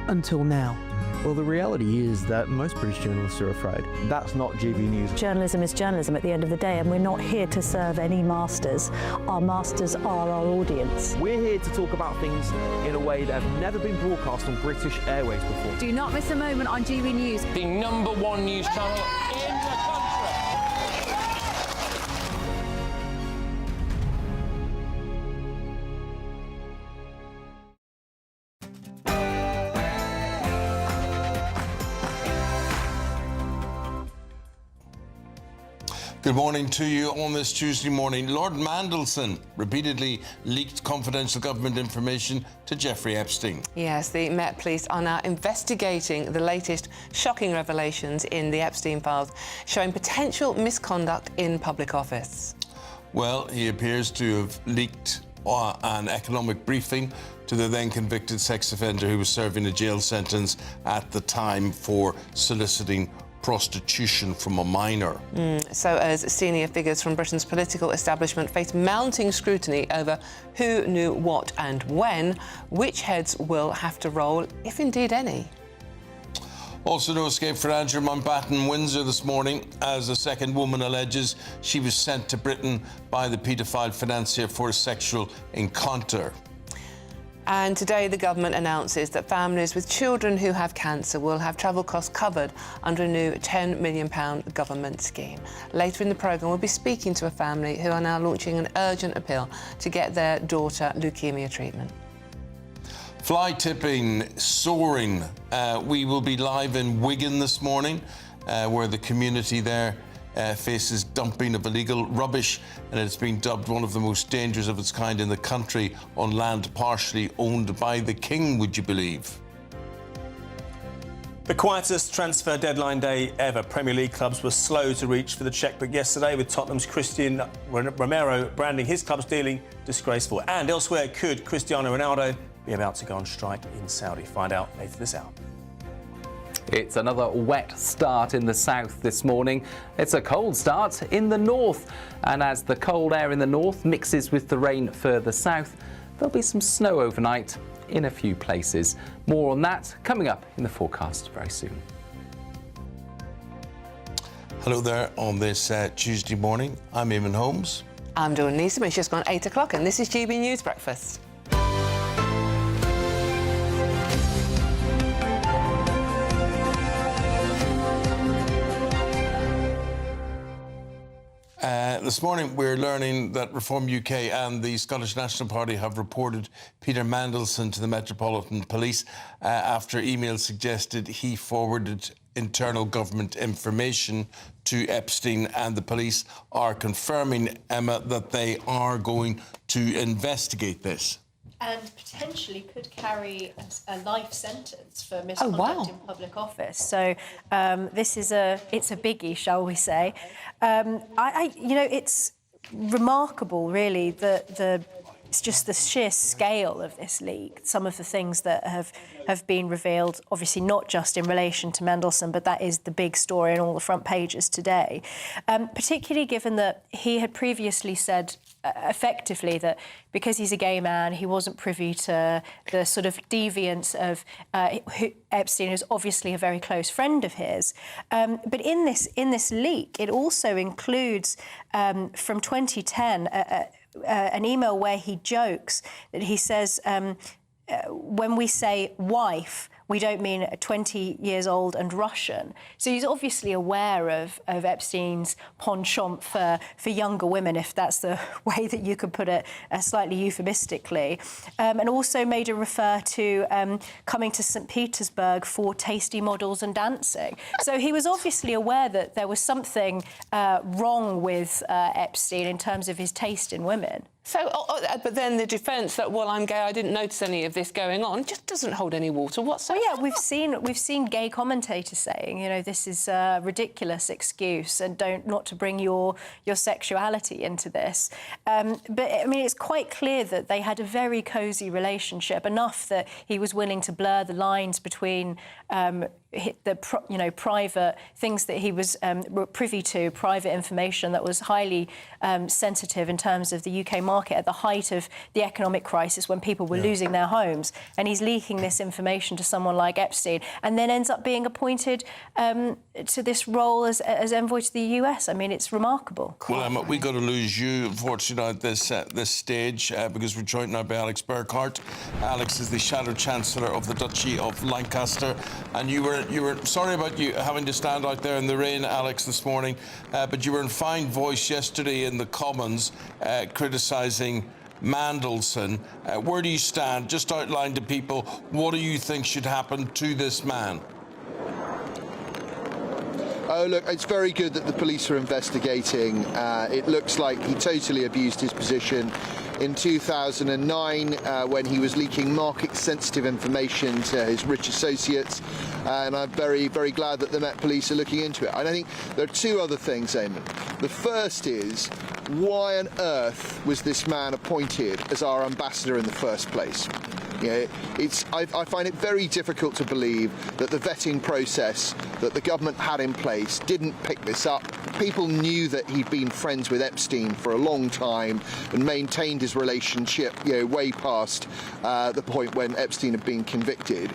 until now. Well, the reality is that most British journalists are afraid. That's not GB News. Journalism is journalism at the end of the day, and we're not here to serve any masters. Our masters are our audience. We're here to talk about things in a way that have never been broadcast on British airways before. Do not miss a moment on GB News. The #1 news channel in the country. Good morning to you on this Tuesday morning. Lord Mandelson repeatedly leaked confidential government information to Jeffrey Epstein. Yes, the Met Police are now investigating the latest shocking revelations in the Epstein files, showing potential misconduct in public office. Well, he appears to have leaked an economic briefing to the then convicted sex offender who was serving a jail sentence at the time for soliciting prostitution from a minor. So as senior figures from Britain's political establishment face mounting scrutiny over who knew what and when, which heads will have to roll, if indeed any? Also no escape for Andrew Mountbatten Windsor this morning, as a second woman alleges she was sent to Britain by the paedophile financier for a sexual encounter. And today the government announces that families with children who have cancer will have travel costs covered under a new £10 million government scheme. Later in the programme, we'll be speaking to a family who are now launching an urgent appeal to get their daughter leukemia treatment. Fly tipping, soaring. We will be live in Wigan this morning, where the community there faces dumping of illegal rubbish, and it's been dubbed one of the most dangerous of its kind in the country on land partially owned by the King, would you believe? The quietest transfer deadline day ever. Premier League clubs were slow to reach for the chequebook yesterday, with Tottenham's Christian Romero branding his club's dealing disgraceful. And elsewhere, could Cristiano Ronaldo be about to go on strike in Saudi? Find out later this hour. It's another wet start in the south this morning. It's a cold start in the north. And as the cold air in the north mixes with the rain further south, there'll be some snow overnight in a few places. More on that coming up in the forecast very soon. Hello there on this Tuesday morning. I'm Eamonn Holmes. I'm Dawn Newsroom. It's just gone 8 o'clock and this is GB News Breakfast. This morning we're learning that Reform UK and the Scottish National Party have reported Peter Mandelson to the Metropolitan Police after emails suggested he forwarded internal government information to Epstein, and the police are confirming, Emma, that they are going to investigate this. And potentially could carry a life sentence for misconduct in public office. So this is it's a biggie, shall we say? It's remarkable, really, it's just the sheer scale of this leak. Some of the things that have been revealed, obviously not just in relation to Mandelson, but that is the big story on all the front pages today. Particularly given that he had previously said effectively that because he's a gay man, he wasn't privy to the sort of deviance of Epstein, who's obviously a very close friend of his. But in this leak, it also includes from 2010 an email where he jokes that he says, when we say wife, we don't mean 20 years old and Russian. So he's obviously aware of Epstein's penchant for younger women, if that's the way that you could put it slightly euphemistically, and also made a refer to coming to St. Petersburg for tasty models and dancing. So he was obviously aware that there was something wrong with Epstein in terms of his taste in women. So, but then the defence that, well, I'm gay, I didn't notice any of this going on, just doesn't hold any water whatsoever. Well, yeah, we've seen gay commentators saying, this is a ridiculous excuse and not to bring your sexuality into this. But I mean, it's quite clear that they had a very cosy relationship, enough that he was willing to blur the lines between private things that he was privy to, private information that was highly sensitive in terms of the UK market at the height of the economic crisis when people were losing their homes. And he's leaking this information to someone like Epstein and then ends up being appointed to this role as envoy to the US. I mean, it's remarkable. Well, Emma, we got to lose you, unfortunately, at this stage because we're joined now by Alex Burkhart. Alex is the Shadow Chancellor of the Duchy of Lancaster, and you were sorry about you having to stand out there in the rain, Alex, this morning, but you were in fine voice yesterday in the Commons criticising Mandelson. Where do you stand? Just outline to people, what do you think should happen to this man? Oh, look, it's very good that the police are investigating. It looks like he totally abused his position in 2009 when he was leaking market-sensitive information to his rich associates. And I'm very, very glad that the Met Police are looking into it. And I think there are two other things, Eamonn. The first is, why on earth was this man appointed as our ambassador in the first place? I find it very difficult to believe that the vetting process that the government had in place didn't pick this up. People knew that he'd been friends with Epstein for a long time and maintained his relationship, way past the point when Epstein had been convicted.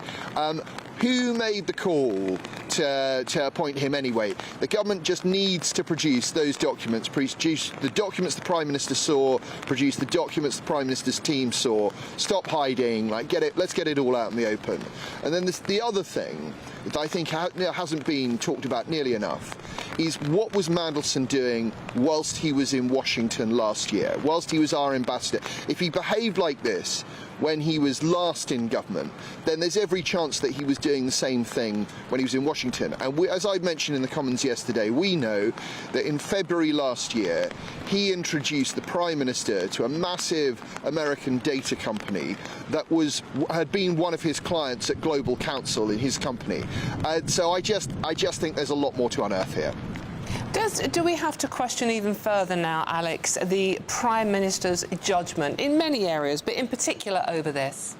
who made the call to appoint him anyway? The government just needs to produce those documents, produce the documents the Prime Minister saw, produce the documents the Prime Minister's team saw. Stop hiding, let's get it all out in the open. And then the other thing that I think hasn't been talked about nearly enough is what was Mandelson doing whilst he was in Washington last year, whilst he was our ambassador. If he behaved like this when he was last in government, then there's every chance that he was doing the same thing when he was in Washington. And as I mentioned in the Commons yesterday, we know that in February last year, he introduced the Prime Minister to a massive American data company that had been one of his clients at Global Counsel in his company. So I just think there's a lot more to unearth here. Do we have to question even further now, Alex, the Prime Minister's judgment in many areas, but in particular over this?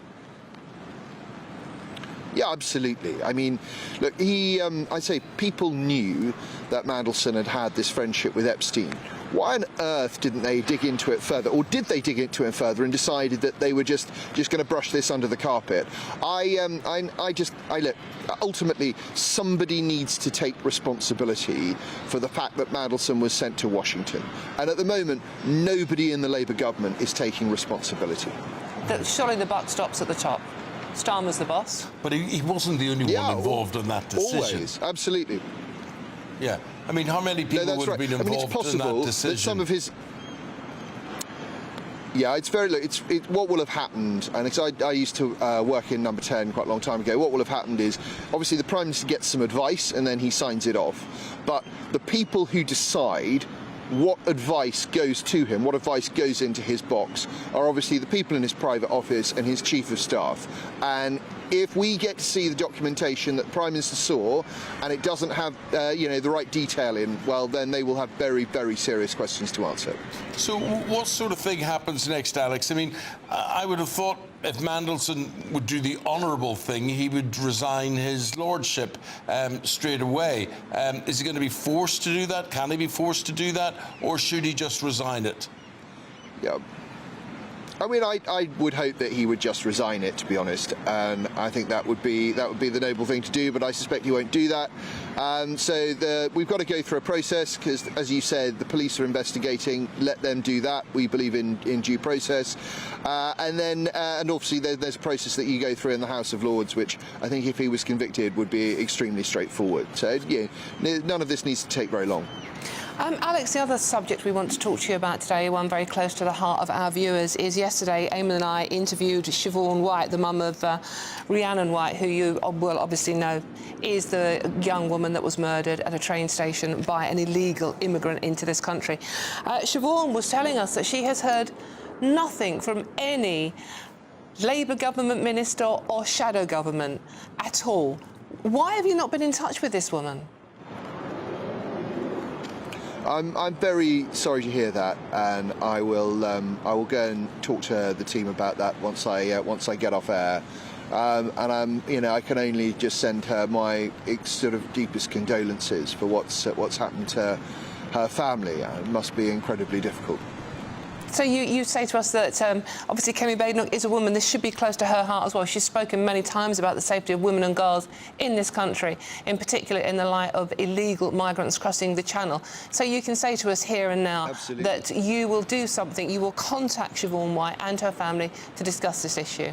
Yeah, absolutely. I mean, look, I'd say people knew that Mandelson had this friendship with Epstein. Why on earth didn't they dig into it further? Or did they dig into it further and decided that they were just going to brush this under the carpet? Look, ultimately, somebody needs to take responsibility for the fact that Mandelson was sent to Washington. And at the moment, nobody in the Labour government is taking responsibility. Surely the buck stops at the top. Starmer's the boss. But he wasn't the only one involved in that decision. Always, absolutely. Yeah. I mean, how many people would have been involved it's possible in that decision? That some of his... Yeah, it's very... what will have happened, and I used to work in Number 10 quite a long time ago, what will have happened is, obviously the Prime Minister gets some advice and then he signs it off. But the people who decide what advice goes to him, what advice goes into his box, are obviously the people in his private office and his Chief of Staff. And if we get to see the documentation that the Prime Minister saw and it doesn't have the right detail in, well, then they will have very, very serious questions to answer. So what sort of thing happens next, Alex? I mean, I would have thought if Mandelson would do the honourable thing, he would resign his lordship straight away. Is he going to be forced to do that? Can he be forced to do that? Or should he just resign it? Yeah. I mean, I would hope that he would just resign it, to be honest, and I think that would be the noble thing to do. But I suspect he won't do that. So we've got to go through a process because, as you said, the police are investigating. Let them do that. We believe in due process, and obviously there's a process that you go through in the House of Lords, which I think, if he was convicted, would be extremely straightforward. So yeah, none of this needs to take very long. Alex, the other subject we want to talk to you about today, one very close to the heart of our viewers, is yesterday Eamonn and I interviewed Siobhan Wright, the mum of Rhiannon Wright, who you will obviously know is the young woman that was murdered at a train station by an illegal immigrant into this country. Siobhan was telling us that she has heard nothing from any Labour government minister or shadow government at all. Why have you not been in touch with this woman? I'm very sorry to hear that, and I will go and talk to the team about that once I get off air. I can only just send her my sort of deepest condolences for what's happened to her family. It must be incredibly difficult. So you say to us that obviously Kemi Badenoch is a woman. This should be close to her heart as well. She's spoken many times about the safety of women and girls in this country, in particular in the light of illegal migrants crossing the Channel. So you can say to us here and now that you will do something. You will contact Siobhan Wright and her family to discuss this issue.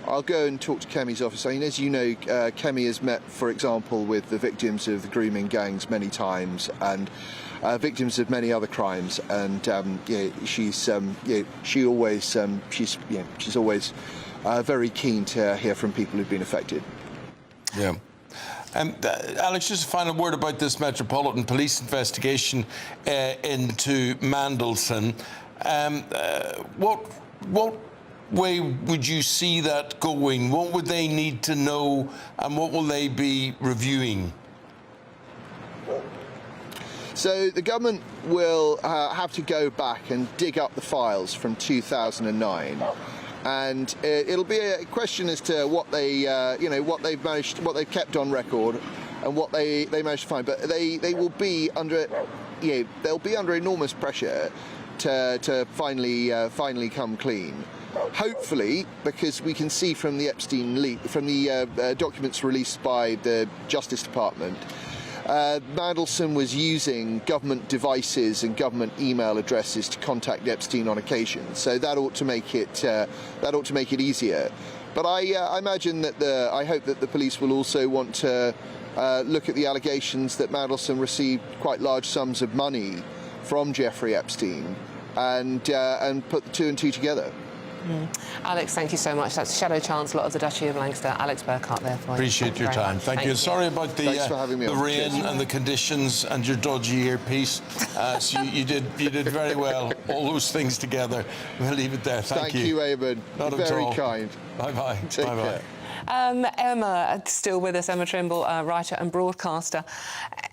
I'll go and talk to Kemi's office. I mean, as you know, Kemi has met, for example, with the victims of the grooming gangs many times, and victims of many other crimes, and she's always very keen to hear from people who've been affected. Yeah. Alex, just a final word about this Metropolitan Police investigation into Mandelson. What way would you see that going? What would they need to know, and what will they be reviewing? So the government will have to go back and dig up the files from 2009, and it'll be a question as to what what they've kept on record, and what they managed to find. But they will be under, they'll be under enormous pressure to finally come clean. hopefully, because we can see from the Epstein leak, from the documents released by the Justice Department, Mandelson was using government devices and government email addresses to contact Epstein on occasion. So that ought to make it easier. But I imagine that I hope that the police will also want to look at the allegations that Mandelson received quite large sums of money from Jeffrey Epstein and put the two and two together. Alex, thank you so much. That's Shadow Chancellor of the Duchy of Lancaster, Alex Burkhart, there for you. Appreciate your time. Thank you. Sorry about the rain and the conditions and your dodgy earpiece. So you did very well. All those things together. We'll leave it there. Thank you. Thank you, Eamonn. Not at Very all. kind. Bye-bye. Take Bye-bye. care. Emma, still with us, Emma Trimble, writer and broadcaster.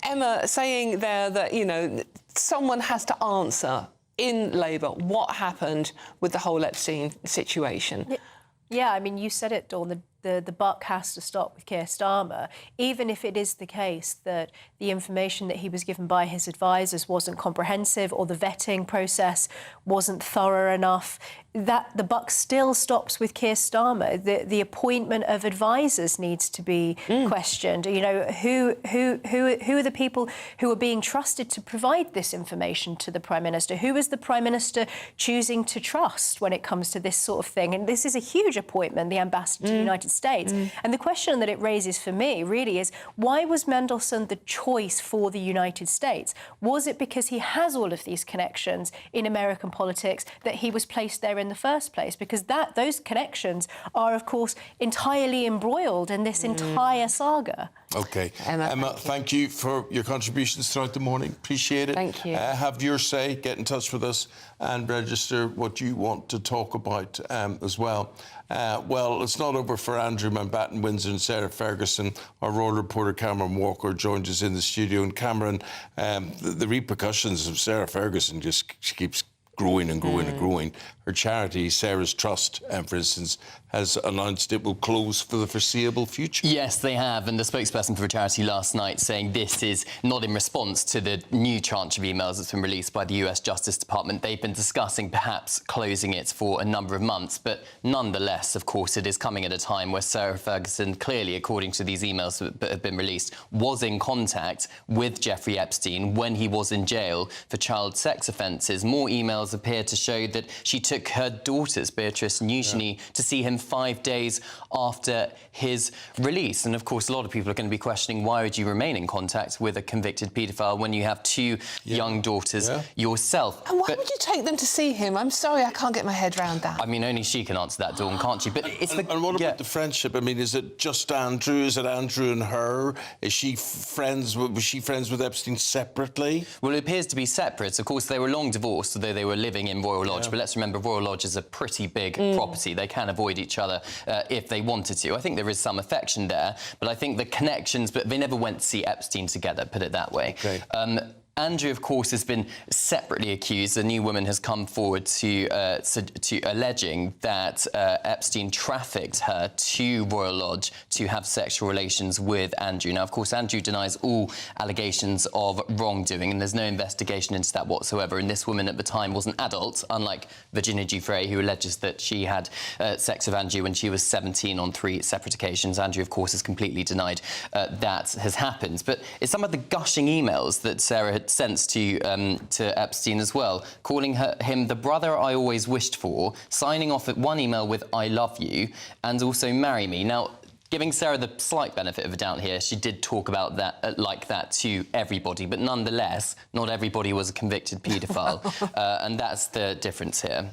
Emma, saying there that, you know, someone has to answer in Labour what happened with the whole Epstein situation. Yeah, I mean, you said it, Dawn, the buck has to stop with Keir Starmer, even if it is the case that the information that he was given by his advisors wasn't comprehensive or the vetting process wasn't thorough enough. That the buck still stops with Keir Starmer. The appointment of advisors needs to be questioned. You know, who are the people who are being trusted to provide this information to the Prime Minister? Who is the Prime Minister choosing to trust when it comes to this sort of thing? And this is a huge appointment, the Ambassador to the United States. And the question that it raises for me really is, why was Mandelson the choice for the United States? Was it because he has all of these connections in American politics that he was placed there in the first place? Because those connections are, of course, entirely embroiled in this entire saga. OK. Emma, thank you for your contributions throughout the morning. Appreciate it. Thank you. Have your say, get in touch with us and register what you want to talk about as well. Well, it's not over for Andrew Mountbatten Windsor and Sarah Ferguson. Our royal reporter Cameron Walker joins us in the studio. And Cameron, the repercussions of Sarah Ferguson she keeps growing and growing and growing. Her charity, Sarah's Trust, for instance, has announced it will close for the foreseeable future. Yes, they have. And the spokesperson for the charity last night saying this is not in response to the new tranche of emails that's been released by the US Justice Department. They've been discussing perhaps closing it for a number of months. But nonetheless, of course, it is coming at a time where Sarah Ferguson, clearly, according to these emails that have been released, was in contact with Jeffrey Epstein when he was in jail for child sex offences. More emails appear to show that she took her daughters, Beatrice and Eugenie, to see him 5 days after his release. And, of course, a lot of people are going to be questioning, why would you remain in contact with a convicted paedophile when you have two young daughters yourself? And why would you take them to see him? I'm sorry, I can't get my head around that. I mean, only she can answer that, Dawn, can't she? But it's and what about the friendship? I mean, is it just Andrew? Is it Andrew and her? Was she friends with Epstein separately? Well, it appears to be separate. Of course, they were long divorced, although they were living in Royal Lodge. But let's remember, Royal Lodge is a pretty big property. They can avoid each other if they wanted to. I think there is some affection there, but I think the connections, but they never went to see Epstein together, put it that way. Okay. Andrew, of course, has been separately accused. A new woman has come forward to alleging that Epstein trafficked her to Royal Lodge to have sexual relations with Andrew. Now, of course, Andrew denies all allegations of wrongdoing, and there's no investigation into that whatsoever. And this woman at the time was an adult, unlike Virginia Giuffre, who alleges that she had sex with Andrew when she was 17 on 3 separate occasions. Andrew, of course, has completely denied that has happened. But it's some of the gushing emails that Sarah had sent to Epstein as well, calling him the brother I always wished for, signing off at one email with "I love you" and also "marry me." Now, giving Sarah the slight benefit of the doubt here, she did talk about that like that to everybody, but nonetheless, not everybody was a convicted paedophile, and that's the difference here.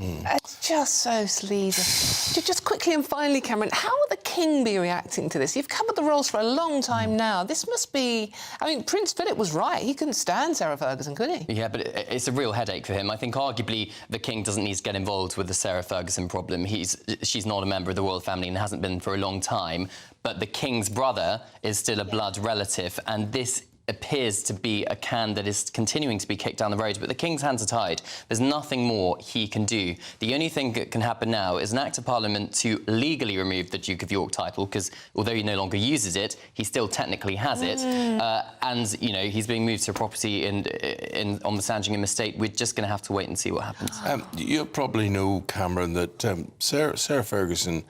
It's just so sleazy. Just quickly and finally, Cameron, how will the King be reacting to this? You've covered the royals for a long time now. This must be... I mean, Prince Philip was right. He couldn't stand Sarah Ferguson, could he? Yeah, but it's a real headache for him. I think, arguably, the King doesn't need to get involved with the Sarah Ferguson problem. She's not a member of the royal family and hasn't been for a long time. But the King's brother is still a blood relative, and this appears to be a can that is continuing to be kicked down the road, but the King's hands are tied. There's nothing more he can do. The only thing that can happen now is an Act of Parliament to legally remove the Duke of York title, because although he no longer uses it, he still technically has it. And, you know, he's being moved to a property on the Sandringham estate. We're just going to have to wait and see what happens. You probably know, Cameron, that Sarah Ferguson,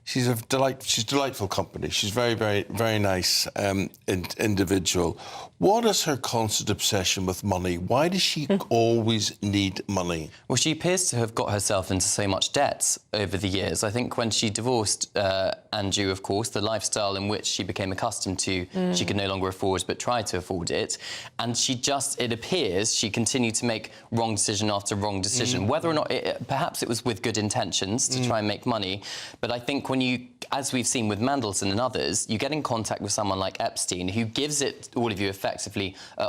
she's delightful company. She's very, very, very nice individual. What is her constant obsession with money? Why does she always need money? Well, she appears to have got herself into so much debt over the years. I think when she divorced Andrew, of course, the lifestyle in which she became accustomed to, she could no longer afford, but tried to afford it. And she just, it appears, she continued to make wrong decision after wrong decision. Whether or not, perhaps it was with good intentions to try and make money. But I think when you, as we've seen with Mandelson and others, you get in contact with someone like Epstein, who gives it all of you effectively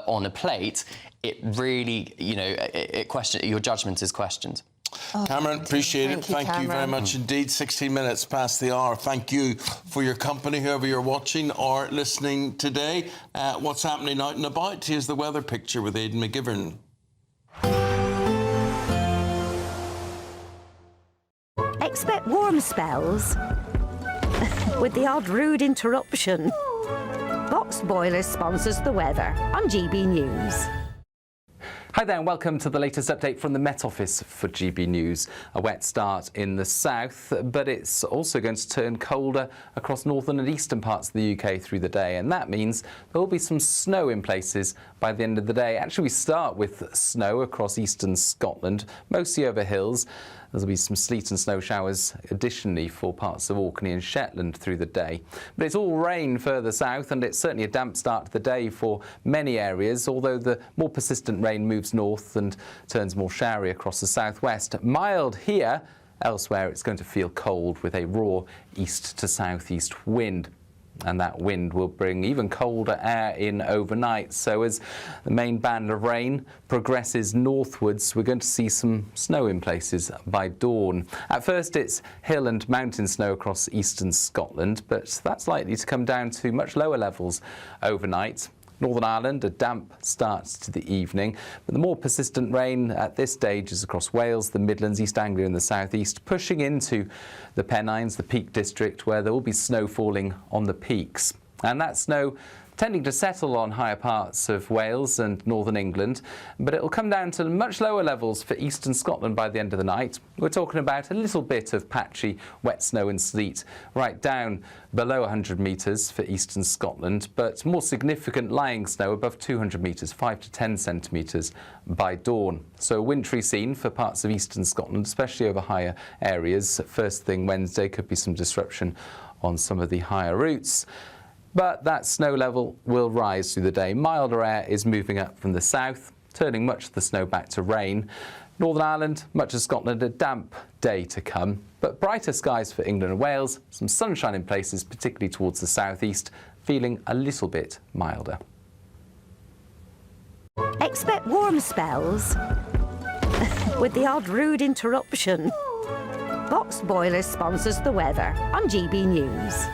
on a plate, it really, you know, your judgment is questioned. Cameron, appreciate it. Thank you very much indeed. 16 minutes past the hour. Thank you for your company, whoever you're watching or listening today. What's happening out and about? Here's the weather picture with Aidan McGivern. Expect warm spells with the odd rude interruption. Box Boiler sponsors the weather on GB News. Hi there and welcome to the latest update from the Met Office for GB News. A wet start in the south, but it's also going to turn colder across northern and eastern parts of the UK through the day, and that means there will be some snow in places by the end of the day. Actually, we start with snow across eastern Scotland, mostly over hills. There'll be some sleet and snow showers additionally for parts of Orkney and Shetland through the day. But it's all rain further south, and it's certainly a damp start to the day for many areas, although the more persistent rain moves north and turns more showery across the southwest. Mild here. Elsewhere, it's going to feel cold with a raw east to southeast wind. And that wind will bring even colder air in overnight. So as the main band of rain progresses northwards, we're going to see some snow in places by dawn. At first, it's hill and mountain snow across eastern Scotland, but that's likely to come down to much lower levels overnight. Northern Ireland, a damp start to the evening, but the more persistent rain at this stage is across Wales, the Midlands, East Anglia and the southeast, pushing into the Pennines, the Peak District, where there will be snow falling on the peaks. And that snow tending to settle on higher parts of Wales and northern England, but it'll come down to much lower levels for eastern Scotland by the end of the night. We're talking about a little bit of patchy wet snow and sleet right down below 100 metres for eastern Scotland, but more significant lying snow above 200 metres, 5 to 10 centimetres by dawn. So a wintry scene for parts of eastern Scotland, especially over higher areas. First thing Wednesday could be some disruption on some of the higher routes. But that snow level will rise through the day. Milder air is moving up from the south, turning much of the snow back to rain. Northern Ireland, much of Scotland, a damp day to come, but brighter skies for England and Wales, some sunshine in places, particularly towards the southeast, feeling a little bit milder. Expect warm spells with the odd rude interruption. Box Boiler sponsors the weather on GB News.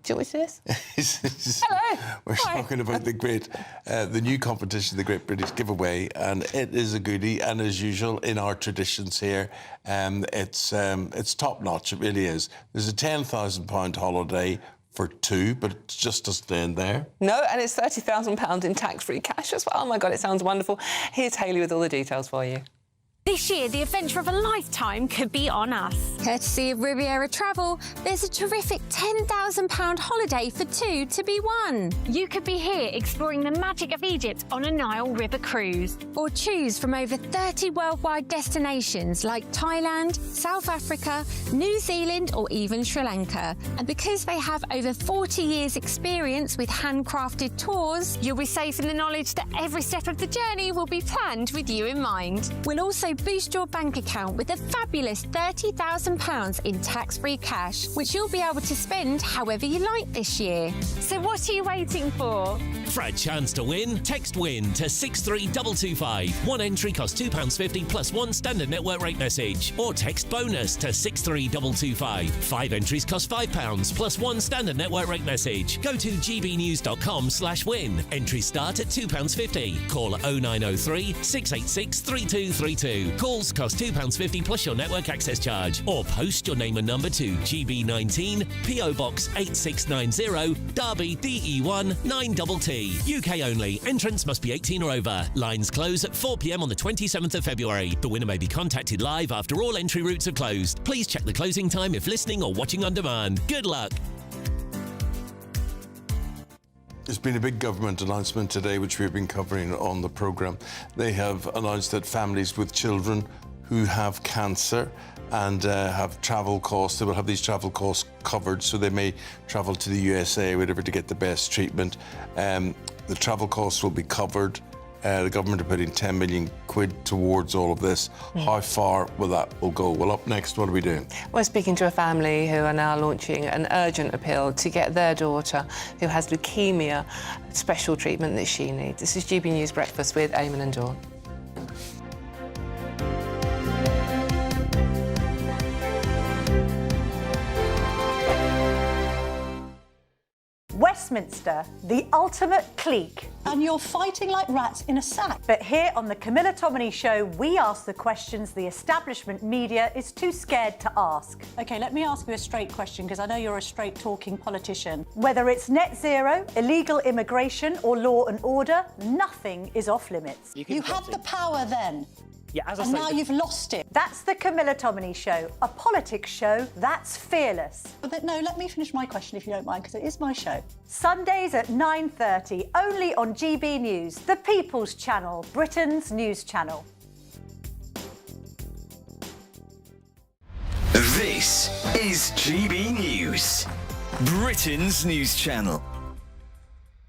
Do you want me to do this? Hello. We're talking about the new competition, the Great British Giveaway, and it is a goodie. And as usual, in our traditions here, it's top notch. It really is. There's a £10,000 holiday for two, but it just doesn't end there. No, and it's £30,000 in tax-free cash as well. Oh my God, it sounds wonderful. Here's Hayley with all the details for you. This year, the adventure of a lifetime could be on us. Courtesy of Riviera Travel, there's a terrific £10,000 holiday for two to be won. You could be here exploring the magic of Egypt on a Nile River cruise. Or choose from over 30 worldwide destinations like Thailand, South Africa, New Zealand or even Sri Lanka. And because they have over 40 years experience with handcrafted tours, you'll be safe in the knowledge that every step of the journey will be planned with you in mind. We'll also also boost your bank account with a fabulous £30,000 in tax-free cash, which you'll be able to spend however you like this year. So what are you waiting for? For a chance to win, text WIN to 63225. One entry costs £2.50 plus one standard network rate message. Or text BONUS to 63225. 5 entries cost £5 plus one standard network rate message. Go to gbnews.com/win. Entries start at £2.50. Call 0903 686 3232. Calls cost £2.50 plus your network access charge. Or post your name and number to GB19, PO Box 8690, Derby DE1 9TT. UK only. Entrance must be 18 or over. Lines close at 4 p.m. on the 27th of February. The winner may be contacted live after all entry routes are closed. Please check the closing time if listening or watching on demand. Good luck. There's been a big government announcement today, which we've been covering on the programme. They have announced that families with children who have cancer and have travel costs, they will have these travel costs covered, so they may travel to the USA or whatever to get the best treatment. The travel costs will be covered. The government are putting 10 million quid towards all of this. How far will that go? Well, up next, what are we doing? We're speaking to a family who are now launching an urgent appeal to get their daughter, who has leukemia, special treatment that she needs. This is GB News Breakfast with Eamonn and Dawn. Westminster, the ultimate clique. And you're fighting like rats in a sack. But here on the Camilla Tominey Show, we ask the questions the establishment media is too scared to ask. OK, let me ask you a straight question, because I know you're a straight-talking politician. Whether it's net zero, illegal immigration or law and order, nothing is off-limits. You had the power then. Yeah, as I and say, now you've lost it. That's the Camilla Tominey Show, a politics show that's fearless. But no, let me finish my question if you don't mind, because it is my show. Sundays at 9:30, only on GB News, the People's Channel, Britain's news channel. This is GB News, Britain's news channel.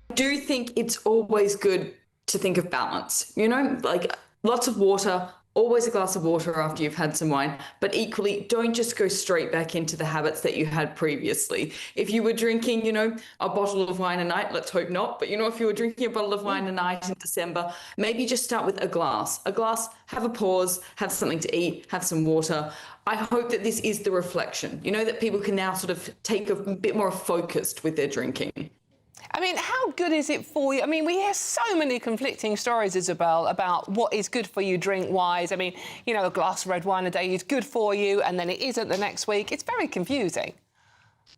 I do think it's always good to think of balance, you know, like lots of water, always a glass of water after you've had some wine, but equally don't just go straight back into the habits that you had previously. If you were drinking, you know, a bottle of wine a night, let's hope not, but you know, if you were drinking a bottle of wine a night in December, maybe just start with a glass, have a pause, have something to eat, have some water. I hope that this is the reflection, you know, that people can now sort of take a bit more focused with their drinking. I mean, how good is it for you? I mean, we hear so many conflicting stories, Isabel, about what is good for you drink-wise. I mean, you know, a glass of red wine a day is good for you, and then it isn't the next week. It's very confusing.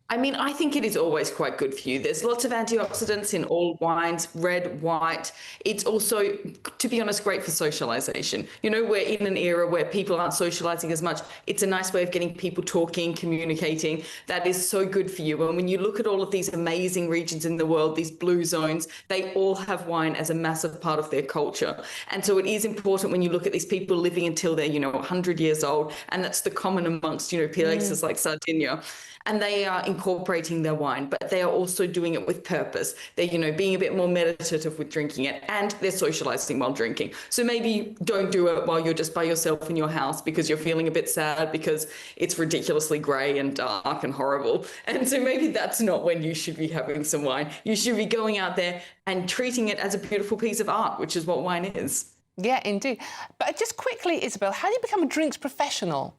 I mean, I think it is always quite good for you. There's lots of antioxidants in all wines, red, white. It's also, to be honest, great for socialisation. You know, we're in an era where people aren't socialising as much. It's a nice way of getting people talking, communicating. That is so good for you. And when you look at all of these amazing regions in the world, these blue zones, they all have wine as a massive part of their culture. And so it is important when you look at these people living until they're, you know, 100 years old. And that's the common amongst, you know, places like Sardinia. And they are incorporating their wine, but they are also doing it with purpose. They're, you know, being a bit more meditative with drinking it, and they're socializing while drinking. So maybe don't do it while you're just by yourself in your house because you're feeling a bit sad because it's ridiculously grey and dark and horrible. And so maybe that's not when you should be having some wine. You should be going out there and treating it as a beautiful piece of art, which is what wine is. Yeah, indeed. But just quickly, Isabel, how do you become a drinks professional?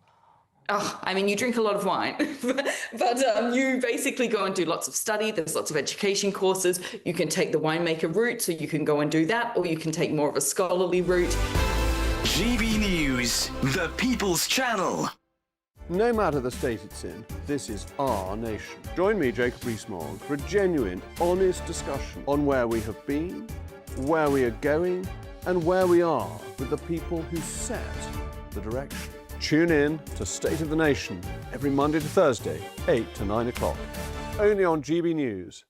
Oh, I mean, you drink a lot of wine, but you basically go and do lots of study. There's lots of education courses. You can take the winemaker route, so you can go and do that, or you can take more of a scholarly route. GB News, the People's Channel. No matter the state it's in, this is our nation. Join me, Jacob Rees-Mogg, for a genuine, honest discussion on where we have been, where we are going, and where we are with the people who set the direction. Tune in to State of the Nation every Monday to Thursday, 8 to 9 o'clock. Only on GB News.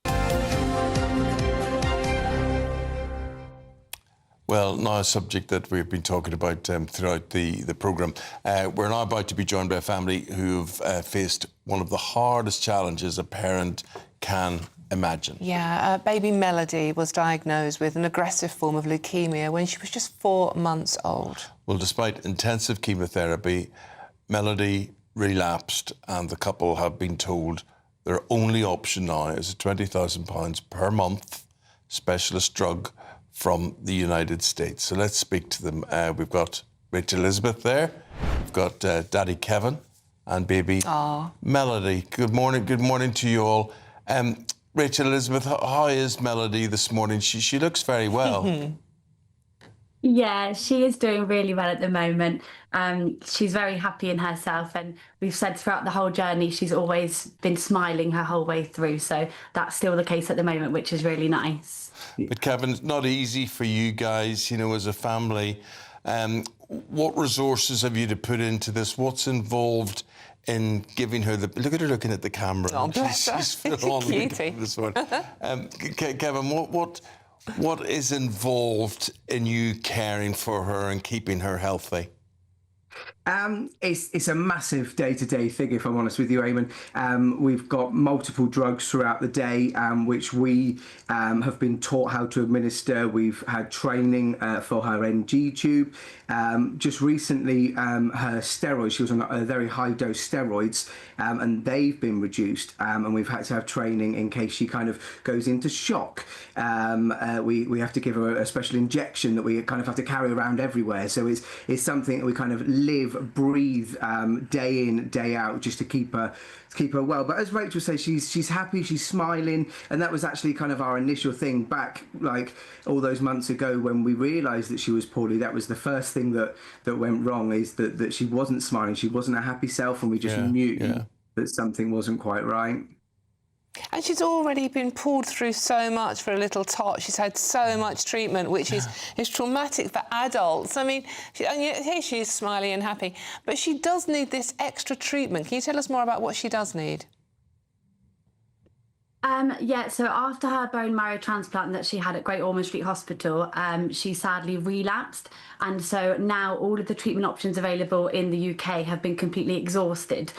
Well, now a subject that we've been talking about throughout the programme. We're now about to be joined by a family who've faced one of the hardest challenges a parent can imagine. Yeah, baby Melody was diagnosed with an aggressive form of leukemia when she was just 4 months old. Well, despite intensive chemotherapy, Melody relapsed, and the couple have been told their only option now is a £20,000 per month specialist drug from the United States. So let's speak to them. We've got Rachel Elizabeth there. We've got Daddy Kevin and baby Melody. Good morning to you all. Rachel Elizabeth, how is Melody this morning? She looks very well. Yeah, she is doing really well at the moment. She's very happy in herself, and we've said throughout the whole journey she's always been smiling her whole way through, so that's still the case at the moment, which is really nice. But Kevin, it's not easy for you guys, as a family. What resources have you to put into this? What's involved in giving her the... Look at her looking at the camera. Oh, bless her. She's full on Cutie. this one. Kevin, what is involved in you caring for her and keeping her healthy? It's a massive day-to-day thing, if I'm honest with you, Eamonn. We've got multiple drugs throughout the day, which we have been taught how to administer. We've had training for her NG tube. Just recently, her steroids, she was on a very high-dose steroids, and they've been reduced, and we've had to have training in case she kind of goes into shock. We have to give her a special injection that we kind of have to carry around everywhere. So it's something that we kind of live, breathe day in, day out, just to keep her well. But as Rachel says, she's happy, she's smiling, and that was actually kind of our initial thing back, like all those months ago when we realised that she was poorly. That was the first thing that went wrong, is that she wasn't smiling, she wasn't a happy self, and we just knew that something wasn't quite right. And she's already been pulled through so much for a little tot. She's had so much treatment, which is traumatic for adults. I mean, here she is smiling and happy, but she does need this extra treatment. Can you tell us more about what she does need? Yeah, so after her bone marrow transplant that she had at Great Ormond Street Hospital, she sadly relapsed. And so now all of the treatment options available in the UK have been completely exhausted.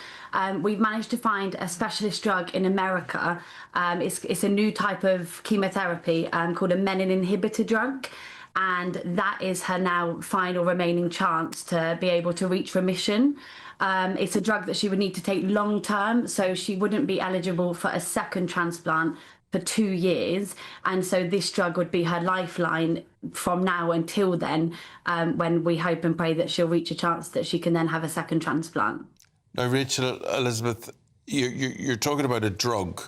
We've managed to find a specialist drug in America. It's a new type of chemotherapy called a menin inhibitor drug. And that is her now final remaining chance to be able to reach remission. It's a drug that she would need to take long term, so she wouldn't be eligible for a second transplant for 2 years. And so this drug would be her lifeline from now until then, when we hope and pray that she'll reach a chance that she can then have a second transplant. Now, Rachel Elizabeth, you're talking about a drug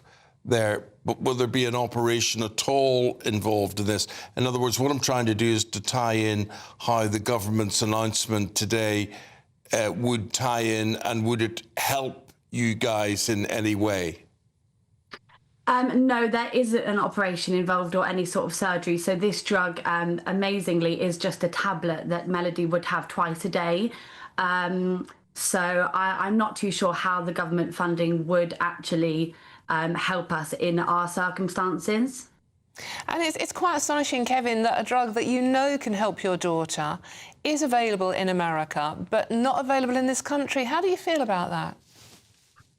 there, but will there be an operation at all involved in this? In other words, what I'm trying to do is to tie in how the government's announcement today would tie in, and would it help you guys in any way? No, there isn't an operation involved or any sort of surgery. So this drug, amazingly, is just a tablet that Melody would have twice a day. So I'm not too sure how the government funding would actually help us in our circumstances. And it's quite astonishing, Kevin, that a drug that you know can help your daughter is available in America, but not available in this country. How do you feel about that?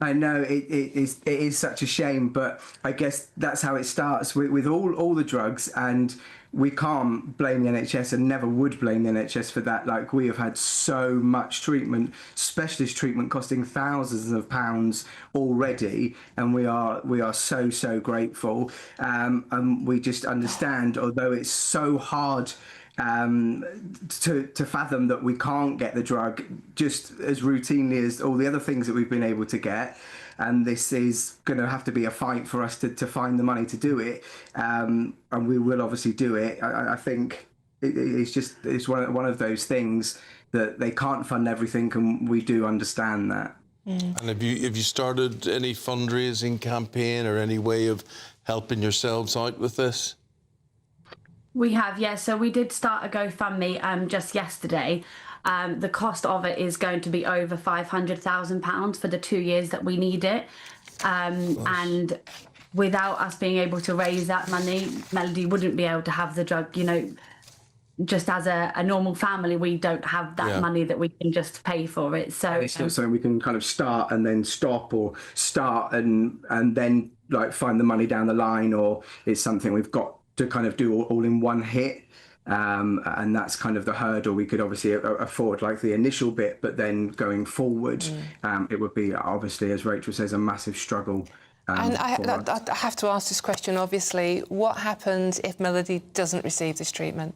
I know it is such a shame, but I guess that's how it starts with all the drugs, and we can't blame the NHS and never would blame the NHS for that. Like, we have had so much treatment, specialist treatment, costing thousands of pounds already, and we are so grateful. And we just understand, although it's so hard to fathom that we can't get the drug just as routinely as all the other things that we've been able to get, and this is going to have to be a fight for us to find the money to do it, and we will obviously do it. I think it's one of those things that they can't fund everything, and we do understand that. And have you started any fundraising campaign or any way of helping yourselves out with this? We have, yeah. So we did start a GoFundMe just yesterday. The cost of it is going to be over £500,000 for the 2 years that we need it. And without us being able to raise that money, Melody wouldn't be able to have the drug, just as a normal family, we don't have that money that we can just pay for it. So it's not something we can kind of start and then stop, or start and then like find the money down the line, or it's something we've got to kind of do all in one hit. And that's kind of the hurdle. We could obviously afford like the initial bit, but then going forward, it would be obviously, as Rachel says, a massive struggle. And I have to ask this question, obviously. What happens if Melody doesn't receive this treatment?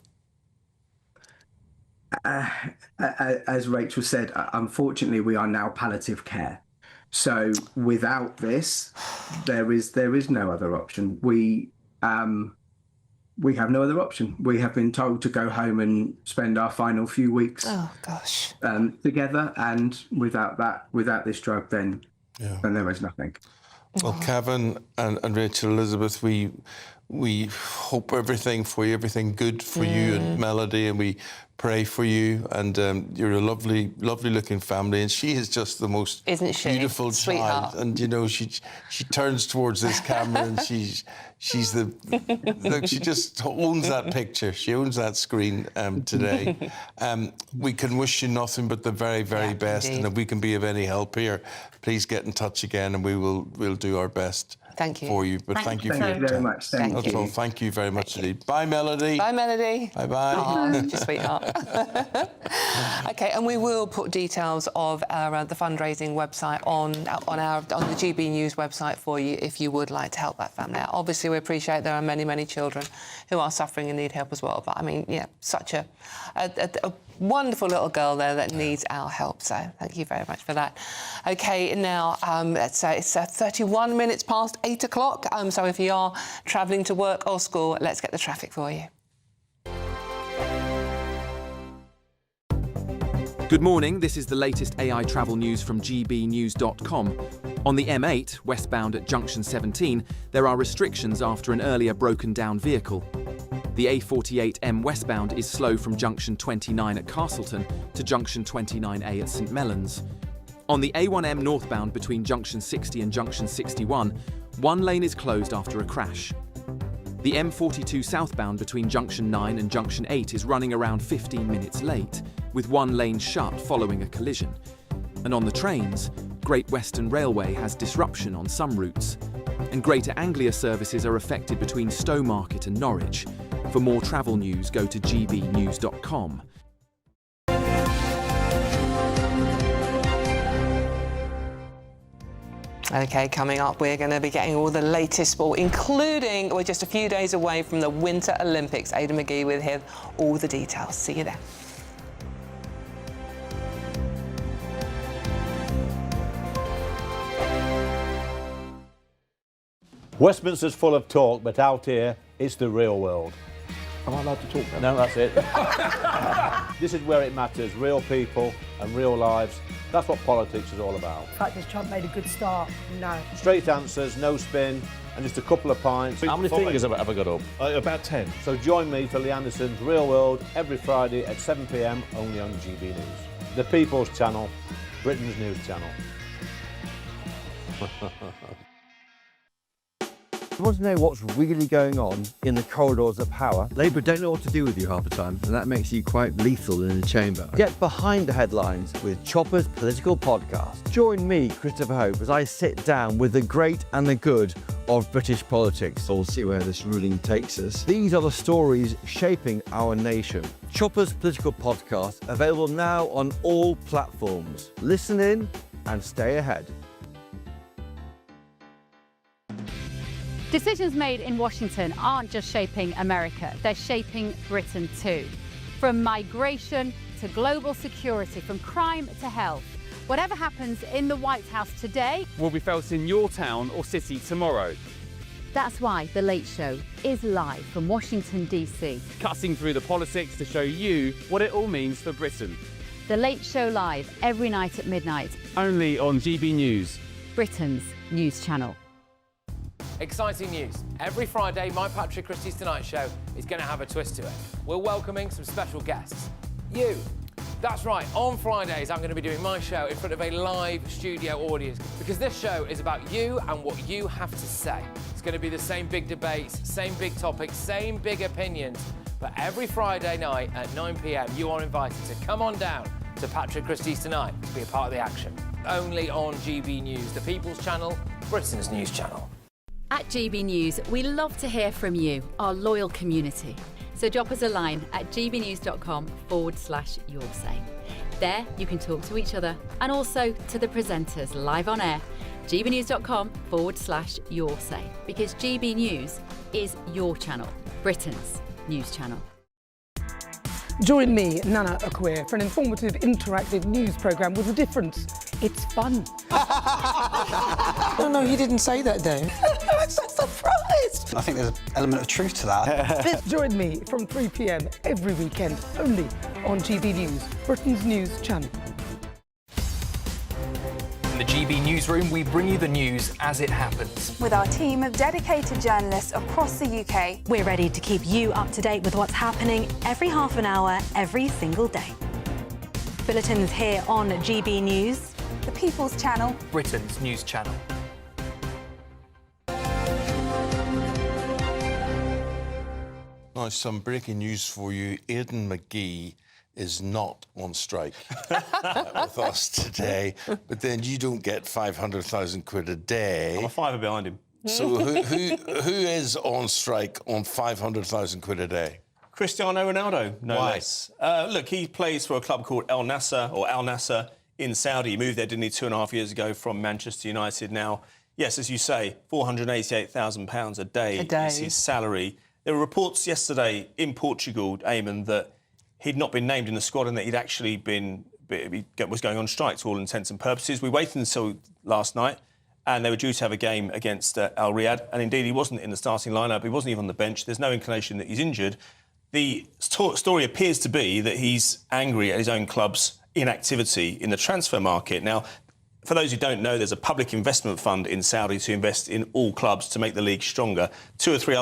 As Rachel said, unfortunately, we are now palliative care. So without this, there is no other option. We have no other option. We have been told to go home and spend our final few weeks together, and without this drug, then there is nothing. Well, Kevin and Rachel Elizabeth, we hope everything for you, everything good for you and Melody, and we pray for you. And you're a lovely, lovely looking family, and she is just the most beautiful Sweetheart. child. And you know, she turns towards this camera, and she's the look. She just owns that picture. She owns that screen today. We can wish you nothing but the very, very best. Indeed. And if we can be of any help here, please get in touch again, and we'll do our best. Thank you. For you, but thank you for your time. very much. That's all. Thank you very much indeed. Bye, Melody. Bye, Melody. Bye-bye. Oh, such a sweetheart. OK, and we will put details of the fundraising website on the GB News website for you if you would like to help that family out. Obviously, we appreciate there are many, many children who are suffering and need help as well. But I mean, yeah, such a wonderful little girl there that needs our help. So thank you very much for that. OK, now it's 31 minutes past 8 o'clock. So if you are travelling to work or school, let's get the traffic for you. Good morning, this is the latest AI travel news from gbnews.com. On the M8, westbound at Junction 17, there are restrictions after an earlier broken down vehicle. The A48M westbound is slow from Junction 29 at Castleton to Junction 29A at St Mellons. On the A1M northbound between Junction 60 and Junction 61, one lane is closed after a crash. The M42 southbound between Junction 9 and Junction 8 is running around 15 minutes late, with one lane shut following a collision. And on the trains, Great Western Railway has disruption on some routes, and Greater Anglia services are affected between Stowmarket and Norwich. For more travel news, go to gbnews.com. OK, coming up, we're going to be getting all the latest sport, including we're just a few days away from the Winter Olympics. Aidan McGee with him, all the details. See you there. Westminster's full of talk, but out here, it's the real world. Am I allowed to talk then? No, that's it. This is where it matters, real people and real lives. That's what politics is all about. The fact is Trump made a good start. No. Straight answers, no spin, and just a couple of pints. How many fingers have I got up? About 10. So join me for Lee Anderson's Real World every Friday at 7 p.m. only on GB News. The People's Channel, Britain's news channel. You want to know what's really going on in the corridors of power? Labour don't know what to do with you half the time, and that makes you quite lethal in the chamber. Get behind the headlines with Chopper's Political Podcast. Join me, Christopher Hope, as I sit down with the great and the good of British politics. We'll see where this ruling takes us. These are the stories shaping our nation. Chopper's Political Podcast, available now on all platforms. Listen in and stay ahead. Decisions made in Washington aren't just shaping America, they're shaping Britain too. From migration to global security, from crime to health. Whatever happens in the White House today will be felt in your town or city tomorrow. That's why The Late Show is live from Washington, DC. Cutting through the politics to show you what it all means for Britain. The Late Show live every night at midnight. Only on GB News, Britain's news channel. Exciting news. Every Friday, my Patrick Christie's Tonight Show is going to have a twist to it. We're welcoming some special guests. You. That's right, on Fridays I'm going to be doing my show in front of a live studio audience because this show is about you and what you have to say. It's going to be the same big debates, same big topics, same big opinions, But every Friday night at 9 p.m, you are invited to come on down to Patrick Christie's Tonight to be a part of the action. Only on GB News, the People's Channel, Britain's news channel. At GB News, we love to hear from you, our loyal community. So drop us a line at gbnews.com/yoursay. There you can talk to each other and also to the presenters live on air. gbnews.com/yoursay, because GB News is your channel, Britain's news channel. Join me, Nana Okwir, for an informative, interactive news programme with a difference. It's fun. No, you didn't say that, Dave. I'm so surprised. I think there's an element of truth to that. Join me from 3 p.m. every weekend, only on GB News, Britain's news channel. In the GB Newsroom, we bring you the news as it happens. With our team of dedicated journalists across the UK, we're ready to keep you up to date with what's happening every half an hour, every single day. Bulletins here on GB News, the People's Channel, Britain's news channel. Now, some breaking news for you. Aidan McGee is not on strike with us today, but then you don't get 500,000 quid a day. I'm a fiver behind him. So who is on strike on 500,000 quid a day? Cristiano Ronaldo, no Why? less. Look, he plays for a club called Al Nassr in Saudi. He moved there, didn't he, 2.5 years ago from Manchester United. Now, yes, as you say, £488,000 a day is his salary. There were reports yesterday in Portugal, Eamonn, that he'd not been named in the squad and that he'd actually was going on strike to all intents and purposes. We waited until last night and they were due to have a game against Al Riyadh, and indeed he wasn't in the starting lineup, he wasn't even on the bench. There's no inclination that he's injured. The story appears to be that he's angry at his own club's inactivity in the transfer market. Now, for those who don't know, there's a public investment fund in Saudi to invest in all clubs to make the league stronger. Two or three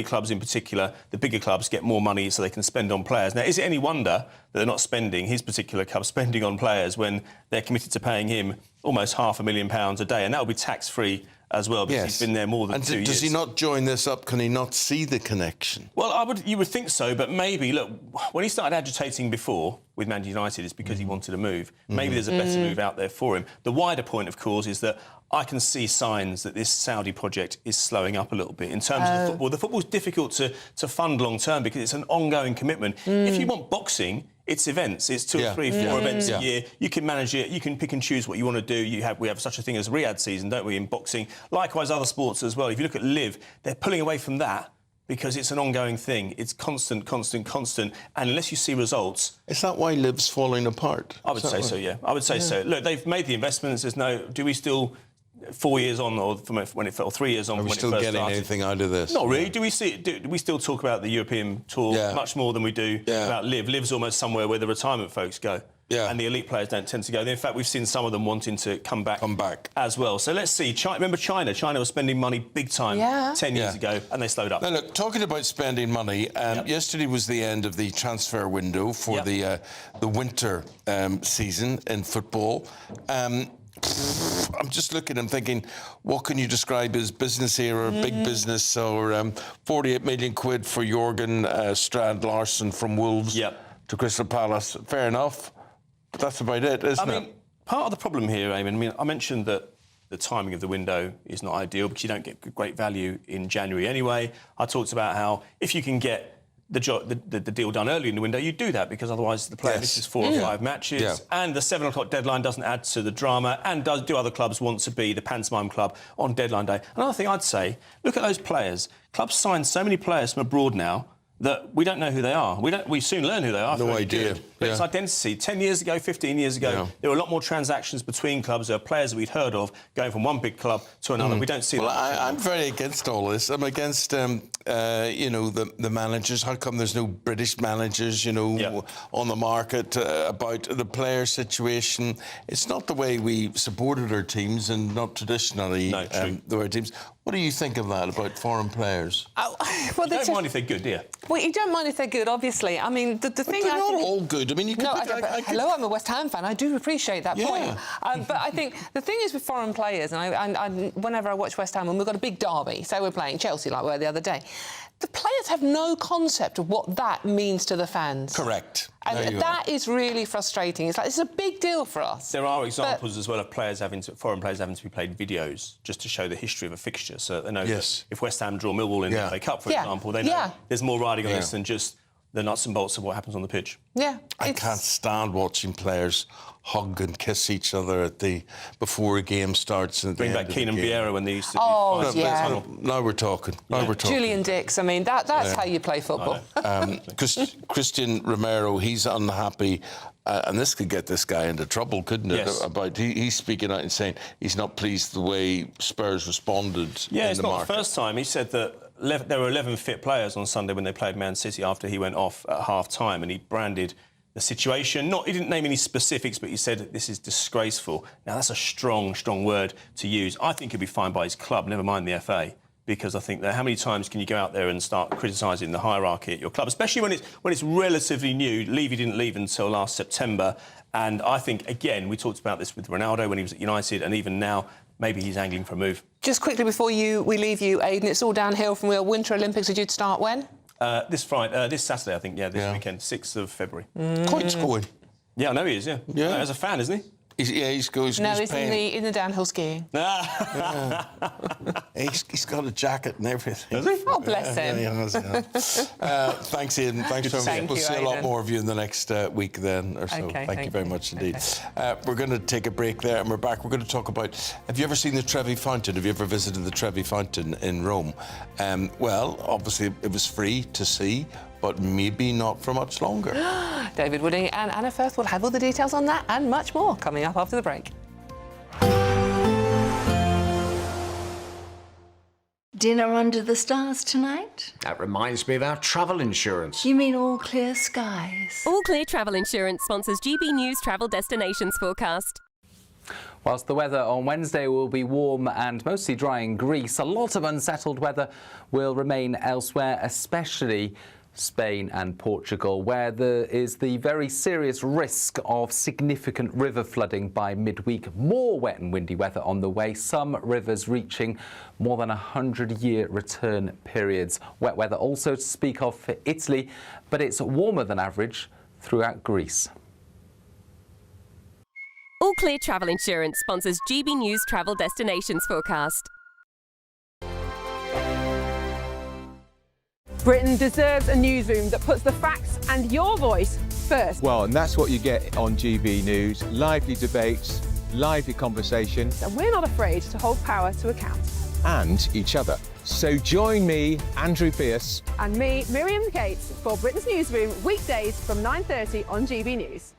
clubs in particular, the bigger clubs, get more money so they can spend on players. Now, is it any wonder that they're not spending, his particular club, spending on players when they're committed to paying him almost £500,000 a day? And that will be tax-free as well, because he's been there more than 2 years. Does he not join this up? Can he not see the connection? Well, you would think so, but maybe, look, when he started agitating before with Man United, it's because he wanted to move. Maybe there's a better move out there for him. The wider point, of course, is that I can see signs that this Saudi project is slowing up a little bit in terms of the football. The football's difficult to fund long-term because it's an ongoing commitment. If you want boxing, it's events. It's 2 or 3, 4 events a year. You can manage it. You can pick and choose what you want to do. We have such a thing as Riyadh season, don't we, in boxing? Likewise, other sports as well. If you look at Liv, they're pulling away from that because it's an ongoing thing. It's constant. And unless you see results... Is that why Liv's falling apart? I would say so, yeah. I would say so. Look, they've made the investments. There's no... Do we still... 4 years on, or from when it fell, 3 years on, Are we when it still first getting started. anything out of this? Not really. Do we still talk about the European tour much more than we do about Liv? Liv's almost somewhere where the retirement folks go. Yeah. And the elite players don't tend to go. In fact, we've seen some of them wanting to come back as well. So let's see. Remember China? China was spending money big time 10 years ago, and they slowed up. Now, look, talking about spending money, yesterday was the end of the transfer window for the winter season in football. I'm just looking and thinking, what can you describe as business here or big business? Or 48 million quid for Jorgen Strand Larsen from Wolves to Crystal Palace. Fair enough. But that's about it, isn't it? Part of the problem here, Eamonn, I mentioned that the timing of the window is not ideal because you don't get great value in January anyway. I talked about how if you can get the deal done early in the window, you do that because otherwise the player misses 4 or 5 matches, and the 7 o'clock deadline doesn't add to the drama. And do other clubs want to be the pantomime club on deadline day? Another thing I'd say: look at those players. Clubs sign so many players from abroad now that we don't know who they are. We soon learn who they are. No idea. But it's identity. 10 years ago, 15 years ago, there were a lot more transactions between clubs. There are players that we'd heard of going from one big club to another. We don't see that. I'm very against all this. I'm against, the managers. How come there's no British managers, on the market about the player situation? It's not the way we supported our teams and not traditionally the way teams. What do you think of that, about foreign players? You don't mind if they're good, do you? Well, you don't mind if they're good, obviously. I mean, the thing... They're not all good. I mean, you could... Hello, I'm a West Ham fan. I do appreciate that point. But I think the thing is with foreign players, and whenever I watch West Ham, and we've got a big derby, so we're playing Chelsea like we were the other day, the players have no concept of what that means to the fans. Correct. And that is really frustrating. It's like, it's a big deal for us. There are examples as well of foreign players having to be played videos just to show the history of a fixture, so they know that if West Ham draw Millwall in the FA Cup, for example, they know there's more riding on this than just the nuts and bolts of what happens on the pitch. Yeah. I can't stand watching players hug and kiss each other before a game starts. Bring back Keenan Vieira when they used to Now we're talking. Julian Dix, I mean, that's how you play football. Christian Romero, he's unhappy, and this could get this guy into trouble, couldn't it? Yes. He's speaking out and saying he's not pleased the way Spurs responded it's not the first time. He said that there were 11 fit players on Sunday when they played Man City after he went off at half-time, and he branded the situation. He didn't name any specifics, but he said this is disgraceful. Now, that's a strong word to use. I think he'll be fined by his club, never mind the FA, because I think that how many times can you go out there and start criticising the hierarchy at your club, especially when it's relatively new. Levy didn't leave until last September, and I think, again, we talked about this with Ronaldo when he was at United, and even now, maybe he's angling for a move. Just quickly before we leave you, Aidan, it's all downhill from where Winter Olympics are due to start when? This Saturday, I think, this weekend, 6th of February. Coit's going. Yeah, I know he is, as a fan, isn't he? He's going. No, he's in the downhill skiing. He's got a jacket and everything. Does he? Oh, bless him. Thanks, Ian. Thanks for having me. We'll see a lot more of you in the next week then or so. Okay, thank you very much indeed. We're going to take a break there and we're back. We're going to talk about, have you ever seen the Trevy Fountain? Have you ever visited the Trevy Fountain in Rome? Well, obviously it was free to see, but maybe not for much longer. David Wooding and Anna Firth will have all the details on that and much more coming up after the break. Dinner under the stars tonight? That reminds me of our travel insurance. You mean All Clear Skies? All Clear Travel Insurance sponsors GB News Travel Destinations forecast. Whilst the weather on Wednesday will be warm and mostly dry in Greece, a lot of unsettled weather will remain elsewhere, especially Spain and Portugal, where there is the very serious risk of significant river flooding by midweek. More wet and windy weather on the way, some rivers reaching more than 100-year return periods. Wet weather also to speak of for Italy, but it's warmer than average throughout Greece. All Clear Travel Insurance sponsors GB News Travel Destinations forecast. Britain deserves a newsroom that puts the facts and your voice first. Well, and that's what you get on GB News. Lively debates, lively conversation. And we're not afraid to hold power to account. And each other. So join me, Andrew Pearce. And me, Miriam Gates, for Britain's Newsroom, weekdays from 9:30 on GB News.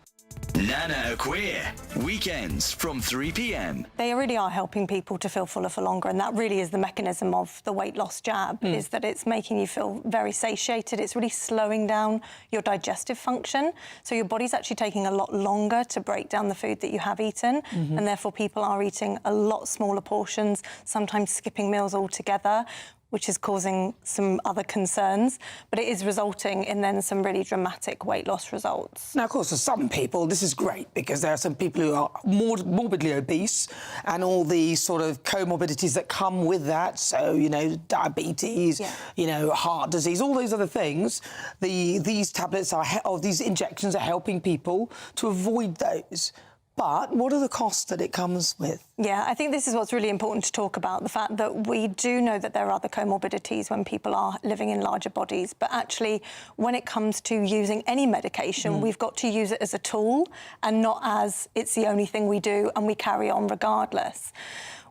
Nana Queer, weekends from 3 p.m. They really are helping people to feel fuller for longer, and that really is the mechanism of the weight loss jab, is that it's making you feel very satiated. It's really slowing down your digestive function, so your body's actually taking a lot longer to break down the food that you have eaten, and therefore people are eating a lot smaller portions, sometimes skipping meals altogether, which is causing some other concerns, but it is resulting in then some really dramatic weight loss results. Now, of course, for some people, this is great because there are some people who are morbidly obese and all the sort of comorbidities that come with that. So, you know, diabetes, you know, heart disease, all those other things. These tablets or these injections are helping people to avoid those. But what are the costs that it comes with? Yeah, I think this is what's really important to talk about, the fact that we do know that there are other comorbidities when people are living in larger bodies, but actually when it comes to using any medication, we've got to use it as a tool and not as it's the only thing we do and we carry on regardless.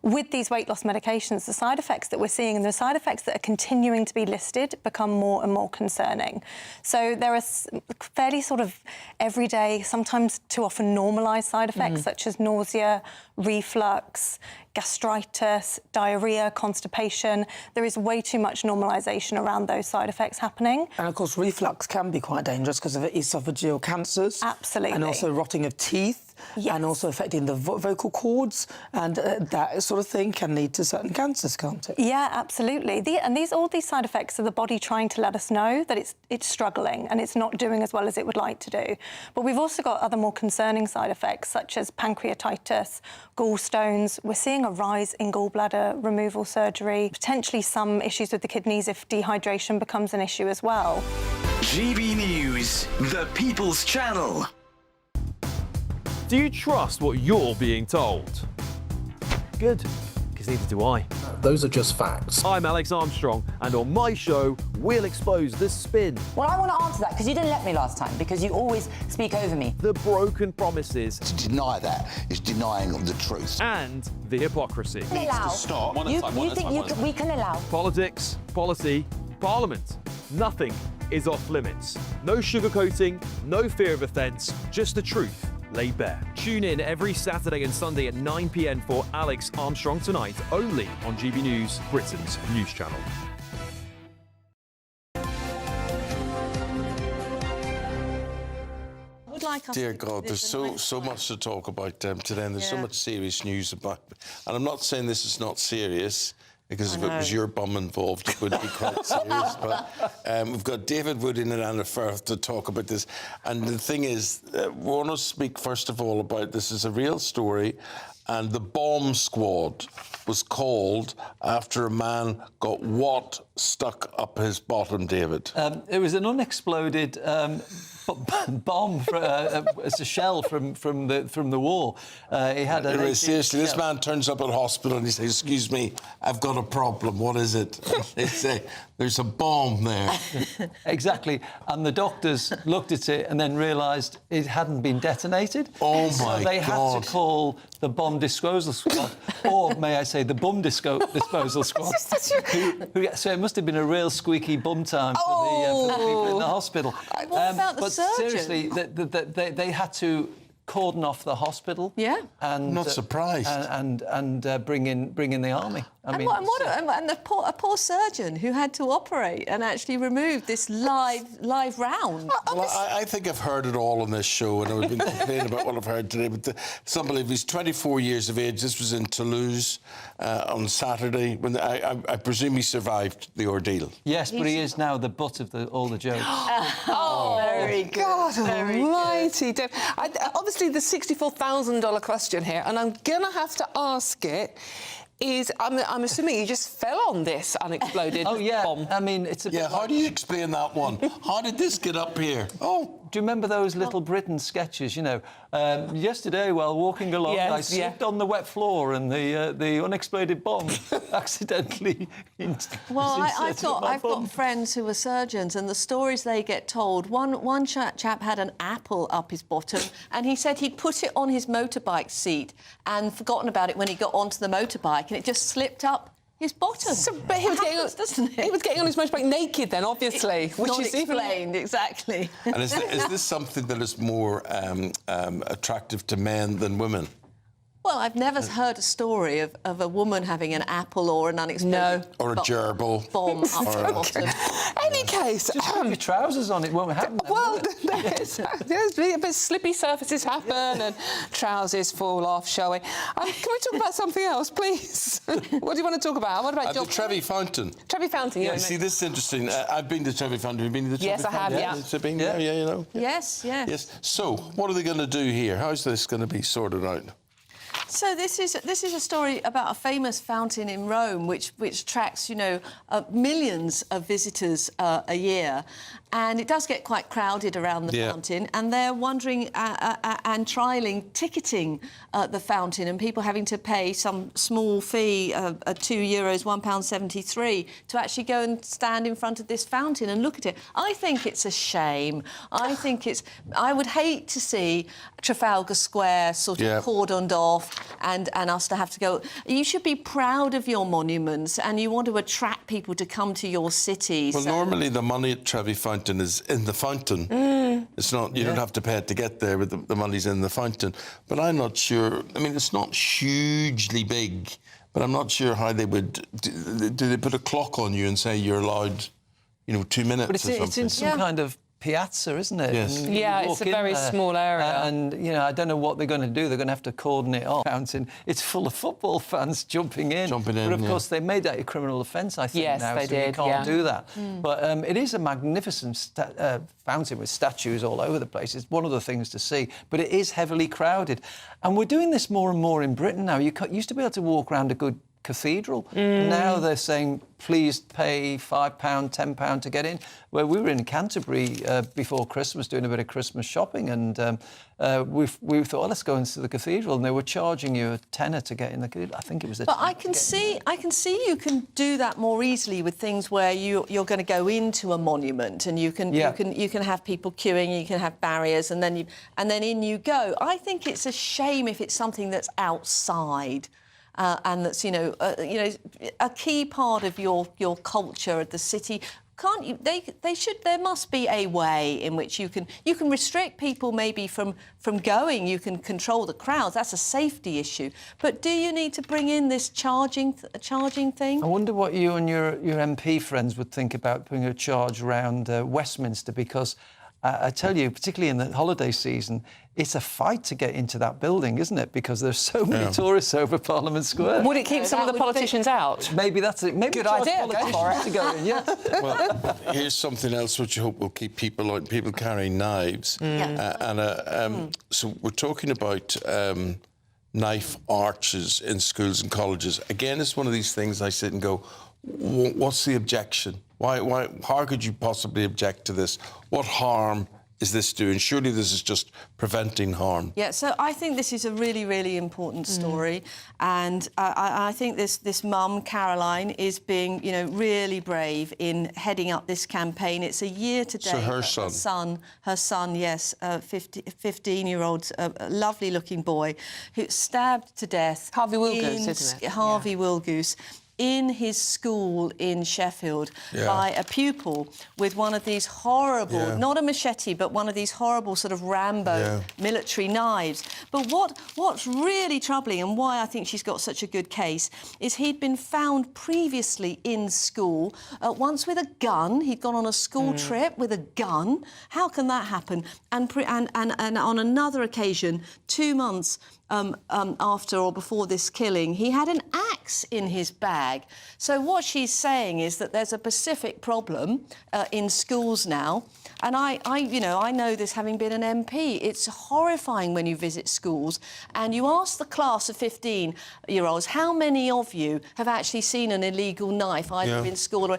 With these weight loss medications, the side effects that we're seeing and the side effects that are continuing to be listed become more and more concerning. So there are fairly sort of everyday, sometimes too often normalised side effects such as nausea, reflux, gastritis, diarrhoea, constipation. There is way too much normalisation around those side effects happening. And of course, reflux can be quite dangerous because of esophageal cancers. Absolutely. And also rotting of teeth. And also affecting the vocal cords, and that sort sort of thing can lead to certain cancers, can't it? Yeah, absolutely. All these side effects are the body trying to let us know that it's struggling and it's not doing as well as it would like to do. But we've also got other more concerning side effects, such as pancreatitis, gallstones. We're seeing a rise in gallbladder removal surgery, potentially some issues with the kidneys if dehydration becomes an issue as well. GB News, the People's Channel. Do you trust what you're being told? Good, because neither do I. Those are just facts. I'm Alex Armstrong, and on my show, we'll expose the spin. Well, I want to answer that, because you didn't let me last time, because you always speak over me. The broken promises. To deny that is denying the truth. And the hypocrisy. We can allow. You think we can allow. Politics, policy, parliament. Nothing is off limits. No sugarcoating, no fear of offence, just the truth laid bare. Tune in every Saturday and Sunday at 9 p.m. for Alex Armstrong Tonight, only on GB News, Britain's news channel. Dear God, there's so much to talk about today, and there's so much serious news about. And I'm not saying this is not serious, because if it was your bum involved, it would be quite serious. But we've got David Wood in and Anna Firth to talk about this. And the thing is, we want to speak first of all about this is a real story. And the bomb squad was called after a man got what stuck up his bottom, David? It was an unexploded bomb, it's a shell from the war. He had a seriously, this man turns up at hospital and he says, "Excuse me, I've got a problem. What is it?" They say, "There's a bomb there." Exactly. And the doctors looked at it and then realised it hadn't been detonated. Oh, so my they God. had to call the bomb disposal squad, or may I say the bum disposal squad. So it must have been a real squeaky bum time for the people in the hospital. What about the surgeon? Seriously, they had to cordon off the hospital. Yeah. And not surprised. And bring in the army. And a poor surgeon who had to operate and actually remove this live round. Well, I think I've heard it all on this show, and I've been complaining about what I've heard today. But it's unbelievable. He's 24 years of age. This was in Toulouse on Saturday. When I presume he survived the ordeal. Yes, but he is now the butt of all the jokes. Very good. God almighty. Obviously, the $64,000 question here, and I'm going to have to ask it, is I'm assuming you just fell on this unexploded bomb. I mean, it's a bit how do you explain that one? How did this get up here? Oh, do you remember those Little Britain sketches? You know, yesterday while walking along, I slipped on the wet floor and the unexploded bomb accidentally. Well, I've got friends who are surgeons, and the stories they get told. One chap had an apple up his bottom, and he said he'd put it on his motorbike seat and forgotten about it when he got onto the motorbike, and it just slipped up his bottom. But he was getting on his motorbike naked then, obviously, which not is explained exactly. And is this something that is more attractive to men than women? Well, I've never heard a story of a woman having an apple or an unexploded or a gerbil bomb up her bottom. Any case, just put your trousers on, it won't happen. Well, there's a bit slippy surfaces happen and trousers fall off, shall we? Can we talk about something else, please? What do you want to talk about? What about the Trevy Fountain? Trevy Fountain, yeah. See, this is interesting. I've been to Trevy Fountain. Have you been to the Trevy Fountain? Yes, I have, yeah. Has it been? Yeah, you know. Yes. Yes. So, what are they going to do here? How's this going to be sorted out? So this is a story about a famous fountain in Rome, which attracts millions of visitors a year, and it does get quite crowded around the fountain. And they're wondering and trialling ticketing the fountain, and people having to pay some small fee of €2, £1.73, to actually go and stand in front of this fountain and look at it. I think it's a shame. I would hate to see Trafalgar Square sort of cordoned off and us to have to go. You should be proud of your monuments, and you want to attract people to come to your city. Well, normally the money at Trevy Fountain is in the fountain. It's not. You don't have to pay it to get there, but the money's in the fountain. But I'm not sure. I mean, it's not hugely big, but I'm not sure how they would. Do they put a clock on you and say you're allowed, 2 minutes but or something? It's in some kind of piazza, isn't it? Yes. And Yeah, you it's walk a in very there, small area. And, you know, I don't know what they're going to do. They're going to have to cordon it off. Fountain. It's full of football fans jumping in. But, of course, they made that a criminal offence, I think, yes, now. They so did, you can't do that. But it is a magnificent fountain with statues all over the place. It's one of the things to see. But it is heavily crowded. And we're doing this more and more in Britain now. You used to be able to walk around a good cathedral. Now they're saying, please pay £5, £10 to get in. Well, we were in Canterbury before Christmas doing a bit of Christmas shopping, and we thought, well, let's go into the cathedral, and they were charging you a tenner to get in the cathedral. I think it was a But I can see you can do that more easily with things where you're going to go into a monument, and you can have people queuing, you can have barriers, and then in you go. I think it's a shame if it's something that's outside. And that's, a key part of your culture of the city. Can't you? There must be a way in which you can restrict people maybe from going. You can control the crowds. That's a safety issue. But do you need to bring in this charging thing? I wonder what you and your MP friends would think about putting a charge around Westminster, because I tell you, particularly in the holiday season, it's a fight to get into that building, isn't it? Because there's so many tourists over Parliament Square. Would it keep some of the politicians out? Maybe that's it. Maybe good idea. Politicians to go in, yeah. Well, here's something else which I hope will keep people out. People carrying knives. So we're talking about knife arches in schools and colleges. Again, it's one of these things I sit and go, what's the objection? Why? How could you possibly object to this? What harm is this doing? Surely this is just preventing harm. Yeah, so I think this is a really, really important story, and I think this mum, Caroline, is being, really brave in heading up this campaign. It's a year today. So her son, yes, 15-year-old, lovely-looking boy, who stabbed to death. Harvey Wilgoose, isn't it? Harvey Wilgoose. In his school in Sheffield by a pupil with one of these horrible, not a machete, but one of these horrible sort of Rambo military knives. But what's really troubling, and why I think she's got such a good case, is he'd been found previously in school, once with a gun. He'd gone on a school trip with a gun. How can that happen? And on another occasion, 2 months after or before this killing, he had an axe in his bag. So what she's saying is that there's a specific problem in schools now. And I know this having been an MP. It's horrifying when you visit schools and you ask the class of 15-year-olds, how many of you have actually seen an illegal knife either in school or...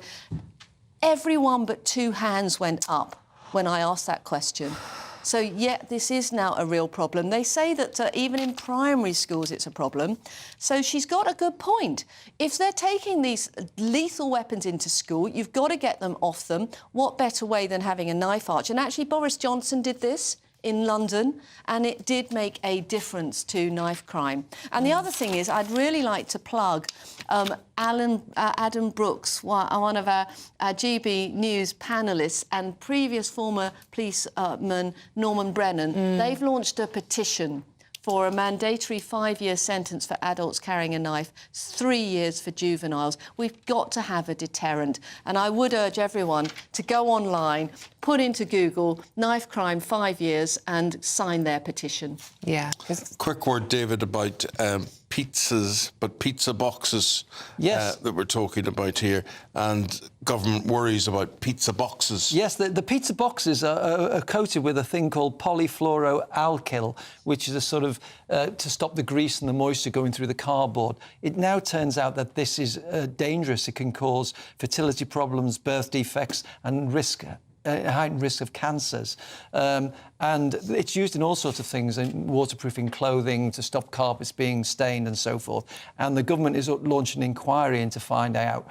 Everyone but 2 hands went up when I asked that question. So, this is now a real problem. They say that even in primary schools it's a problem. So she's got a good point. If they're taking these lethal weapons into school, you've got to get them off them. What better way than having a knife arch? And actually, Boris Johnson did this in London, and it did make a difference to knife crime. And the other thing is, I'd really like to plug Adam Brooks, one of our GB News panellists and previous former policeman Norman Brennan. They've launched a petition for a mandatory 5-year sentence for adults carrying a knife, 3 years for juveniles. We've got to have a deterrent. And I would urge everyone to go online, put into Google, knife crime 5 years, and sign their petition. Yeah. Quick word, David, about pizzas, but pizza boxes that we're talking about here, and government worries about pizza boxes. Yes, the pizza boxes are coated with a thing called polyfluoroalkyl, which is a sort of to stop the grease and the moisture going through the cardboard. It now turns out that this is dangerous. It can cause fertility problems, birth defects, and heightened risk of cancers. And it's used in all sorts of things, in waterproofing clothing, to stop carpets being stained and so forth. And the government is launching an inquiry into find out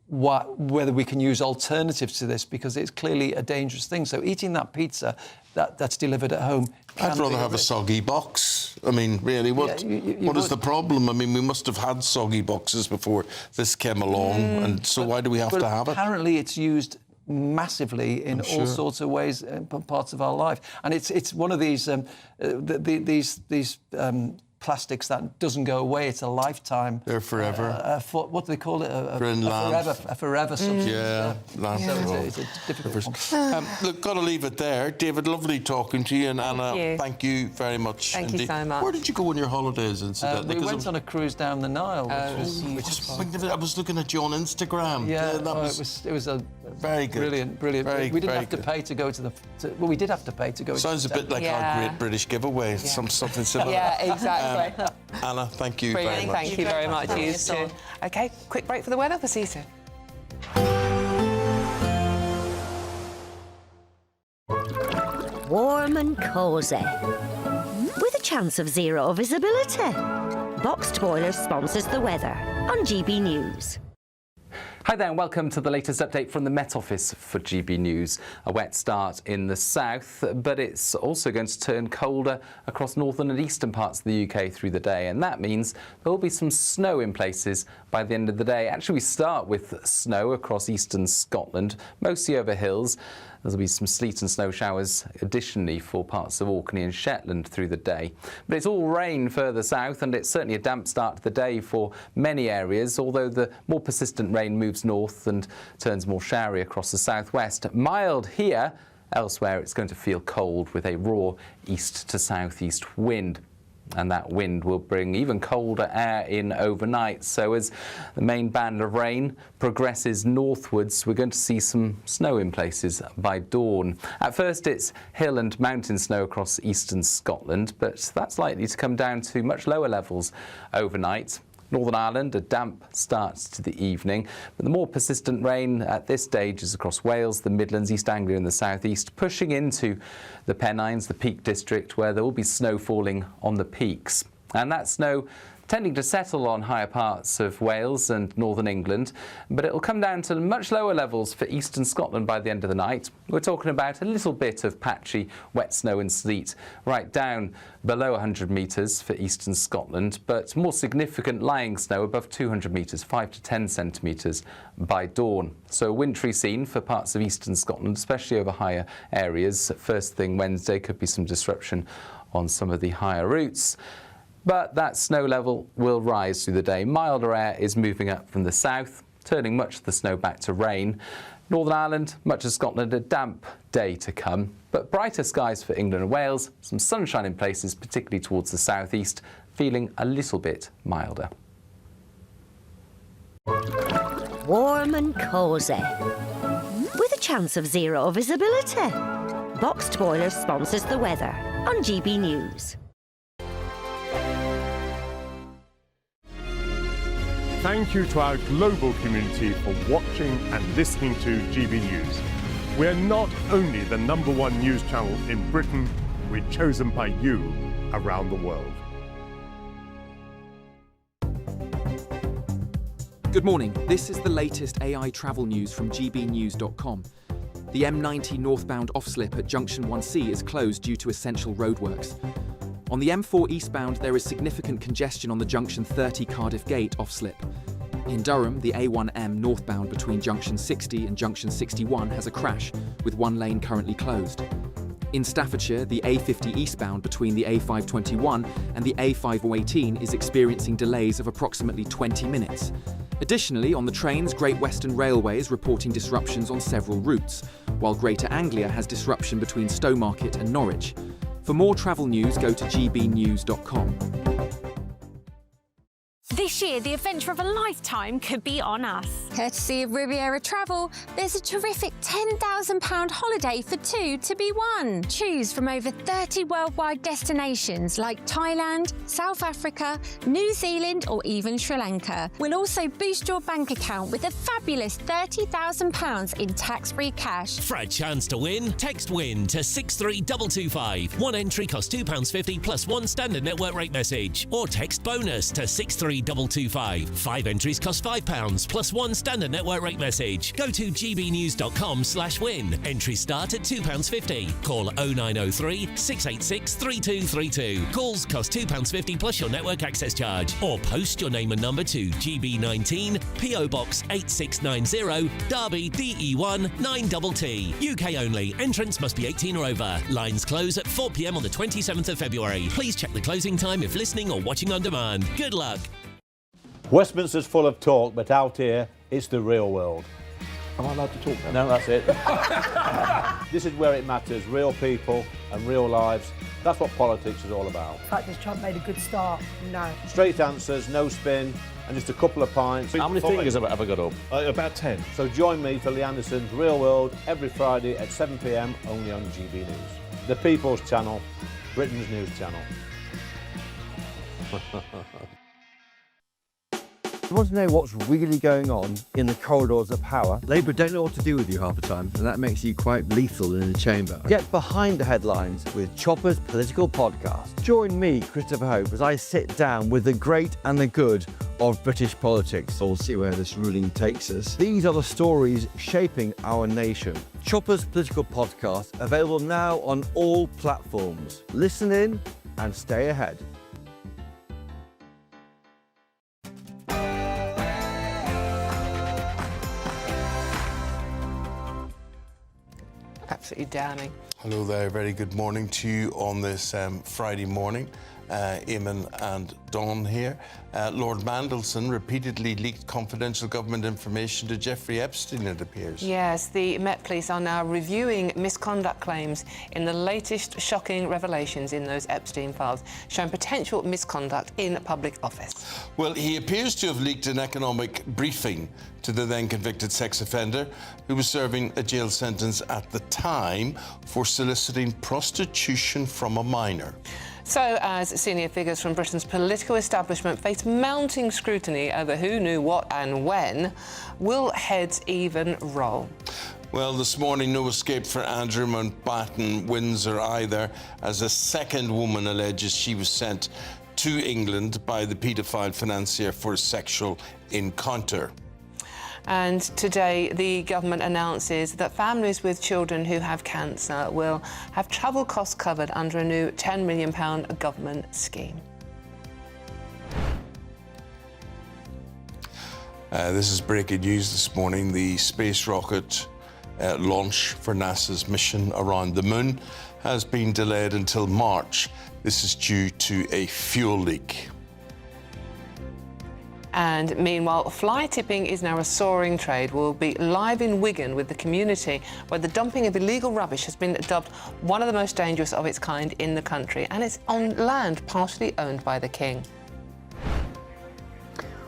whether we can use alternatives to this, because it's clearly a dangerous thing. So eating that pizza that's delivered at home... I'd rather have a soggy box. I mean, really, what is the problem? I mean, we must have had soggy boxes before this came along, and so why do we have to have it? Apparently it's used massively in all sorts of ways, parts of our life, and it's one of these plastics that doesn't go away. It's a lifetime. They're forever. What do they call it? A forever substance. Yeah. So it's a difficult one. Look, got to leave it there. David, lovely talking to you. And Anna, thank you very much. Thank you so much. Where did you go on your holidays, incidentally? We went on a cruise down the Nile. I was looking at you on Instagram. Yeah, it was a very good. Brilliant. We didn't have to pay to go to the... well, we did have to pay to go. Sounds a bit like our Great British Giveaway, something similar. Yeah, exactly. Anna, thank you very much. Thank you very much. You too. OK, quick break for the weather. We'll see you soon. Warm and cosy, with a chance of zero visibility. Boxed Boilers sponsors the weather on GB News. Hi there and welcome to the latest update from the Met Office for GB News. A wet start in the south, but it's also going to turn colder across northern and eastern parts of the UK through the day, and that means there will be some snow in places by the end of the day. Actually, we start with snow across eastern Scotland, mostly over hills. There'll be some sleet and snow showers additionally for parts of Orkney and Shetland through the day. But it's all rain further south, and it's certainly a damp start to the day for many areas, although the more persistent rain moves north and turns more showery across the southwest. Mild here. Elsewhere, it's going to feel cold with a raw east to southeast wind. And that wind will bring even colder air in overnight. So as the main band of rain progresses northwards, we're going to see some snow in places by dawn. At first, it's hill and mountain snow across eastern Scotland, but that's likely to come down to much lower levels overnight. Northern Ireland, a damp start to the evening, but the more persistent rain at this stage is across Wales, the Midlands, East Anglia and the southeast, pushing into the Pennines, the Peak District, where there will be snow falling on the peaks. And that snow tending to settle on higher parts of Wales and northern England, but it will come down to much lower levels for eastern Scotland by the end of the night. We're talking about a little bit of patchy wet snow and sleet right down below 100 metres for eastern Scotland, but more significant lying snow above 200 metres, 5 to 10 centimetres by dawn. So a wintry scene for parts of eastern Scotland, especially over higher areas. First thing Wednesday could be some disruption on some of the higher routes. But that snow level will rise through the day. Milder air is moving up from the south, turning much of the snow back to rain. Northern Ireland, much of Scotland, a damp day to come, but brighter skies for England and Wales, some sunshine in places, particularly towards the southeast, feeling a little bit milder. Warm and cosy, with a chance of zero visibility. Boxed Boilers sponsors the weather on GB News. Thank you to our global community for watching and listening to GB News. We're not only the #1 news channel in Britain, we're chosen by you around the world. Good morning. This is the latest AI travel news from gbnews.com. The M90 northbound off-slip at Junction 1C is closed due to essential roadworks. On the M4 eastbound, there is significant congestion on the Junction 30 Cardiff Gate off-slip. In Durham, the A1M northbound between Junction 60 and Junction 61 has a crash, with one lane currently closed. In Staffordshire, the A50 eastbound between the A521 and the A5018 is experiencing delays of approximately 20 minutes. Additionally, on the trains, Great Western Railway is reporting disruptions on several routes, while Greater Anglia has disruption between Stowmarket and Norwich. For more travel news, go to gbnews.com. This year, the adventure of a lifetime could be on us. Courtesy of Riviera Travel, there's a terrific £10,000 holiday for two to be won. Choose from over 30 worldwide destinations like Thailand, South Africa, New Zealand or even Sri Lanka. We'll also boost your bank account with a fabulous £30,000 in tax-free cash. For a chance to win, text WIN to 63225. One entry costs £2.50 plus one standard network rate message. Or text BONUS to 63225 63225. 5 entries cost £5 plus 1 standard network rate message. Go to gbnews.com/win. Entries start at £2.50. Call 0903 686 3232. Calls cost £2.50 plus your network access charge. Or post your name and number to GB19 PO Box 8690 Derby DE1 9TT. UK only. Entrance must be 18 or over. Lines close at 4 p.m. on the 27th of February. Please check the closing time if listening or watching on demand. Good luck. Westminster's full of talk, but out here, it's the real world. Am I allowed to talk now? No, that's it. This is where it matters. Real people and real lives. That's what politics is all about. The fact has Trump made a good start? No. Straight answers, no spin, and just a couple of pints. How many fingers have I got up? About 10. So join me for Lee Anderson's Real World every Friday at 7 p.m. only on GB News. The People's Channel, Britain's news channel. You want to know what's really going on in the corridors of power? Labour don't know what to do with you half the time, and that makes you quite lethal in the chamber. Get behind the headlines with Chopper's Political Podcast. Join me, Christopher Hope, as I sit down with the great and the good of British politics. We'll see where this ruling takes us. These are the stories shaping our nation. Chopper's Political Podcast, available now on all platforms. Listen in and stay ahead. Absolutely damning. Hello there, very good morning to you on this Friday morning. Eamonn and Dawn here. Lord Mandelson repeatedly leaked confidential government information to Jeffrey Epstein, it appears. Yes, the Met Police are now reviewing misconduct claims in the latest shocking revelations in those Epstein files, showing potential misconduct in public office. Well, he appears to have leaked an economic briefing to the then convicted sex offender who was serving a jail sentence at the time for soliciting prostitution from a minor. So, as senior figures from Britain's political establishment face mounting scrutiny over who knew what and when, will heads even roll? Well, this morning, no escape for Andrew Mountbatten Windsor either, as a second woman alleges she was sent to England by the paedophile financier for a sexual encounter. And today, the government announces that families with children who have cancer will have travel costs covered under a new £10 million government scheme. This is breaking news this morning. The space rocket launch for NASA's mission around the moon has been delayed until March. This is due to a fuel leak. And meanwhile, fly tipping is now a soaring trade. We'll be live in Wigan with the community, where the dumping of illegal rubbish has been dubbed one of the most dangerous of its kind in the country, and it's on land partially owned by the King.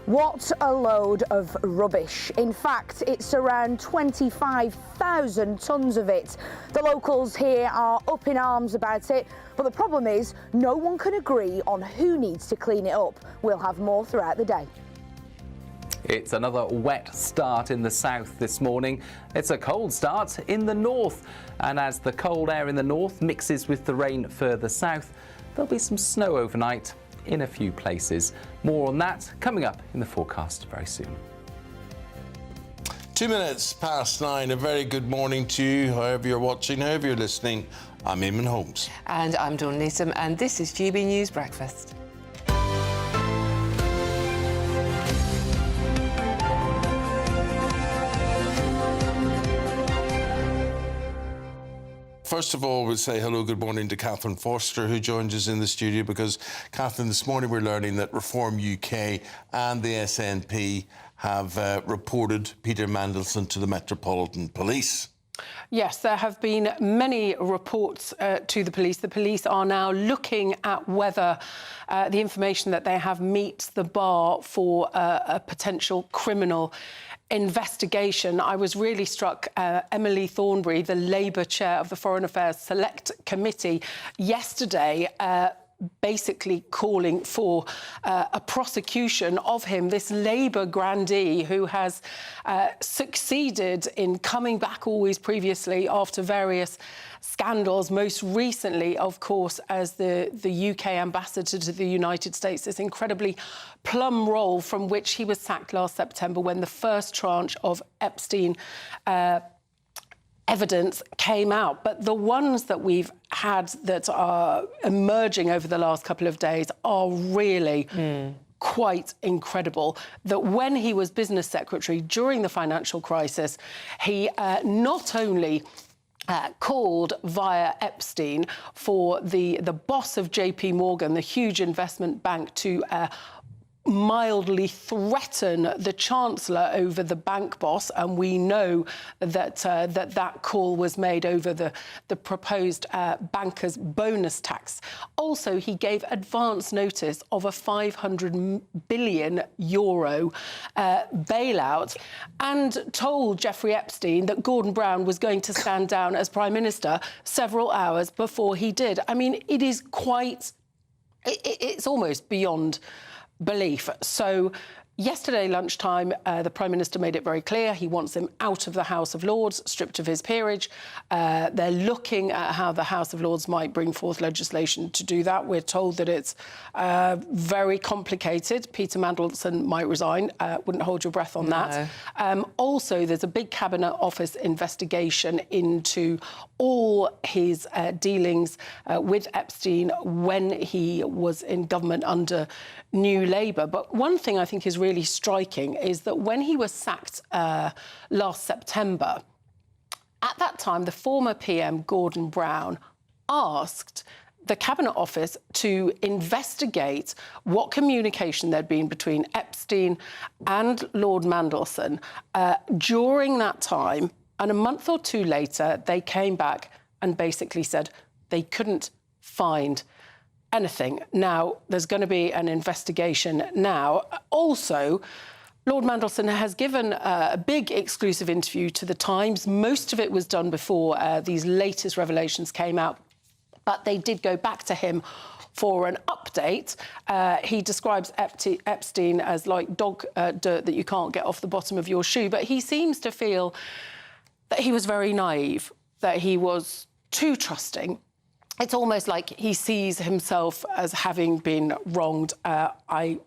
What a load of rubbish. In fact, it's around 25,000 tonnes of it. The locals here are up in arms about it, but the problem is no one can agree on who needs to clean it up. We'll have more throughout the day. It's another wet start in the south this morning. It's a cold start in the north. And as the cold air in the north mixes with the rain further south, there'll be some snow overnight in a few places. More on that coming up in the forecast very soon. 2 minutes past 9. A very good morning to you, however you're watching, however you're listening. I'm Eamonn Holmes. And I'm Dawn Neeson, and this is GB News Breakfast. First of all, we'll say hello, good morning to Catherine Forster, who joins us in the studio, because, Catherine, this morning we're learning that Reform UK and the SNP have reported Peter Mandelson to the Metropolitan Police. Yes, there have been many reports to the police. The police are now looking at whether the information that they have meets the bar for a potential criminal investigation. I was really struck, Emily Thornberry, the Labour chair of the Foreign Affairs Select Committee, yesterday basically calling for a prosecution of him, this Labour grandee who has succeeded in coming back always previously after various scandals, most recently, of course, as the UK ambassador to the United States, this incredibly plum role from which he was sacked last September when the first tranche of Epstein evidence came out. But the ones that we've had that are emerging over the last couple of days are really quite incredible. That when he was business secretary during the financial crisis, he not only called via Epstein for the boss of JP Morgan, the huge investment bank, to mildly threaten the Chancellor over the bank boss, and we know that that call was made over the proposed bankers' bonus tax. Also, he gave advance notice of a €500 billion bailout and told Jeffrey Epstein that Gordon Brown was going to stand down as Prime Minister several hours before he did. I mean, it is quite... it's almost beyond belief. So yesterday lunchtime, the Prime Minister made it very clear he wants him out of the House of Lords, stripped of his peerage. They're looking at how the House of Lords might bring forth legislation to do that. We're told that it's very complicated. Peter Mandelson might resign. Wouldn't hold your breath on that. Also, there's a big Cabinet Office investigation into all his dealings with Epstein when he was in government under New Labour. But one thing I think is really striking is that when he was sacked last September, at that time, the former PM, Gordon Brown, asked the Cabinet Office to investigate what communication there'd been between Epstein and Lord Mandelson during that time. And a month or two later, they came back and basically said they couldn't find anything. Now, there's going to be an investigation now. Also, Lord Mandelson has given a big exclusive interview to The Times. Most of it was done before these latest revelations came out, but they did go back to him for an update. He describes Epstein as like dog dirt that you can't get off the bottom of your shoe, but he seems to feel that he was very naive, that he was too trusting. It's almost like he sees himself as having been wronged. I'm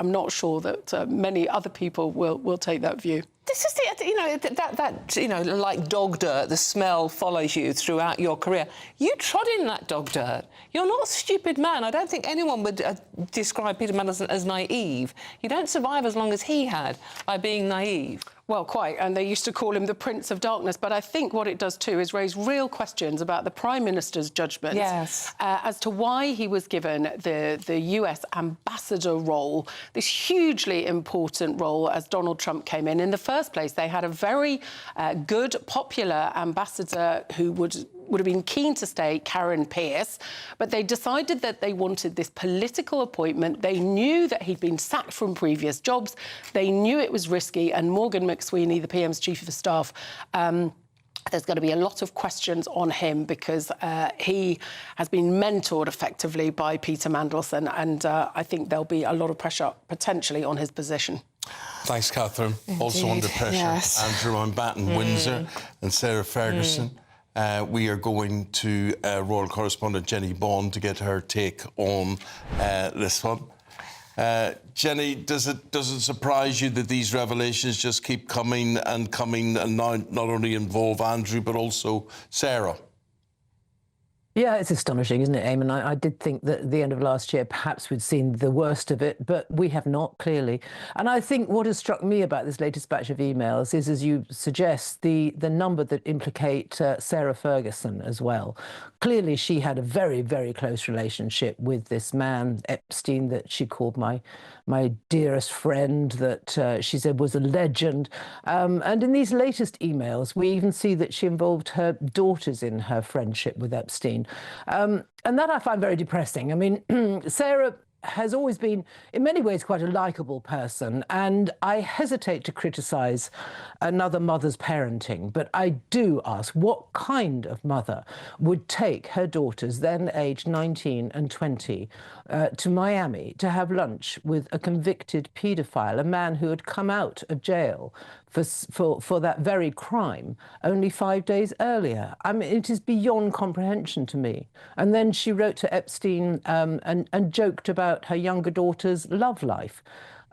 not sure that many other people will take that view. This is that like dog dirt, the smell follows you throughout your career. You trod in that dog dirt. You're not a stupid man. I don't think anyone would describe Peter Mandelson as naive. You don't survive as long as he had by being naive. Well, quite, and they used to call him the Prince of Darkness. But I think what it does too is raise real questions about the Prime Minister's judgment as to why he was given the US ambassador role, this hugely important role as Donald Trump came in. In the first place, they had a very good, popular ambassador who would have been keen to stay, Karen Pierce, but they decided that they wanted this political appointment. They knew that he'd been sacked from previous jobs. They knew it was risky, and Morgan McSweeney, the PM's chief of staff, there's going to be a lot of questions on him because he has been mentored effectively by Peter Mandelson, and I think there'll be a lot of pressure potentially on his position. Thanks, Catherine. Also under pressure, Andrew Mountbatten, Windsor, and Sarah Ferguson. We are going to Royal Correspondent Jenny Bond to get her take on this one. Jenny, does it surprise you that these revelations just keep coming and now not only involve Andrew but also Sarah? Yeah, it's astonishing, isn't it, Eamonn? I did think that at the end of last year, perhaps we'd seen the worst of it, but we have not, clearly. And I think what has struck me about this latest batch of emails is, as you suggest, the number that implicate Sarah Ferguson as well. Clearly, she had a very, very close relationship with this man, Epstein, that she called my dearest friend, that she said was a legend. And in these latest emails, we even see that she involved her daughters in her friendship with Epstein. And that I find very depressing. I mean, Sarah has always been, in many ways, quite a likeable person, and I hesitate to criticise another mother's parenting, but I do ask, what kind of mother would take her daughters, then aged 19 and 20, to Miami to have lunch with a convicted paedophile, a man who had come out of jail for that very crime only 5 days earlier? I mean, it is beyond comprehension to me. And then she wrote to Epstein and joked about her younger daughter's love life.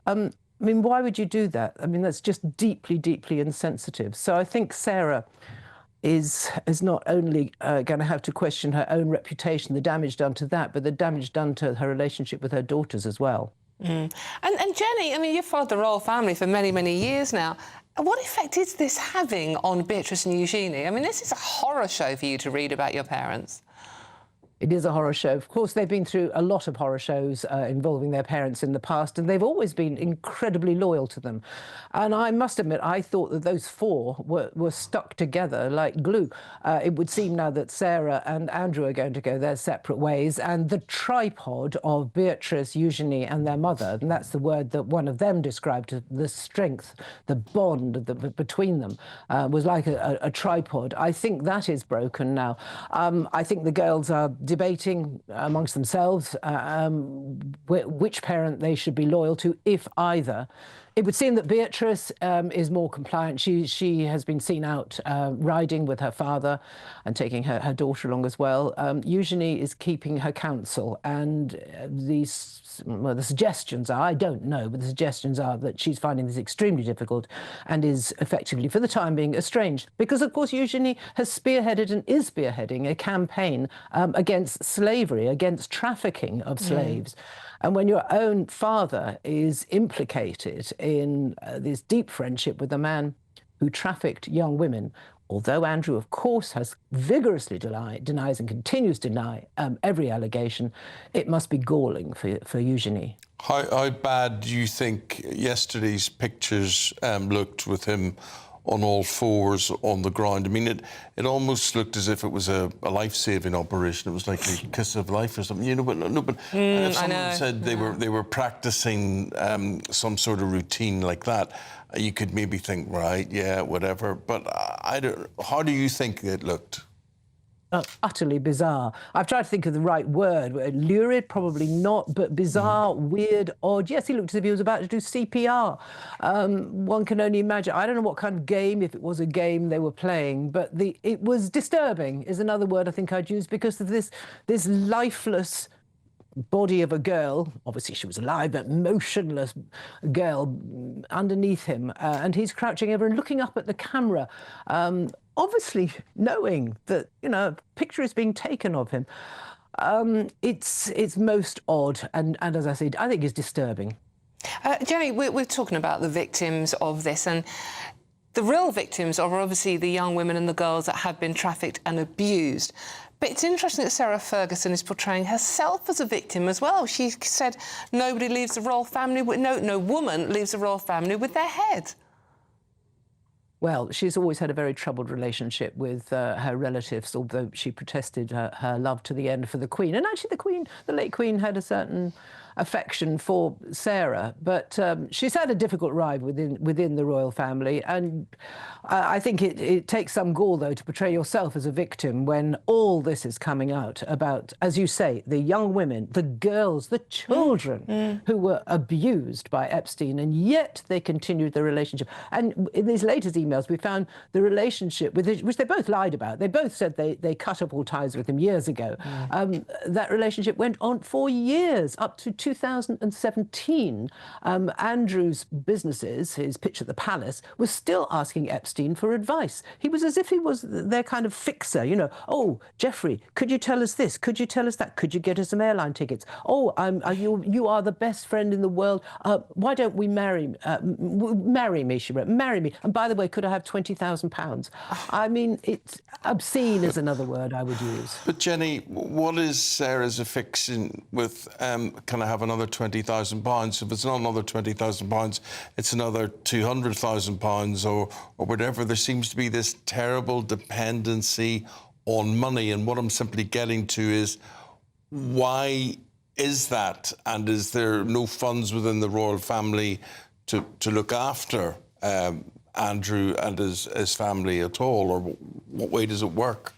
I mean, why would you do that? I mean, that's just deeply, deeply insensitive. So I think Sarah is not only going to have to question her own reputation, the damage done to that, but the damage done to her relationship with her daughters as well. And Jenny, I mean, you've followed the royal family for many, many years now. What effect is this having on Beatrice and Eugenie? I mean, this is a horror show for you to read about your parents. It is a horror show. Of course, they've been through a lot of horror shows involving their parents in the past, and they've always been incredibly loyal to them. And I must admit, I thought that those four were stuck together like glue. It would seem now that Sarah and Andrew are going to go their separate ways, and the tripod of Beatrice, Eugenie and their mother, and that's the word that one of them described, the strength, the bond between them, was like a tripod. I think that is broken now. I think the girls are debating amongst themselves which parent they should be loyal to, if either. It would seem that Beatrice is more compliant. She has been seen out riding with her father and taking her daughter along as well. Eugenie is keeping her counsel, and the suggestions are, I don't know, but the suggestions are that she's finding this extremely difficult and is effectively, for the time being, estranged. Because, of course, Eugenie has spearheaded and is spearheading a campaign against slavery, against trafficking of slaves. And when your own father is implicated in this deep friendship with a man who trafficked young women, although Andrew, of course, has vigorously denies and continues to deny every allegation, it must be galling for Eugenie. How bad do you think yesterday's pictures looked with him on all fours on the ground? I mean, it almost looked as if it was a life-saving operation. It was like a kiss of life or something, you know. But if someone said they were practicing some sort of routine like that, you could maybe think, right, yeah, whatever. But how do you think it looked? Utterly bizarre. I've tried to think of the right word. Lurid, probably not, but bizarre, weird, odd. Yes, he looked as if he was about to do CPR. One can only imagine. I don't know what kind of game, if it was a game they were playing, but it was disturbing, is another word I think I'd use, because of this lifeless body of a girl, obviously she was alive, but motionless girl underneath him, and he's crouching over and looking up at the camera, obviously knowing that, you know, a picture is being taken of him. It's most odd, and as I said, I think it's disturbing. Jenny, we're talking about the victims of this, and the real victims are obviously the young women and the girls that have been trafficked and abused. But it's interesting that Sarah Ferguson is portraying herself as a victim as well. She said nobody leaves the royal family with no woman leaves the royal family with their head. Well, she's always had a very troubled relationship with her relatives, although she protested her love to the end for the Queen. And actually, the late Queen, had a certain affection for Sarah, but she's had a difficult ride within the royal family, and I think it takes some gall, though, to portray yourself as a victim when all this is coming out about, as you say, the young women, the girls, the children who were abused by Epstein, and yet they continued the relationship. And in these latest emails, we found the relationship which they both lied about. They both said they cut up all ties with him years ago. That relationship went on for years, up to 2017. Andrew's businesses, his pitch at the Palace, was still asking Epstein for advice. He was as if he was their kind of fixer, you know. Oh, Jeffrey, could you tell us this? Could you tell us that? Could you get us some airline tickets? Oh, you are the best friend in the world. Why don't we marry me, she wrote. Marry me. And by the way, could I have £20,000? I mean, it's obscene is another word I would use. But Jenny, what is Sarah's affixing with can I have another £20,000? If it's not another £20,000, it's another £200,000 or whatever. There seems to be this terrible dependency on money. And what I'm simply getting to is, why is that? And is there no funds within the royal family to look after Andrew and his family at all? Or what way does it work?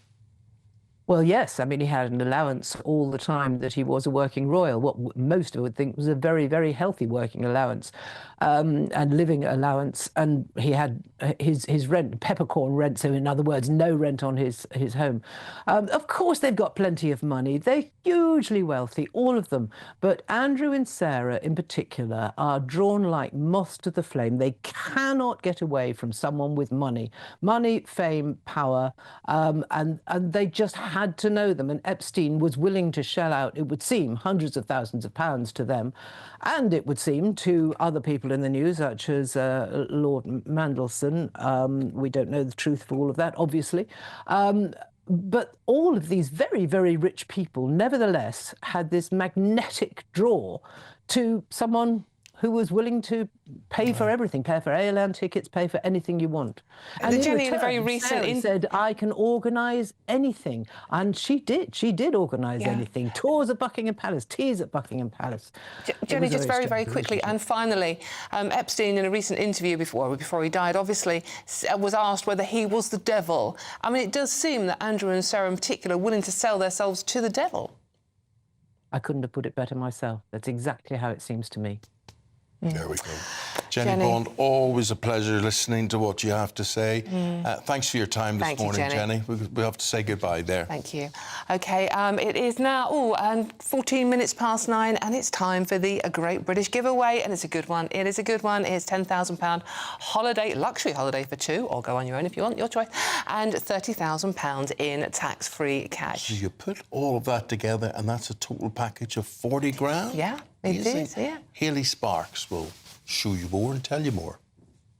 Well, yes. I mean, he had an allowance all the time that he was a working royal, what most would think was a very, very healthy working allowance and living allowance. And he had his rent, peppercorn rent, so in other words, no rent on his home. Of course, they've got plenty of money. They're hugely wealthy, all of them. But Andrew and Sarah in particular are drawn like moths to the flame. They cannot get away from someone with money. Money, fame, power, and they just had to know them. And Epstein was willing to shell out, it would seem, hundreds of thousands of pounds to them. And it would seem to other people in the news, such as Lord Mandelson. We don't know the truth for all of that, obviously. But all of these very, very rich people, nevertheless, had this magnetic draw to someone who was willing to pay for everything, pay for ALN tickets, pay for anything you want. And Jenny, in in a very return, recent Sarah said, I can organise anything. And she did organise anything. Tours of Buckingham Palace, teas at Buckingham Palace. Jenny, just very, very quickly, and finally, Epstein, in a recent interview before he died, obviously, was asked whether he was the devil. I mean, it does seem that Andrew and Sarah in particular are willing to sell themselves to the devil. I couldn't have put it better myself. That's exactly how it seems to me. There we go. Jenny Bond, always a pleasure listening to what you have to say. Thanks for your time this morning, Jenny. We have to say goodbye there. Thank you. OK, it is now 14 minutes past 9, and it's time for the Great British Giveaway, and it's a good one. It is a good one. It's £10,000 holiday, luxury holiday for two, or go on your own if you want, your choice, and £30,000 in tax-free cash. So you put all of that together, and that's a total package of 40 grand? Yeah, it is, yeah. Hayley Sparks will show you more and tell you more.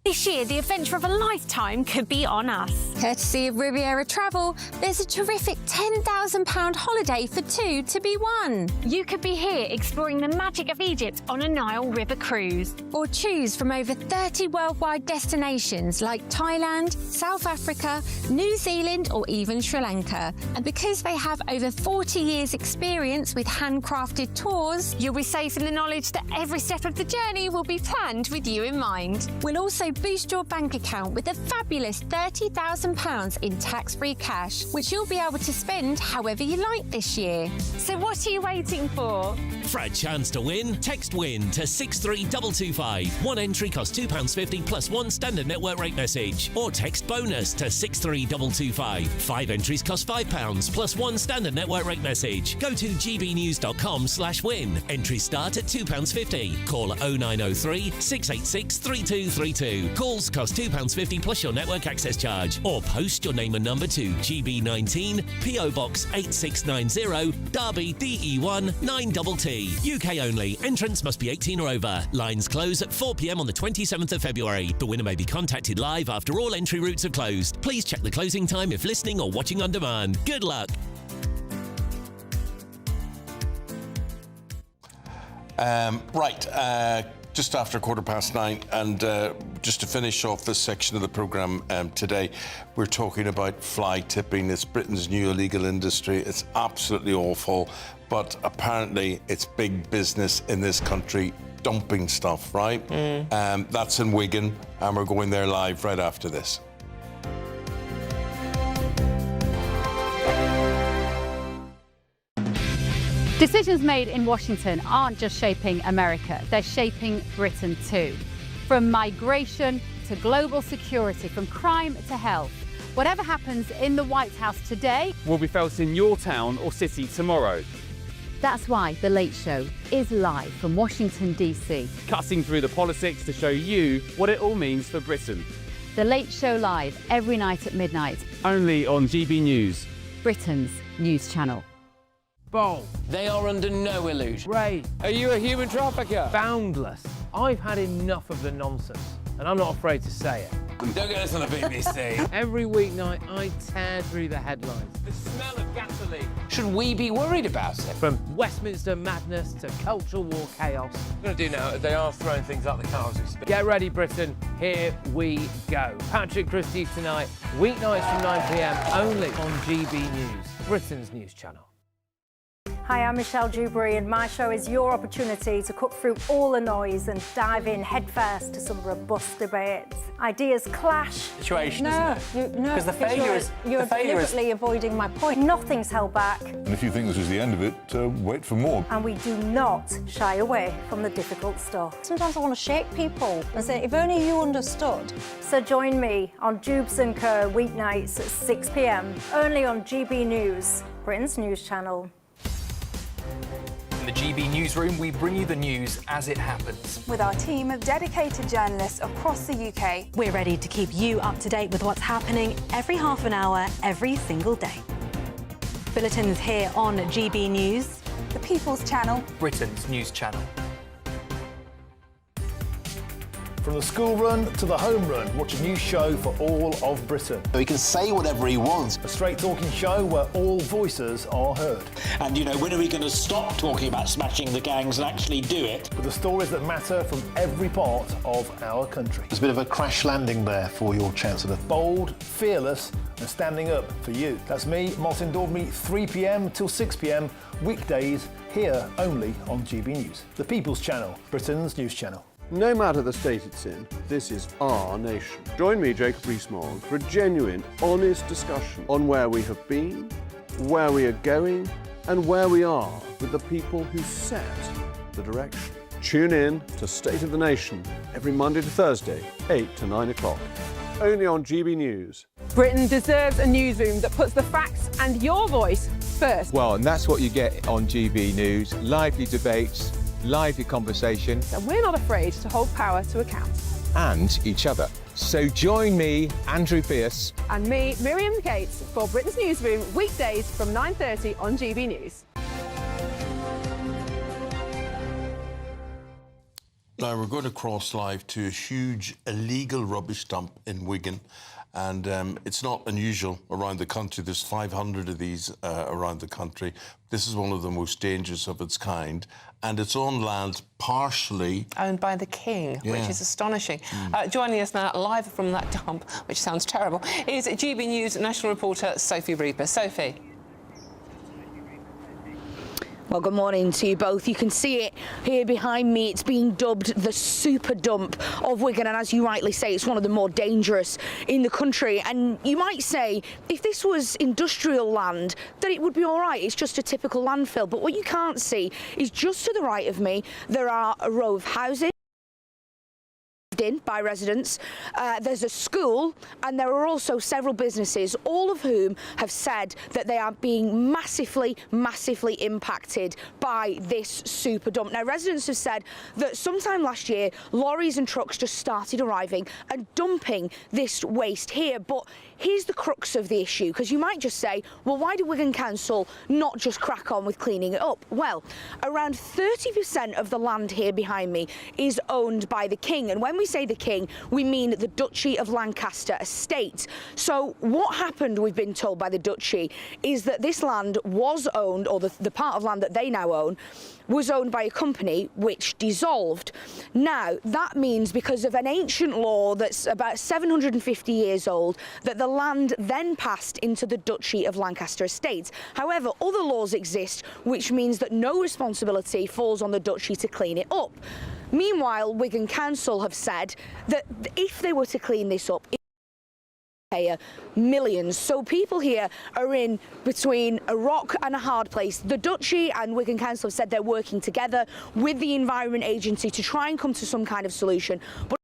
This year, the adventure of a lifetime could be on us. Courtesy of Riviera Travel, there's a terrific £10,000 holiday for two to be won. You could be here exploring the magic of Egypt on a Nile River cruise, or choose from over 30 worldwide destinations like Thailand, South Africa, New Zealand, or even Sri Lanka. And because they have over 40 years' experience with handcrafted tours, you'll be safe in the knowledge that every step of the journey will be planned with you in mind. We'll also boost your bank account with a fabulous £30,000 in tax-free cash, which you'll be able to spend however you like this year. So what are you waiting for? For a chance to win, text WIN to 63225. One entry costs £2.50 plus one standard network rate message. Or text BONUS to 63225. 5 entries cost £5 plus one standard network rate message. Go to gbnews.com/win. Entries start at £2.50. Call 0903 686 3232. Calls cost £2.50 plus your network access charge. Or post your name and number to GB19, PO Box 8690, Derby DE1 9TT. UK only. Entrance must be 18 or over. Lines close at 4 p.m. on the 27th of February. The winner may be contacted live after all entry routes have closed. Please check the closing time if listening or watching on demand. Good luck. Just after 9:15, and just to finish off this section of the programme today, we're talking about fly tipping. It's Britain's new illegal industry. It's absolutely awful, but apparently it's big business in this country, dumping stuff, right? That's in Wigan, and we're going there live right after this. Decisions made in Washington aren't just shaping America, they're shaping Britain too. From migration to global security, from crime to health. Whatever happens in the White House today will be felt in your town or city tomorrow. That's why The Late Show is live from Washington, D.C. Cutting through the politics to show you what it all means for Britain. The Late Show live every night at midnight. Only on GB News, Britain's news channel. Bold. They are under no illusion. Ray. Are you a human trafficker? Boundless. I've had enough of the nonsense, and I'm not afraid to say it. Don't get us on the BBC. Every weeknight, I tear through the headlines. The smell of gasoline. Should we be worried about it? From Westminster madness to cultural war chaos. What I'm going to do now, they are throwing things out the car as we speak. Get ready, Britain. Here we go. Patrick Christie tonight, weeknights from 9 p.m, only on GB News, Britain's news channel. Hi, I'm Michelle Dewberry, and my show is your opportunity to cut through all the noise and dive in headfirst to some robust debates. Ideas clash. Situation, isn't it? No, Because the failure is... You're the failure is... deliberately avoiding my point. Nothing's held back. And if you think this is the end of it, wait for more. And we do not shy away from the difficult stuff. Sometimes I want to shake people and say, if only you understood. So join me on Jubes & Co weeknights at 6 p.m, only on GB News, Britain's news channel. In the GB Newsroom, we bring you the news as it happens. With our team of dedicated journalists across the UK. We're ready to keep you up to date with what's happening every half an hour, every single day. Bulletins here on GB News. The People's Channel. Britain's news channel. From the school run to the home run, watch a new show for all of Britain. He can say whatever he wants. A straight-talking show where all voices are heard. And, you know, when are we going to stop talking about smashing the gangs and actually do it? With the stories that matter from every part of our country. There's a bit of a crash landing there for your Chancellor. Bold, fearless and standing up for you. That's me, Martin Daubney, 3 p.m. till 6 p.m, weekdays, here only on GB News. The People's Channel, Britain's news channel. No matter the state it's in, this is our nation. Join me, Jacob Rees-Mogg, for a genuine, honest discussion on where we have been, where we are going, and where we are with the people who set the direction. Tune in to State of the Nation every Monday to Thursday, 8 to 9 o'clock. Only on GB News. Britain deserves a newsroom that puts the facts and your voice first. Well, and that's what you get on GB News. Lively debates, lively conversation. And we're not afraid to hold power to account. And each other. So join me, Andrew Pierce. And me, Miriam Gates, for Britain's Newsroom, weekdays from 9:30 on GB News. Now we're going to cross live to a huge illegal rubbish dump in Wigan. And it's not unusual around the country. There's 500 of these around the country. This is one of the most dangerous of its kind. And it's on land partially... owned by the King, which is astonishing. Joining us now, live from that dump, which sounds terrible, is GB News national reporter Sophie Reaper. Sophie. Well, good morning to you both. You can see it here behind me. It's being dubbed the super dump of Wigan, and as you rightly say, it's one of the more dangerous in the country. And you might say, if this was industrial land, then it would be all right. It's just a typical landfill. But what you can't see is just to the right of me, there are a row of houses in by residents, there's a school, and there are also several businesses, all of whom have said that they are being massively impacted by this super dump. Now, residents have said that sometime last year, lorries and trucks just started arriving and dumping this waste here. But here's the crux of the issue, because you might just say, well, why did Wigan Council not just crack on with cleaning it up? Well, around 30% of the land here behind me is owned by the King, and when we say the King, we mean the Duchy of Lancaster estate. So what happened, we've been told by the Duchy, is that this land was owned, or the part of land that they now own, was owned by a company which dissolved. Now, that means, because of an ancient law that's about 750 years old, that the land then passed into the Duchy of Lancaster estates. However, other laws exist, which means that no responsibility falls on the Duchy to clean it up. Meanwhile, Wigan Council have said that if they were to clean this up, it would pay millions. So people here are in between a rock and a hard place. The Duchy and Wigan Council have said they're working together with the Environment Agency to try and come to some kind of solution. But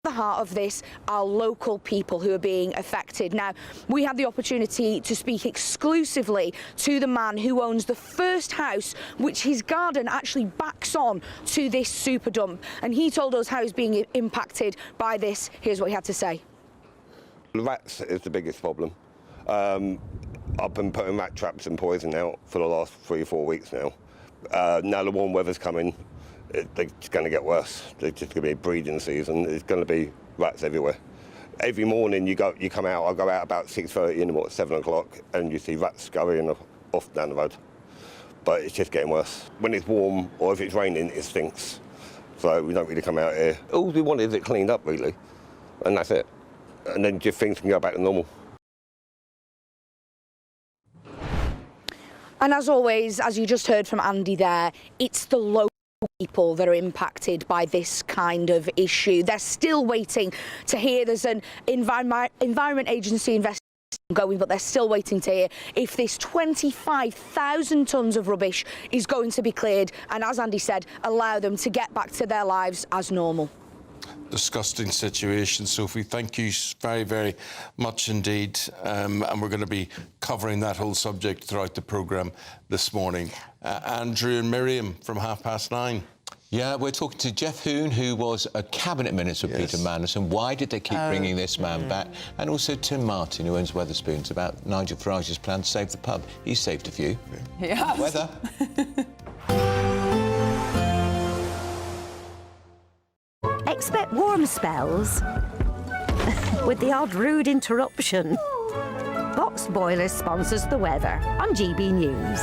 the heart of this are local people who are being affected. Now, we had the opportunity to speak exclusively to the man who owns the first house, which his garden actually backs on to this super dump, and he told us how he's being impacted by this. Here's what he had to say. Rats is the biggest problem. I've been putting rat traps and poison out for the last 3 or 4 weeks now. Now the warm weather's coming, it's going to get worse. There's just going to be a breeding season. There's going to be rats everywhere. Every morning you come out, I go out about 6:30 in the morning, 7 o'clock, and you see rats scurrying off down the road. But it's just getting worse. When it's warm or if it's raining, it stinks. So we don't really come out here. All we want is it cleaned up, really, and that's it. And then just things can go back to normal. And as always, as you just heard from Andy there, it's the local people that are impacted by this kind of issue. They're still waiting to hear. There's an Environment Agency investigation going, but they're still waiting to hear if this 25,000 tonnes of rubbish is going to be cleared and, as Andy said, allow them to get back to their lives as normal. Disgusting situation, Sophie. Thank you very, very much indeed. And we're going to be covering that whole subject throughout the programme this morning. Andrew and Miriam from 9:30. Yeah, we're talking to Jeff Hoon, who was a cabinet minister of Peter Mandelson. Why did they keep bringing this man back? And also Tim Martin, who owns Wetherspoons, about Nigel Farage's plan to save the pub. He's saved a few. Yeah. Weather. Expect warm spells with the odd rude interruption. Box Boiler sponsors the weather on GB News.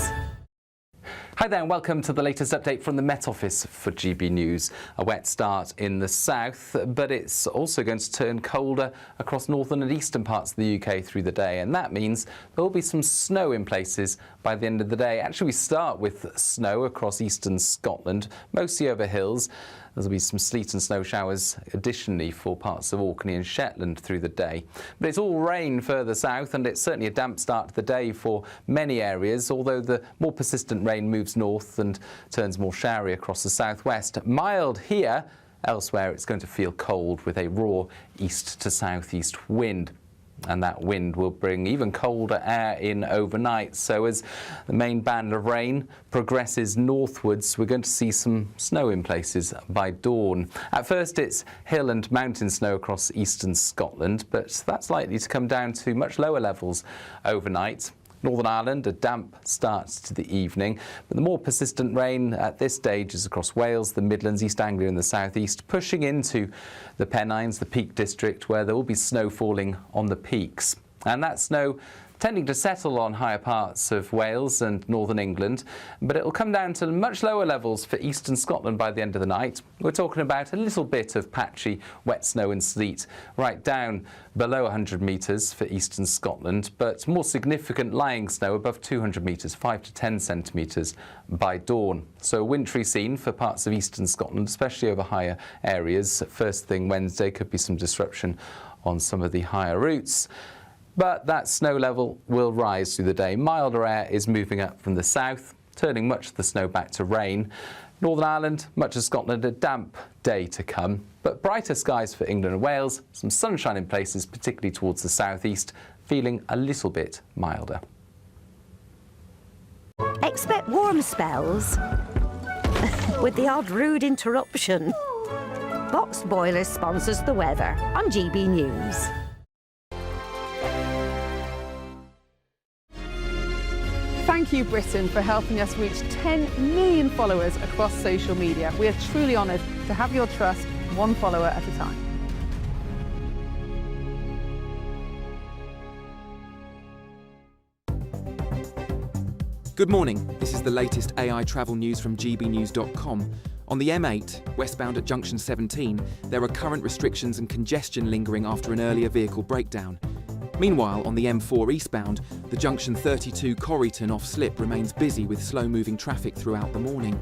Hi there and welcome to the latest update from the Met Office for GB News. A wet start in the south, but it's also going to turn colder across northern and eastern parts of the UK through the day, and that means there will be some snow in places by the end of the day. Actually, we start with snow across eastern Scotland, mostly over hills. There'll be some sleet and snow showers additionally for parts of Orkney and Shetland through the day. But it's all rain further south, and it's certainly a damp start to the day for many areas, although the more persistent rain moves north and turns more showery across the southwest. Mild here. Elsewhere, it's going to feel cold with a raw east to southeast wind. And that wind will bring even colder air in overnight. So as the main band of rain progresses northwards, we're going to see some snow in places by dawn. At first, it's hill and mountain snow across eastern Scotland, but that's likely to come down to much lower levels overnight. Northern Ireland, a damp start to the evening, but the more persistent rain at this stage is across Wales, the Midlands, East Anglia and the southeast, pushing into the Pennines, the Peak District, where there will be snow falling on the peaks. And that snow tending to settle on higher parts of Wales and northern England, but it will come down to much lower levels for eastern Scotland by the end of the night. We're talking about a little bit of patchy wet snow and sleet right down below 100 metres for eastern Scotland, but more significant lying snow above 200 metres, 5 to 10 centimetres by dawn. So a wintry scene for parts of eastern Scotland, especially over higher areas. First thing Wednesday could be some disruption on some of the higher routes. But that snow level will rise through the day. Milder air is moving up from the south, turning much of the snow back to rain. Northern Ireland, much of Scotland, a damp day to come, but brighter skies for England and Wales, some sunshine in places, particularly towards the southeast, feeling a little bit milder. Expect warm spells with the odd rude interruption. Box Boiler sponsors the weather on GB News. Thank you, Britain, for helping us reach 10 million followers across social media. We are truly honoured to have your trust, one follower at a time. Good morning. This is the latest AI travel news from gbnews.com. On the M8, westbound at junction 17, there are current restrictions and congestion lingering after an earlier vehicle breakdown. Meanwhile, on the M4 eastbound, the junction 32 Corryton off-slip remains busy with slow-moving traffic throughout the morning.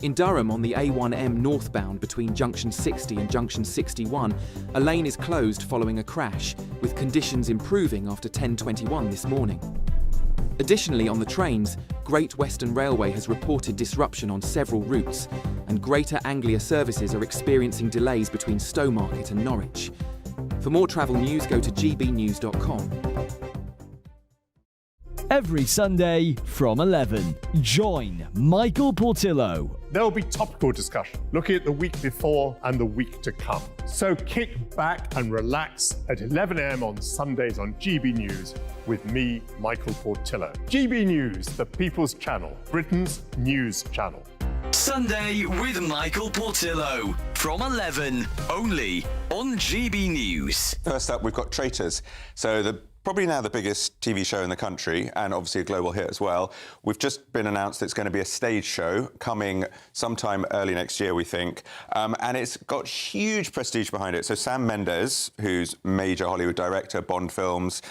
In Durham, on the A1M northbound between junction 60 and junction 61, a lane is closed following a crash, with conditions improving after 10:21 this morning. Additionally, on the trains, Great Western Railway has reported disruption on several routes, and Greater Anglia services are experiencing delays between Stowmarket and Norwich. For more travel news, go to gbnews.com. Every Sunday from 11, join Michael Portillo. There will be topical discussion, looking at the week before and the week to come. So kick back and relax at 11 a.m. on Sundays on GB News with me, Michael Portillo. GB News, the People's Channel, Britain's news channel. Sunday with Michael Portillo from 11, only on GB News. First up, we've got Traitors. So probably now the biggest TV show in the country, and obviously a global hit as well. We've just been announced it's going to be a stage show coming sometime early next year, we think. And it's got huge prestige behind it. So Sam Mendes, who's major Hollywood director, Bond films,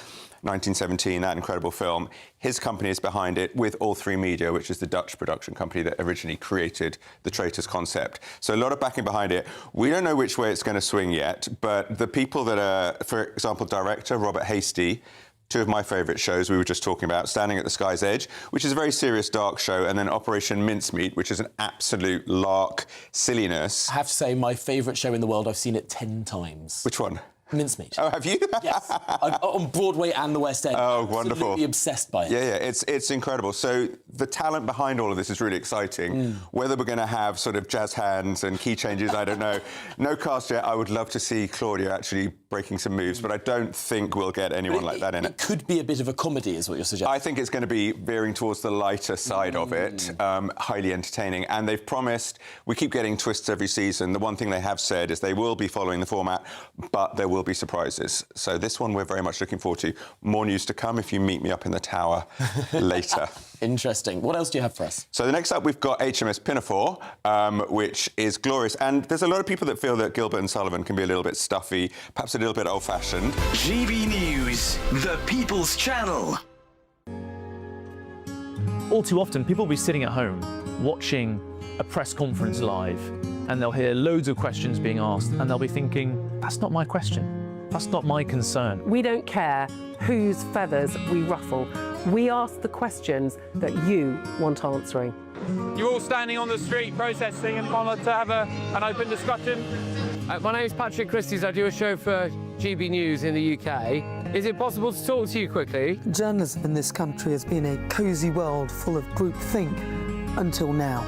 1917, that incredible film. His company is behind it with All3 Media, which is the Dutch production company that originally created the Traitors concept. So a lot of backing behind it. We don't know which way it's going to swing yet, but the people that are, for example, director Robert Hastie, two of my favourite shows we were just talking about, Standing at the Sky's Edge, which is a very serious, dark show, and then Operation Mincemeat, which is an absolute lark silliness. I have to say, my favourite show in the world, I've seen it 10 times. Which one? Mincemeat. Oh, have you? Yes, on Broadway and the West End. Oh, wonderful. Absolutely obsessed by it. Yeah, it's incredible. So the talent behind all of this is really exciting. Whether we're going to have sort of jazz hands and key changes, I don't know. No cast yet. I would love to see Claudia actually breaking some moves, but I don't think we'll get anyone like that in it. It could be a bit of a comedy, is what you're suggesting. I think it's going to be veering towards the lighter side of it, highly entertaining. And they've promised, we keep getting twists every season. The one thing they have said is they will be following the format, but there will be surprises. So this one we're very much looking forward to. More news to come if you meet me up in the tower later. Interesting. What else do you have for us? So the next up we've got HMS Pinafore, which is glorious. And there's a lot of people that feel that Gilbert and Sullivan can be a little bit stuffy, perhaps a little bit old-fashioned. GB News, the People's Channel. All too often, people will be sitting at home watching a press conference live, and they'll hear loads of questions being asked, and they'll be thinking, that's not my question. That's not my concern. We don't care whose feathers we ruffle. We ask the questions that you want answering. You're all standing on the street protesting and want to have an open discussion. My name's Patrick Christie's. I do a show for GB News in the UK. Is it possible to talk to you quickly? Journalism in this country has been a cosy world full of groupthink until now.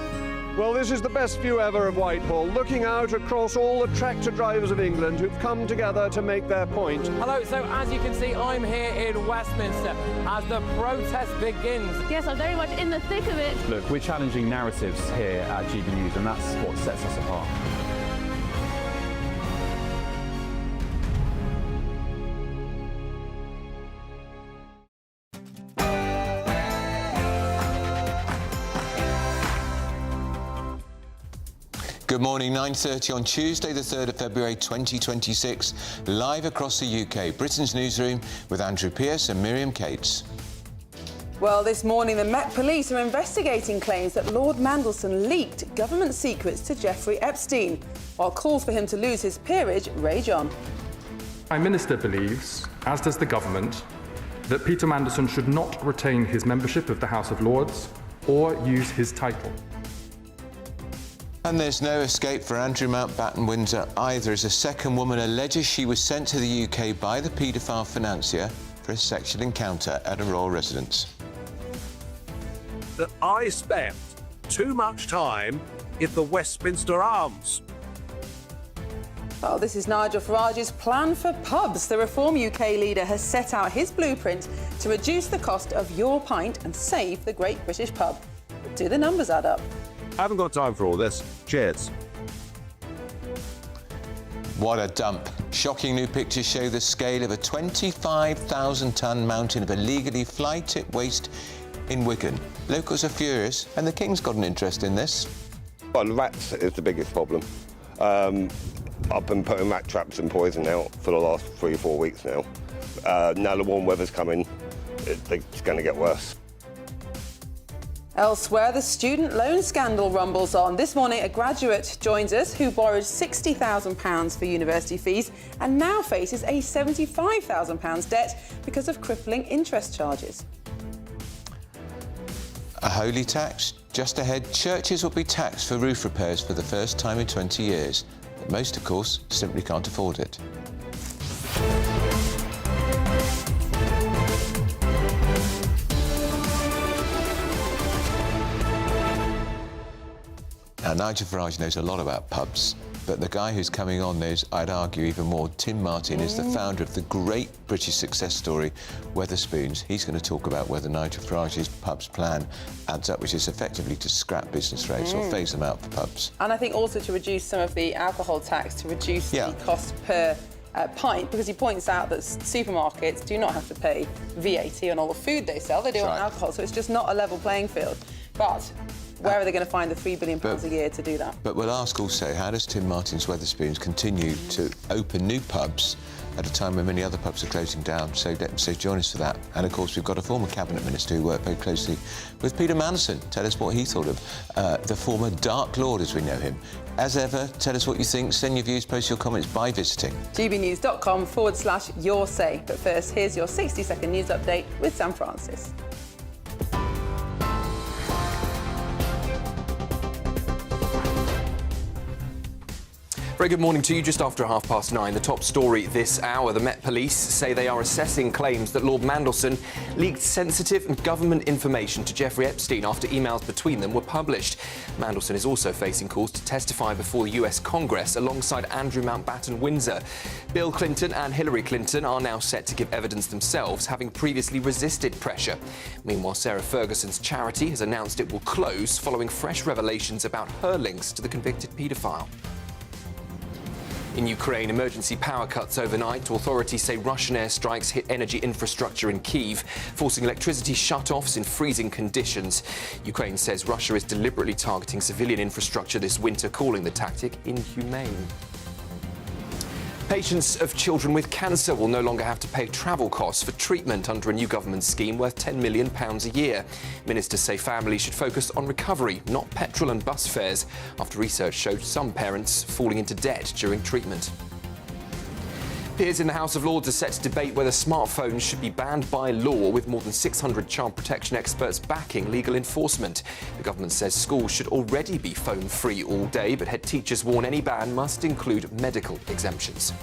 Well, this is the best view ever of Whitehall, looking out across all the tractor drivers of England who've come together to make their point. Hello, so as you can see, I'm here in Westminster as the protest begins. Yes, I'm very much in the thick of it. Look, we're challenging narratives here at GB News, and that's what sets us apart. Good morning, 9:30 on Tuesday, the 3rd of February 2026, live across the UK. Britain's Newsroom with Andrew Pearce and Miriam Cates. Well, this morning the Met Police are investigating claims that Lord Mandelson leaked government secrets to Jeffrey Epstein, while calls for him to lose his peerage rage on. Prime Minister believes, as does the government, that Peter Mandelson should not retain his membership of the House of Lords or use his title. And there's no escape for Andrew Mountbatten Windsor either, as a second woman alleges she was sent to the UK by the paedophile financier for a sexual encounter at a royal residence. That I spent too much time in the Westminster Arms. Well, this is Nigel Farage's plan for pubs. The Reform UK leader has set out his blueprint to reduce the cost of your pint and save the Great British Pub. But do the numbers add up? I haven't got time for all this. Cheers. What a dump. Shocking new pictures show the scale of a 25,000-tonne mountain of illegally fly-tipped waste in Wigan. Locals are furious, and the King's got an interest in this. Well, rats is the biggest problem. I've been putting rat traps and poison out for the last 3 or 4 weeks now. Now the warm weather's coming, it's going to get worse. Elsewhere, the student loan scandal rumbles on. This morning, a graduate joins us who borrowed £60,000 for university fees and now faces a £75,000 debt because of crippling interest charges. A holy tax? Just ahead, churches will be taxed for roof repairs for the first time in 20 years. But most, of course, simply can't afford it. Now, Nigel Farage knows a lot about pubs, but the guy who's coming on knows, I'd argue, even more. Tim Martin is the founder of the great British success story, Wetherspoons. He's going to talk about whether Nigel Farage's pubs plan adds up, which is effectively to scrap business rates or phase them out for pubs. And I think also to reduce some of the alcohol tax, to reduce the cost per pint, because he points out that supermarkets do not have to pay VAT on all the food they sell. They do on alcohol, so it's just not a level playing field. But Where are they going to find the £3 billion a year to do that? But we'll ask also, how does Tim Martin's Wetherspoons continue to open new pubs at a time when many other pubs are closing down? So join us for that. And of course, we've got a former Cabinet Minister who worked very closely with Peter Mandelson. Tell us what he thought of the former Dark Lord, as we know him. As ever, tell us what you think. Send your views, post your comments by visiting gbnews.com/your say. But first, here's your 60-second news update with Sam Francis. Very good morning to you. Just after 9:30, the top story this hour. The Met Police say they are assessing claims that Lord Mandelson leaked sensitive and government information to Jeffrey Epstein after emails between them were published. Mandelson is also facing calls to testify before the US Congress alongside Andrew Mountbatten Windsor. Bill Clinton and Hillary Clinton are now set to give evidence themselves, having previously resisted pressure. Meanwhile, Sarah Ferguson's charity has announced it will close following fresh revelations about her links to the convicted paedophile. In Ukraine, emergency power cuts overnight. Authorities say Russian airstrikes hit energy infrastructure in Kyiv, forcing electricity shut-offs in freezing conditions. Ukraine says Russia is deliberately targeting civilian infrastructure this winter, calling the tactic inhumane. Patients of children with cancer will no longer have to pay travel costs for treatment under a new government scheme worth £10 million a year. Ministers say families should focus on recovery, not petrol and bus fares, after research showed some parents falling into debt during treatment. Peers in the House of Lords are set to debate whether smartphones should be banned by law, with more than 600 child protection experts backing legal enforcement. The government says schools should already be phone-free all day, but head teachers warn any ban must include medical exemptions.